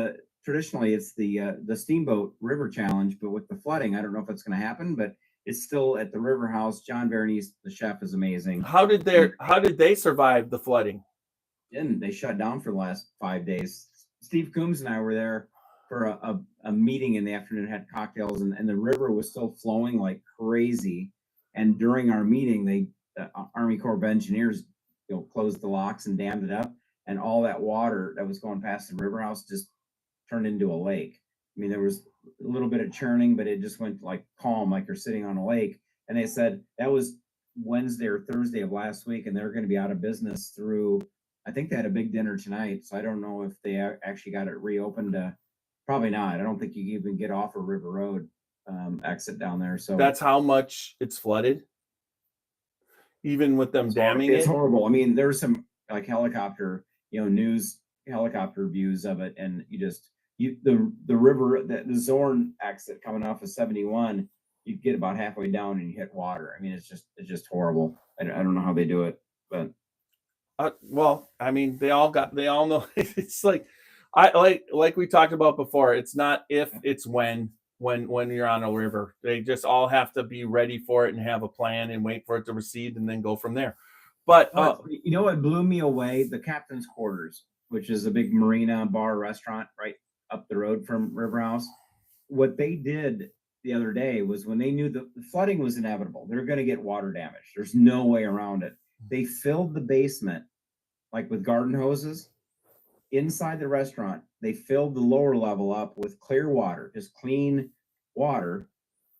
traditionally it's the Steamboat River Challenge, but with the flooding, I don't know if it's going to happen, but it's still at the River House. John Berenice, the chef, is amazing. How did they survive the flooding? They shut down for the last 5 days. Steve Coombs and I were there for a meeting in the afternoon, had cocktails, and the river was still flowing like crazy. And during our meeting, the Army Corps of Engineers closed the locks and dammed it up, and all that water that was going past the river house just turned into a lake. I mean, there was a little bit of churning, but it just went like calm, like you're sitting on a lake. And they said that was Wednesday or Thursday of last week, and they're going to be out of business through, I think they had a big dinner tonight. So I don't know if they actually got it reopened. Probably not. I don't think you can even get off a River Road exit down there. So that's how much it's flooded, even with them damming it. It's horrible. I mean, there's some like helicopter, news helicopter views of it, and the river, the Zorn exit coming off of 71, you get about halfway down and you hit water. I mean, it's just horrible. I don't know how they do it, but well, I mean, they all know. It's like like we talked about before. It's not if, it's when you're on a river. They just all have to be ready for it and have a plan and wait for it to recede and then go from there. But you know what blew me away? The Captain's Quarters, which is a big marina bar restaurant right up the road from River House. What they did the other day was, when they knew the flooding was inevitable, they're going to get water damage. There's no way around it. They filled the basement like with garden hoses. Inside the restaurant, they filled the lower level up with clear water, just clean water,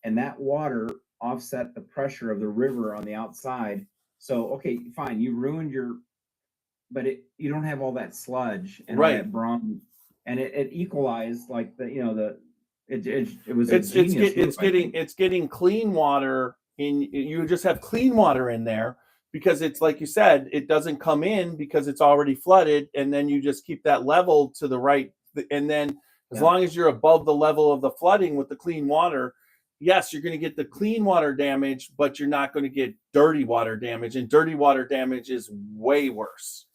and that water offset the pressure of the river on the outside. So, okay, fine, you ruined but you don't have all that sludge and all Right. that brown, and it equalized like it was It's a genius move, I think. it's getting clean water in. You just have clean water in there because it's like you said, it doesn't come in because it's already flooded, and then you just keep that level to the right, and then as long as you're above the level of the flooding with the clean water, yes, you're going to get the clean water damage, but you're not going to get dirty water damage, and dirty water damage is way worse.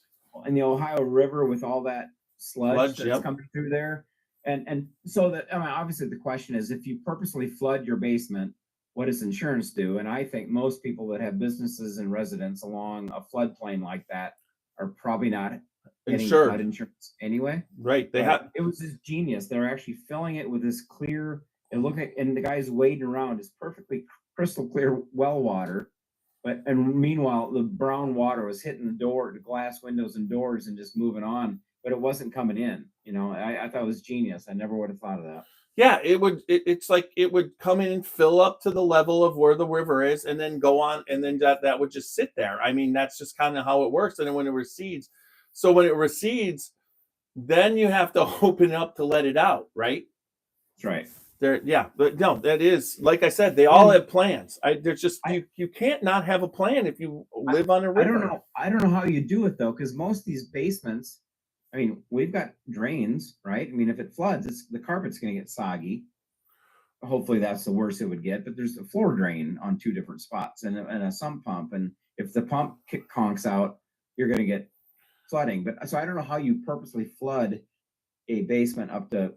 And the Ohio River with all that sludge that's yep. coming through there. And so that, I mean, obviously the question is, if you purposely flood your basement, what does insurance do? And I think most people that have businesses and residents along a floodplain like that are probably not getting flood insurance anyway. Right. It was just genius. They're actually filling it with this clear, it looked like, and the guy's wading around is perfectly crystal clear well water. And meanwhile, the brown water was hitting the glass windows and doors and just moving on, but it wasn't coming in. You know, I thought it was genius. I never would have thought of that. Yeah, it's like it would come in and fill up to the level of where the river is and then go on, and then that would just sit there. I mean, that's just kind of how it works. And then when it recedes, then you have to open up to let it out, right? That's right. But no, that is, like I said, they all have plans. There's just you can't not have a plan if you live on a river. I don't know how you do it though, because most of these basements, I mean, we've got drains, right? I mean, if it floods, the carpet's going to get soggy. Hopefully, that's the worst it would get. But there's a floor drain on 2 different spots and a sump pump, and if the pump conks out, you're going to get flooding. But so I don't know how you purposely flood a basement up to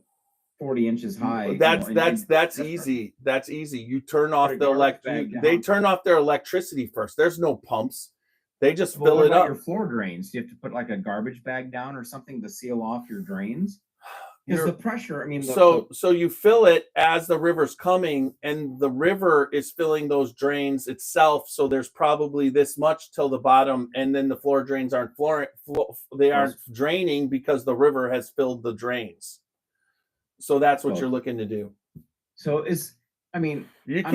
40 inches high. That's easy. That's easy. You turn off they turn off their electricity first. There's no pumps. They just fill it up. Your floor drains. Do you have to put like a garbage bag down or something to seal off your drains? Because the pressure, I mean, so you fill it as the river's coming, and the river is filling those drains itself. So there's probably this much till the bottom, and then the floor drains aren't draining because the river has filled the drains. So that's what you're looking to do. So I'm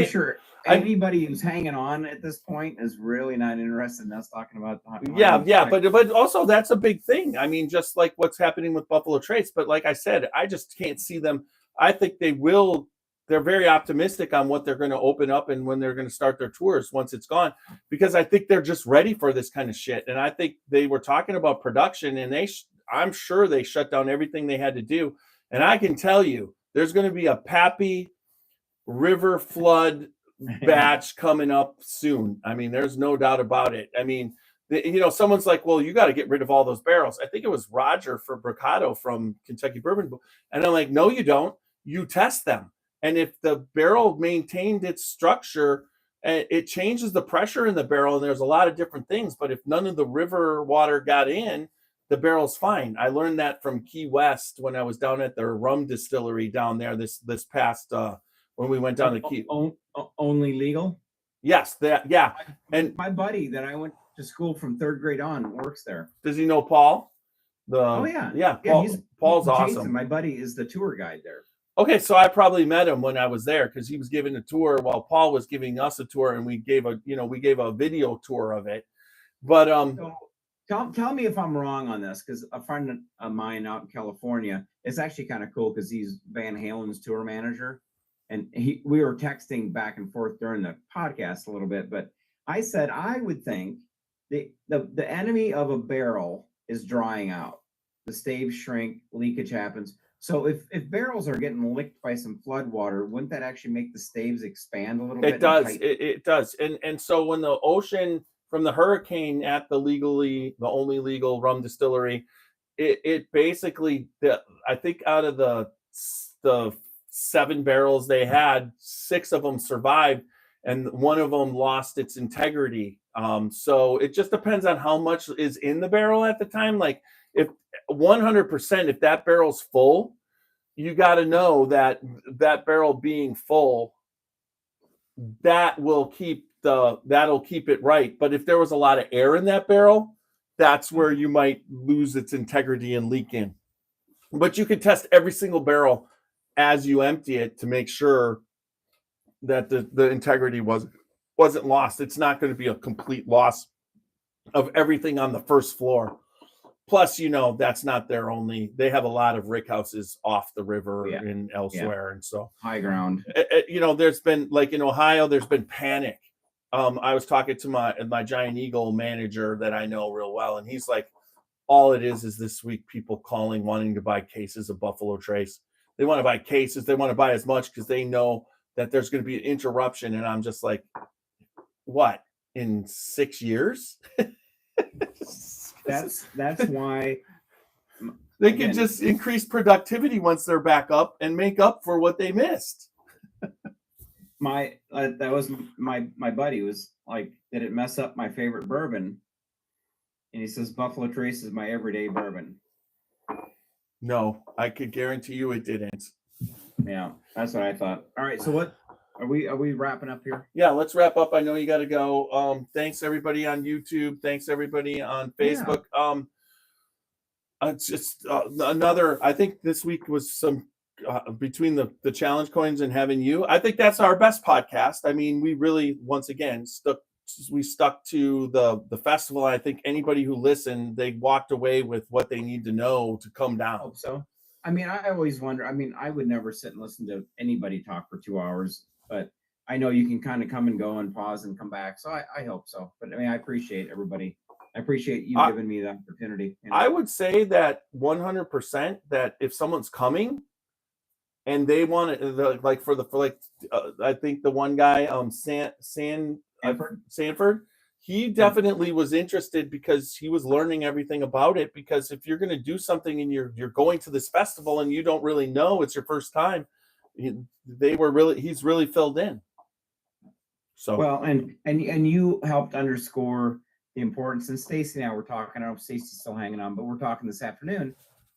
sure anybody who's hanging on at this point is really not interested in us talking about. But also that's a big thing. I mean, just like what's happening with Buffalo Trace. But like I said, I just can't see them. I think they will. They're very optimistic on what they're going to open up and when they're going to start their tours once it's gone, because I think they're just ready for this kind of shit. And I think they were talking about production, and I'm sure they shut down everything they had to do. And I can tell you, there's going to be a Pappy river flood batch coming up soon. I mean, there's no doubt about it. I mean, someone's like, well, you got to get rid of all those barrels. I think it was Roger for Bricado from Kentucky Bourbon. And I'm like, no, you don't. You test them. And if the barrel maintained its structure, it changes the pressure in the barrel. And there's a lot of different things. But if none of the river water got in, the barrel's fine. I learned that from Key West when I was down at their rum distillery down there this past when we went down to Key. Only legal? Yes, and my buddy that I went to school from 3rd grade on works there. Does he know Paul? Paul's awesome. Jason, my buddy is the tour guide there. Okay, so I probably met him when I was there because he was giving a tour while Paul was giving us a tour, and we gave a video tour of it. But Tell me if I'm wrong on this, because a friend of mine out in California, it's actually kind of cool because he's Van Halen's tour manager, and we were texting back and forth during the podcast a little bit. But I said I would think the enemy of a barrel is drying out. The staves shrink, leakage happens. So if barrels are getting licked by some flood water, wouldn't that actually make the staves expand a little bit? It does. It does. And so when the ocean from the hurricane at the only legal rum distillery, it basically, I think out of the 7 barrels they had, 6 of them survived, and one of them lost its integrity. So it just depends on how much is in the barrel at the time. Like if 100%, if that barrel's full, you got to know that barrel being full, that'll keep it right. But if there was a lot of air in that barrel, that's where you might lose its integrity and leak in. But you can test every single barrel as you empty it to make sure that the integrity wasn't lost. It's not going to be a complete loss of everything on the first floor. Plus, that's not their only. They have a lot of rick houses off the river and elsewhere, and so high ground. There's been, like in Ohio, there's been panic. I was talking to my Giant Eagle manager that I know real well, and he's like, all it is this week people calling wanting to buy cases of Buffalo Trace. They want to buy cases. They want to buy as much because they know that there's going to be an interruption, and I'm just like, what, in 6 years? That's why they can just increase productivity once they're back up and make up for what they missed. That was my buddy was like, did it mess up my favorite bourbon? And he says Buffalo Trace is my everyday bourbon. No, I could guarantee you it didn't. Yeah, that's what I thought. All right, so what are we wrapping up here? Yeah, let's wrap up. I know you got to go. Thanks everybody on YouTube. Thanks everybody on Facebook. It's just another. I think this week was some between the challenge coins and having you. I think that's our best podcast. I mean, we really once again stuck to the festival. I think anybody who listened, they walked away with what they need to know to come down. I hope so. I mean, I always wonder. I mean, I would never sit and listen to anybody talk for 2 hours, but I know you can kind of come and go and pause and come back. So I hope so. But I mean, I appreciate everybody. I appreciate you giving me the opportunity. I would say that 100% that if someone's coming and they want to, I think the one guy, Sanford, he definitely was interested because he was learning everything about it. Because if you're going to do something and you're going to this festival and you don't really know, it's your first time, he's really filled in. So well, and you helped underscore the importance. And Stacy and I were talking. I don't know if Stacy's still hanging on, but we're talking this afternoon.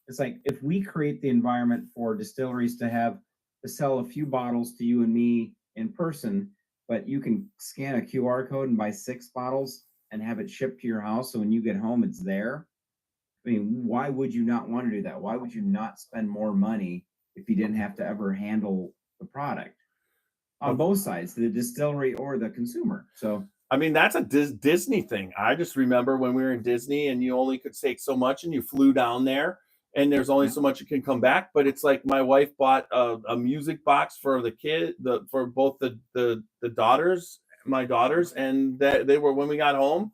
It's like, if we create the environment for distilleries to sell a few bottles to you and me in person, but you can scan a QR code and buy 6 bottles and have it shipped to your house. So when you get home, it's there. I mean, why would you not want to do that? Why would you not spend more money if you didn't have to ever handle the product on both sides, the distillery or the consumer? So, I mean, that's a Disney thing. I just remember when we were in Disney and you only could take so much and you flew down there and there's only so much you can come back. But it's like my wife bought a music box for the kid, for both the daughters, my daughters, and that they were, when we got home,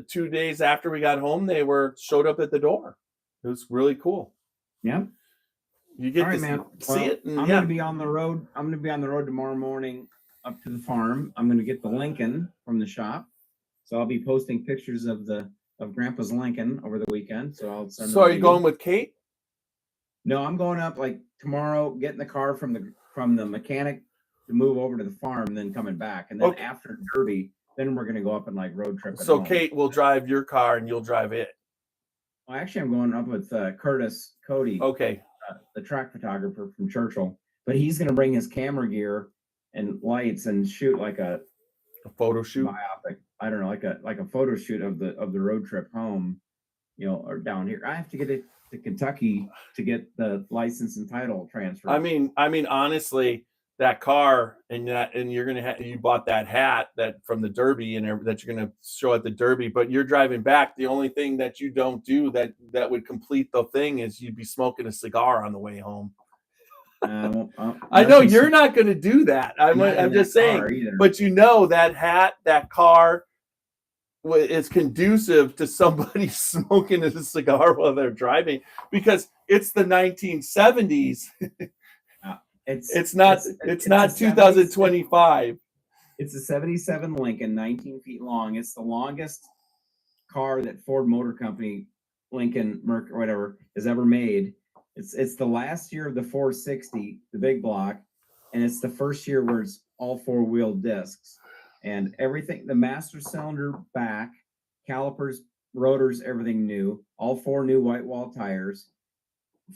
2 days after we got home, they showed up at the door. It was really cool. Yeah. You get to see it. I'm going to be on the road. I'm going to be on the road tomorrow morning up to the farm. I'm going to get the Lincoln from the shop. So I'll be posting pictures of Grandpa's Lincoln over the weekend. So I'll send. So are you going with Kate? No, I'm going up like tomorrow, getting the car from the mechanic to move over to the farm, and then coming back. And then after Derby, then we're going to go up and like road trip. So Kate will drive your car and you'll drive it. Well, actually, I'm going up with Curtis Cody. Okay. The track photographer from Churchill, but he's going to bring his camera gear and lights and shoot like a photo shoot. Biopic. I don't know, like a photo shoot of the road trip home, or down here. I have to get it to Kentucky to get the license and title transfer. I mean, honestly, that car and you're gonna you bought that hat that from the Derby and that you're gonna show at the Derby, but you're driving back. The only thing that you don't do that would complete the thing is you'd be smoking a cigar on the way home. I know you're not going to do that. I'm just saying, but that hat, that car is conducive to somebody smoking a cigar while they're driving because it's the 1970s. It's not 2025. It's a 77 Lincoln, 19 feet long. It's the longest car that Ford Motor Company, Lincoln, Merc, or whatever, has ever made. It's the last year of the 460, the big block, and it's the first year where it's all 4-wheel discs and everything. The master cylinder back, calipers, rotors, everything new. All 4 new white wall tires,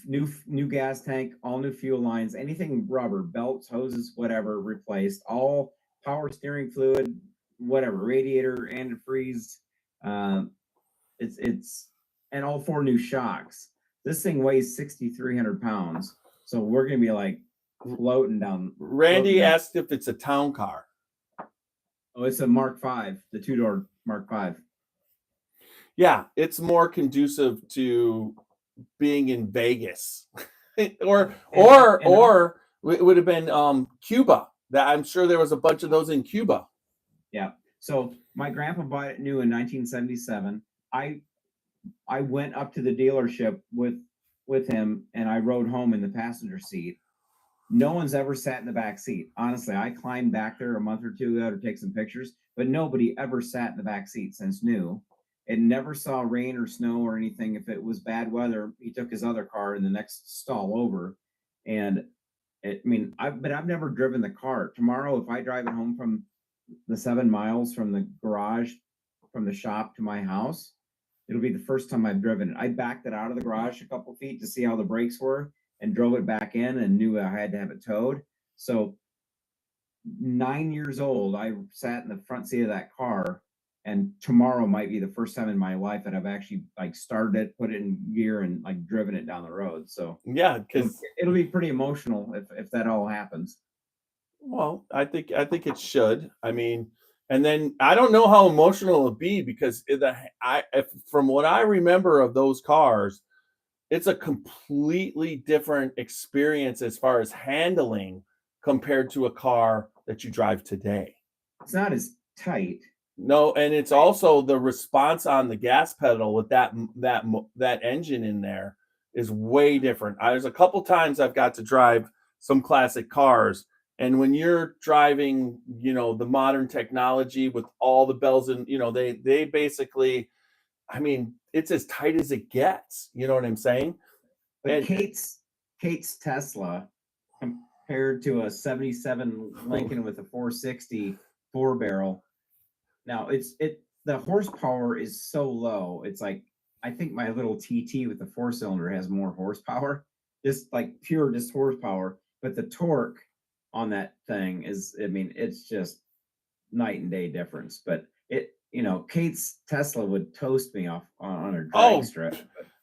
new gas tank, all new fuel lines, anything rubber, belts, hoses, whatever, replaced. All power steering fluid, whatever, radiator, antifreeze. It's and all 4 new shocks. This thing weighs 6,300 pounds. So we're going to be like floating down. Randy floating down. asked if it's a town car. Oh, it's a Mark V, the 2-door Mark V. Yeah, it's more conducive to being in Vegas, or it would have been Cuba. That I'm sure there was a bunch of those in Cuba. Yeah. So my grandpa bought it new in 1977. I went up to the dealership with him, and I rode home in the passenger seat. No one's ever sat in the back seat. Honestly, I climbed back there a month or two ago to take some pictures, but nobody ever sat in the back seat since new. It never saw rain or snow or anything. If it was bad weather, he took his other car in the next stall over. And I've never driven the car. Tomorrow, if I drive it home from the 7 miles from the garage, from the shop to my house, it'll be the first time I've driven it. I backed it out of the garage a couple feet to see how the brakes were and drove it back in and knew I had to have it towed. So 9 years old, I sat in the front seat of that car, and tomorrow might be the first time in my life that I've actually like started it, put it in gear, and like driven it down the road. So Yeah, because it'll be pretty emotional if that all happens. well, I think it should. I mean, and then I don't know how emotional it'll be because from what I remember of those cars, it's a completely different experience as far as handling compared to a car that you drive today. It's not as tight. No, and it's also the response on the gas pedal with that engine in there is way different. There's a couple times I've got to drive some classic cars, and when you're driving, the modern technology with all the bells and they basically, I mean, it's as tight as it gets. You know what I'm saying? But And Kate's Tesla compared to a 77 Lincoln with a 460 4-barrel. Now the horsepower is so low. It's like, I think my little TT with the 4-cylinder has more horsepower, just like pure horsepower. But the torque on that thing is, it's just night and day difference. But Kate's Tesla would toast me off on a drag strip.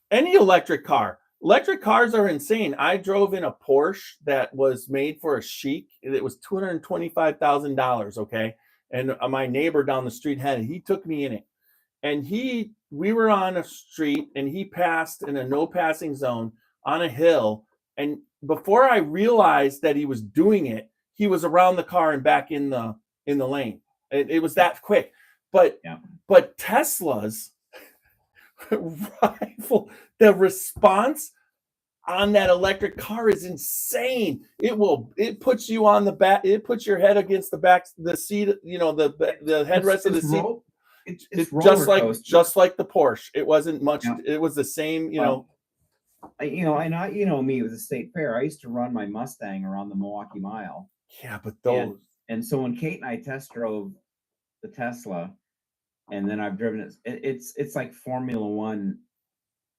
Any electric car. Electric cars are insane. I drove in a Porsche that was made for a chic. It was $225,000. Okay. And my neighbor down the street had it. He took me in it. And we were on a street, and he passed in a no passing zone on a hill. And before I realized that he was doing it, he was around the car and back in the lane. It was that quick. But Teslas rival the response on that electric car is insane. It puts you on the back. It puts your head against the back, the seat. The headrest of the seat. It's just like the Porsche. It wasn't much. Yeah. It was the same. Me with the state fair. I used to run my Mustang around the Milwaukee Mile. Yeah, but those. And so when Kate and I test drove the Tesla, and then I've driven it, it's like Formula One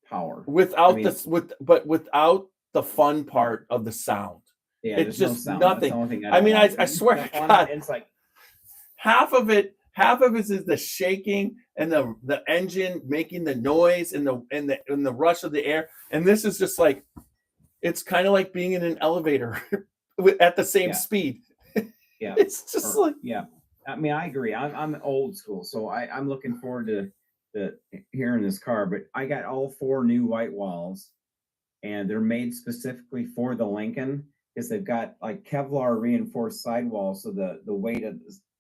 power without the fun part of the sound. Yeah, it's just no sound. Nothing. I swear to God, it's like half of it is the shaking and the engine making the noise and the rush of the air. And this is just like, it's kind of like being in an elevator at the same speed. Yeah, it's just I agree. I'm old school, so I'm looking forward to hearing this car. But I got all 4 new white walls, and they're made specifically for the Lincoln because they've got like Kevlar reinforced sidewalls, so the weight of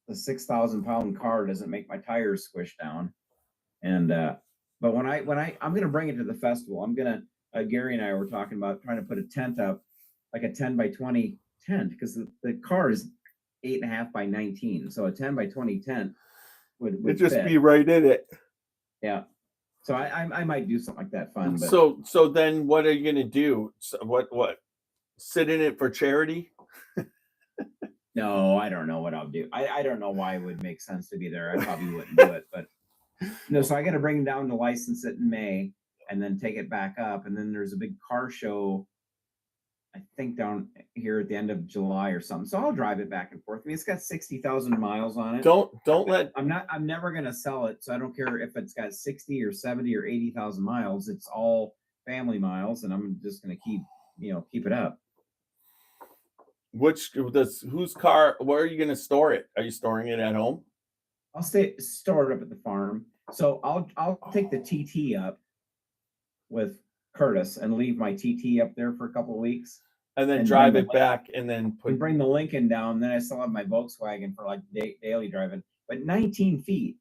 the 6,000-pound car doesn't make my tires squish down. And but when I'm gonna bring it to the festival, I'm gonna Gary and I were talking about trying to put a tent up, like a 10 by 20 tent, because the car is 8.5 by 19, so a 10 by 20 tent would just fit. Be right in it. Yeah, so I might do something like that fun. But so then what are you gonna do? So what? Sit in it for charity? No, I don't know what I'll do. I don't know why it would make sense to be there. I probably wouldn't do it, but no. So I got to bring it down to license it in May, and then take it back up, and then there's a big car show, I think down here at the end of July or something. So I'll drive it back and forth. It's got 60,000 miles on it. I'm never gonna sell it, so I don't care if it's got 60 or 70 or 80,000 miles. It's all family miles, and I'm just gonna keep it up. Whose car? Where are you going to store it? Are you storing it at home? I'll store it up at the farm. So I'll take the TT up with Curtis and leave my TT up there for a couple of weeks. And then drive it back and then bring the Lincoln down. Then I still have my Volkswagen for like daily driving. But 19 feet.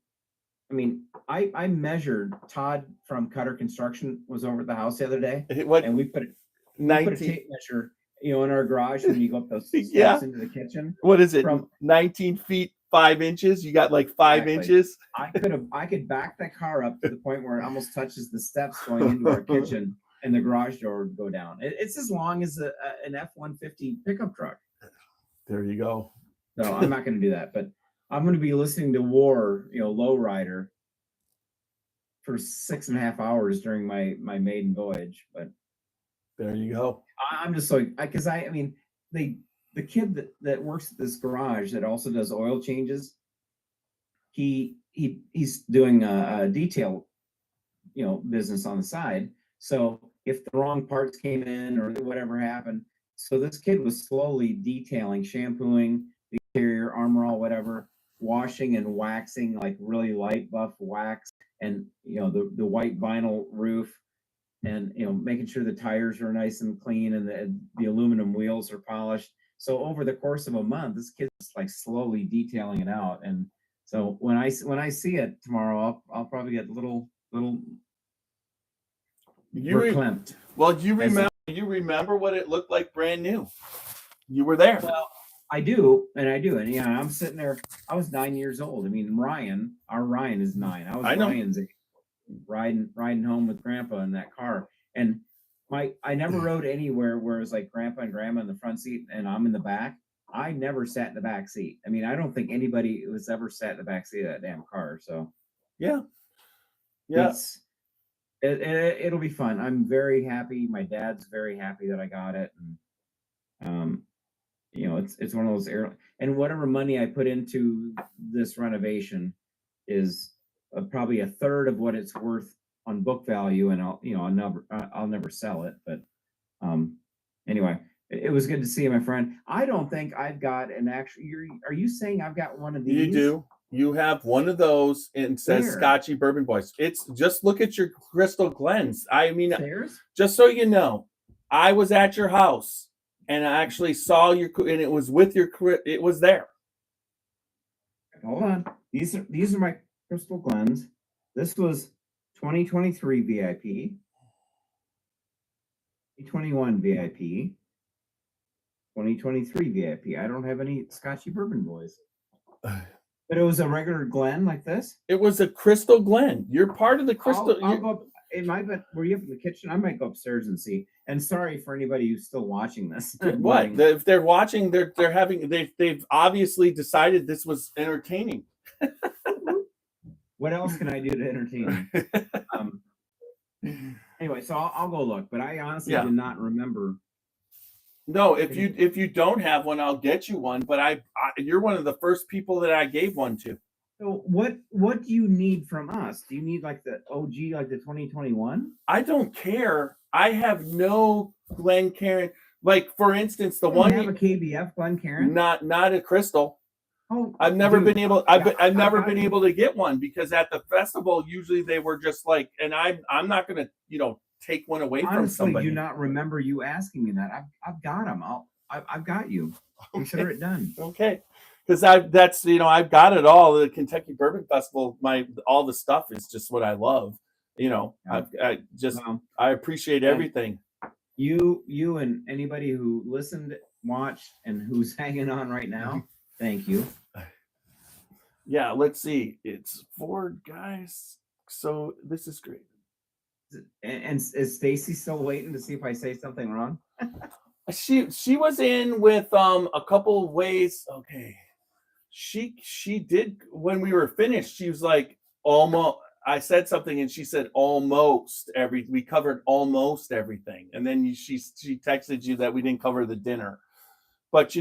I mean, I measured. Todd from Cutter Construction was over at the house the other day. And we put a tape measure, in our garage when you go up those steps into the kitchen. What is it? From 19 feet, 5 inches. You got like 5 inches. I could back the car up to the point where it almost touches the steps going into our kitchen, and the garage door would go down. It's as long as an F-150 pickup truck. There you go. No, I'm not going to do that, but I'm going to be listening to War, Lowrider, for 6.5 hours during my maiden voyage. But there you go. I'm just so, because I mean, the kid that works at this garage that also does oil changes, he's doing a detail, business on the side. So if the wrong parts came in or whatever happened, so this kid was slowly detailing, shampooing the interior, armor all, whatever, washing and waxing, like really light buff wax, and the white vinyl roof, and making sure the tires are nice and clean and the aluminum wheels are polished. So over the course of a month, this kid's like slowly detailing it out. And so when I see it tomorrow, I'll probably get little verklempt. Well, you remember what it looked like brand new. You were there. Well, I do. And I'm sitting there. I was 9 years old. I mean, our Ryan is 9. I know. Ryan's riding home with Grandpa in that car. And I never rode anywhere where it was like Grandpa and Grandma in the front seat and I'm in the back. I never sat in the back seat. I mean, I don't think anybody was ever sat in the back seat of that damn car. So yeah. It'll be fun. I'm very happy. My dad's very happy that I got it. And it's one of those and whatever money I put into this renovation is probably a third of what it's worth on book value, and I'll never sell it. But anyway, it was good to see you, my friend. I don't think I've got an actual. Are you saying I've got one of these? You do. You have one of those, and it says Scotchy Bourbon Boys. It's just look at your Crystal Glens. I mean, just so you know, I was at your house and I actually saw and it was with it was there. Hold on. These are my Crystal Glens. This was 2023 VIP, 2021 VIP, 2023 VIP. I don't have any Scotchy Bourbon Boys. But it was a regular Glen like this? It was a Crystal Glen. You're part of the Crystal. I'll go up. Were you up in the kitchen? I might go upstairs and see. And sorry for anybody who's still watching this. What? If they're watching, they've obviously decided this was entertaining. What else can I do to entertain you? Anyway, so I'll go look. But I honestly did not remember. No, if you don't have one, I'll get you one. But you're one of the first people that I gave one to. So what do you need from us? Do you need like the OG, like the 2021? I don't care. I have no Glencairn. Like for instance, the one you have a KBF Glencairn? Not a Crystal. Oh, I've never been able. I've never been able to get one because at the festival usually they were just like, and I'm not gonna take one away from somebody. I do not remember you asking me that. I've got them. I've got you. Consider it done. Okay, because I've got it all. The Kentucky Bourbon Festival, all the stuff is just what I love. I appreciate everything. You and anybody who listened, watched, and who's hanging on right now. Thank you. Yeah, let's see. It's 4 guys. So this is great. And is Stacy still waiting to see if I say something wrong? She was in with a couple of ways. Okay. She did when we were finished. She was like almost. I said something and she said almost we covered almost everything. And then she texted you that we didn't cover the dinner. But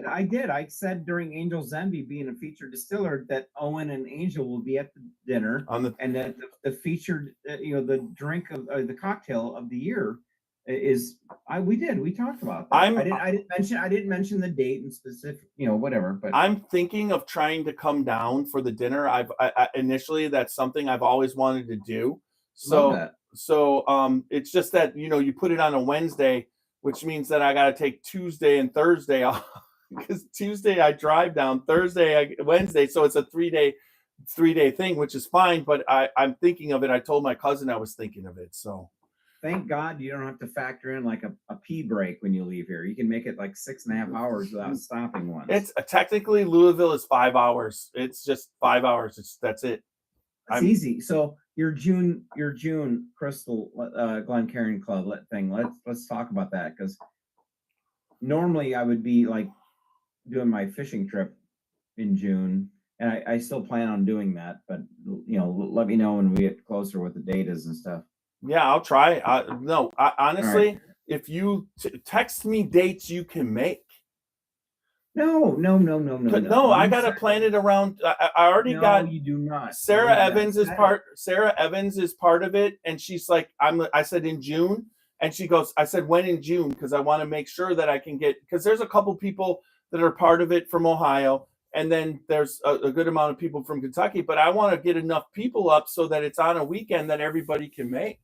I did. I said during Angel Zemby being a featured distiller that Owen and Angel will be at the dinner, and that the featured, the drink of the cocktail of the year is We talked about that. I didn't mention the date and specific, whatever, but I'm thinking of trying to come down for the dinner. I initially, that's something I've always wanted to do. love that. So it's just that, you put it on a Wednesday, which means that I got to take Tuesday and Thursday off because Tuesday I drive down, Wednesday. So it's a 3-day thing, which is fine. But I'm thinking of it. I told my cousin I was thinking of it. So thank God you don't have to factor in like a pee break when you leave here. You can make it like 6.5 hours without stopping once. it's technically Louisville is 5 hours. It's just 5 hours. That's it. It's easy. So your June Crystal Glencairn Club thing. Let's talk about that, because normally I would be like doing my fishing trip in June, and I still plan on doing that. But let me know when we get closer what the date is and stuff. Yeah, I'll try. Honestly, right. If you text me dates you can make. No. I gotta plan it around. I already got. You do not. Sarah Evans is part. Sarah Evans is part of it, and she's like, I said in June, and she goes, I said when in June, because I want to make sure that I can get, because there's a couple people that are part of it from Ohio, and then there's a good amount of people from Kentucky, but I want to get enough people up so that it's on a weekend that everybody can make.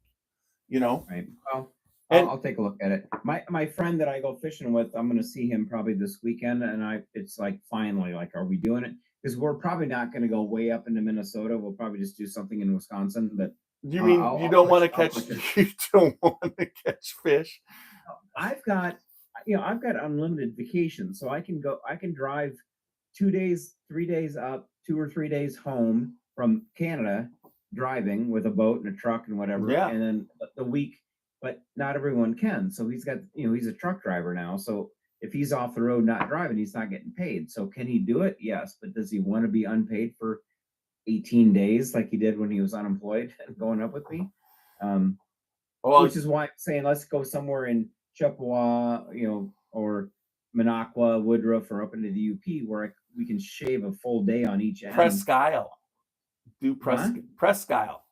Right. Well, I'll take a look at it. My friend that I go fishing with, I'm going to see him probably this weekend, and it's like finally, like, are we doing it? Because we're probably not going to go way up into Minnesota. We'll probably just do something in Wisconsin. But you mean you don't want to catch? You don't want to catch fish? I've got unlimited vacation, so I can drive 2 days, 3 days up, 2 or 3 days home from Canada, driving with a boat and a truck and whatever. Yeah. And then the week, but not everyone can. So he's got, he's a truck driver now. So if he's off the road not driving, he's not getting paid. So can he do it? Yes. But does he want to be unpaid for 18 days like he did when he was unemployed and going up with me? Which is why I'm saying let's go somewhere in Chippewa, or Minocqua, Woodruff, or up into the UP where we can shave a full day on each end. Presque Isle. Presque Isle.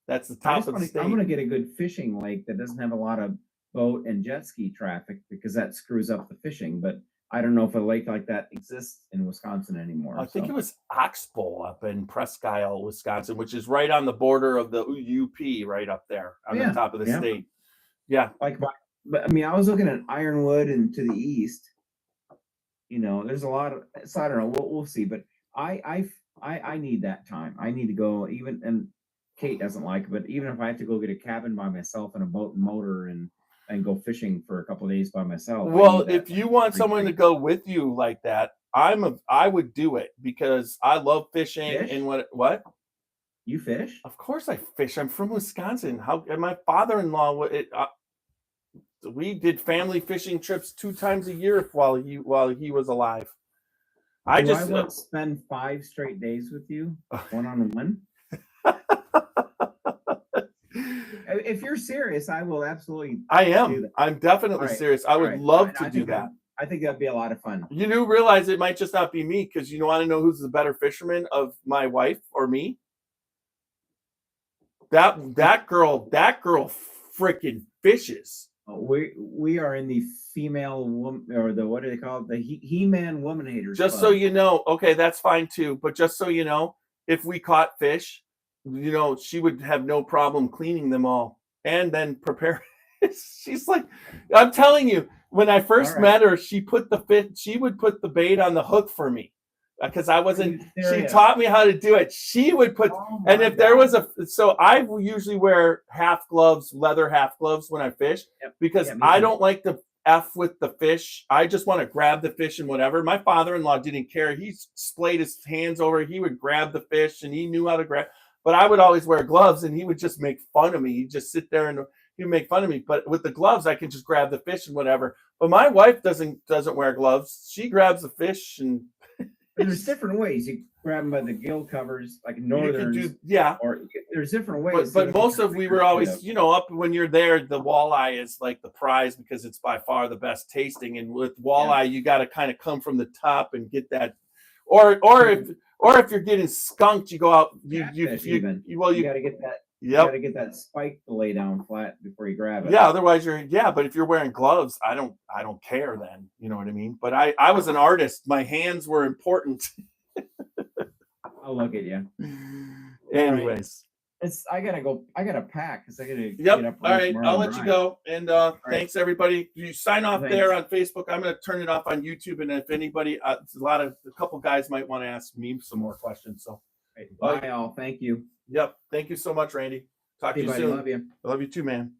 That's the top of the state. I'm going to get a good fishing lake that doesn't have a lot of boat and jet ski traffic, because that screws up the fishing. But I don't know if a lake like that exists in Wisconsin anymore. I think it was Oxbow up in Presque Isle, Wisconsin, which is right on the border of the UP, right up there on the top of the state. Yeah. But I mean, I was looking at Ironwood and to the east. There's a lot of. So I don't know. We'll see. But I need that time. I need to go, and Kate doesn't like it, but even if I have to go get a cabin by myself and a boat and motor and go fishing for a couple of days by myself. Well, if you want someone to go with you like that, I would do it, because I love fishing. And what? You fish? Of course I fish. I'm from Wisconsin. And my father-in-law, we did family fishing trips 2 times a year while he was alive. I want to spend 5 straight days with you, one-on-one. If you're serious, I will absolutely. I am. I'm definitely serious. I would love to do that. I think that'd be a lot of fun. You do realize it might just not be me, because you want to know who's the better fisherman, of my wife or me? That girl freaking fishes. We are in the female woman, or the, what do they call it? The He-Man Woman Haters. Just Club. So you know, okay, that's fine too. But just so you know, if we caught fish, she would have no problem cleaning them all and then prepare. She's like, I'm telling you, when I first met her, she would put the bait on the hook for me, because I wasn't. She taught me how to do it. She would put, and if there was so I usually wear leather half gloves when I fish, because I don't like to F with the fish. I just want to grab the fish and whatever. My father-in-law didn't care. He splayed his hands over. He would grab the fish, and he knew how to grab. But I would always wear gloves, and he would just make fun of me. He'd just sit there and he'd make fun of me. But with the gloves, I can just grab the fish and whatever. But my wife doesn't wear gloves. She grabs the fish, and there's different ways. You grab them by the gill covers, like northern. Or there's different ways. But most of we were always, up when you're there, the walleye is like the prize, because it's by far the best tasting. And with walleye, you got to kind of come from the top and get that, or if you're getting skunked, you go out. You got to get that You Yep. gotta get that spike to lay down flat before you grab it. Yeah, otherwise but if you're wearing gloves, I don't care then. You know what I mean? But I was an artist. My hands were important. I'll look at you. Anyways. I gotta pack because I gotta Yep. get up. All right. tomorrow I'll and let you drive. go. And thanks everybody. You sign off there on Facebook. I'm going to turn it off on YouTube. And if anybody, a couple guys might want to ask me some more questions. So Bye, all. Thank you. yep. Thank you so much, Randy. Talk to you Buddy, soon. love you. I love you too, man.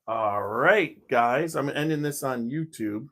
All right, guys. I'm ending this on YouTube.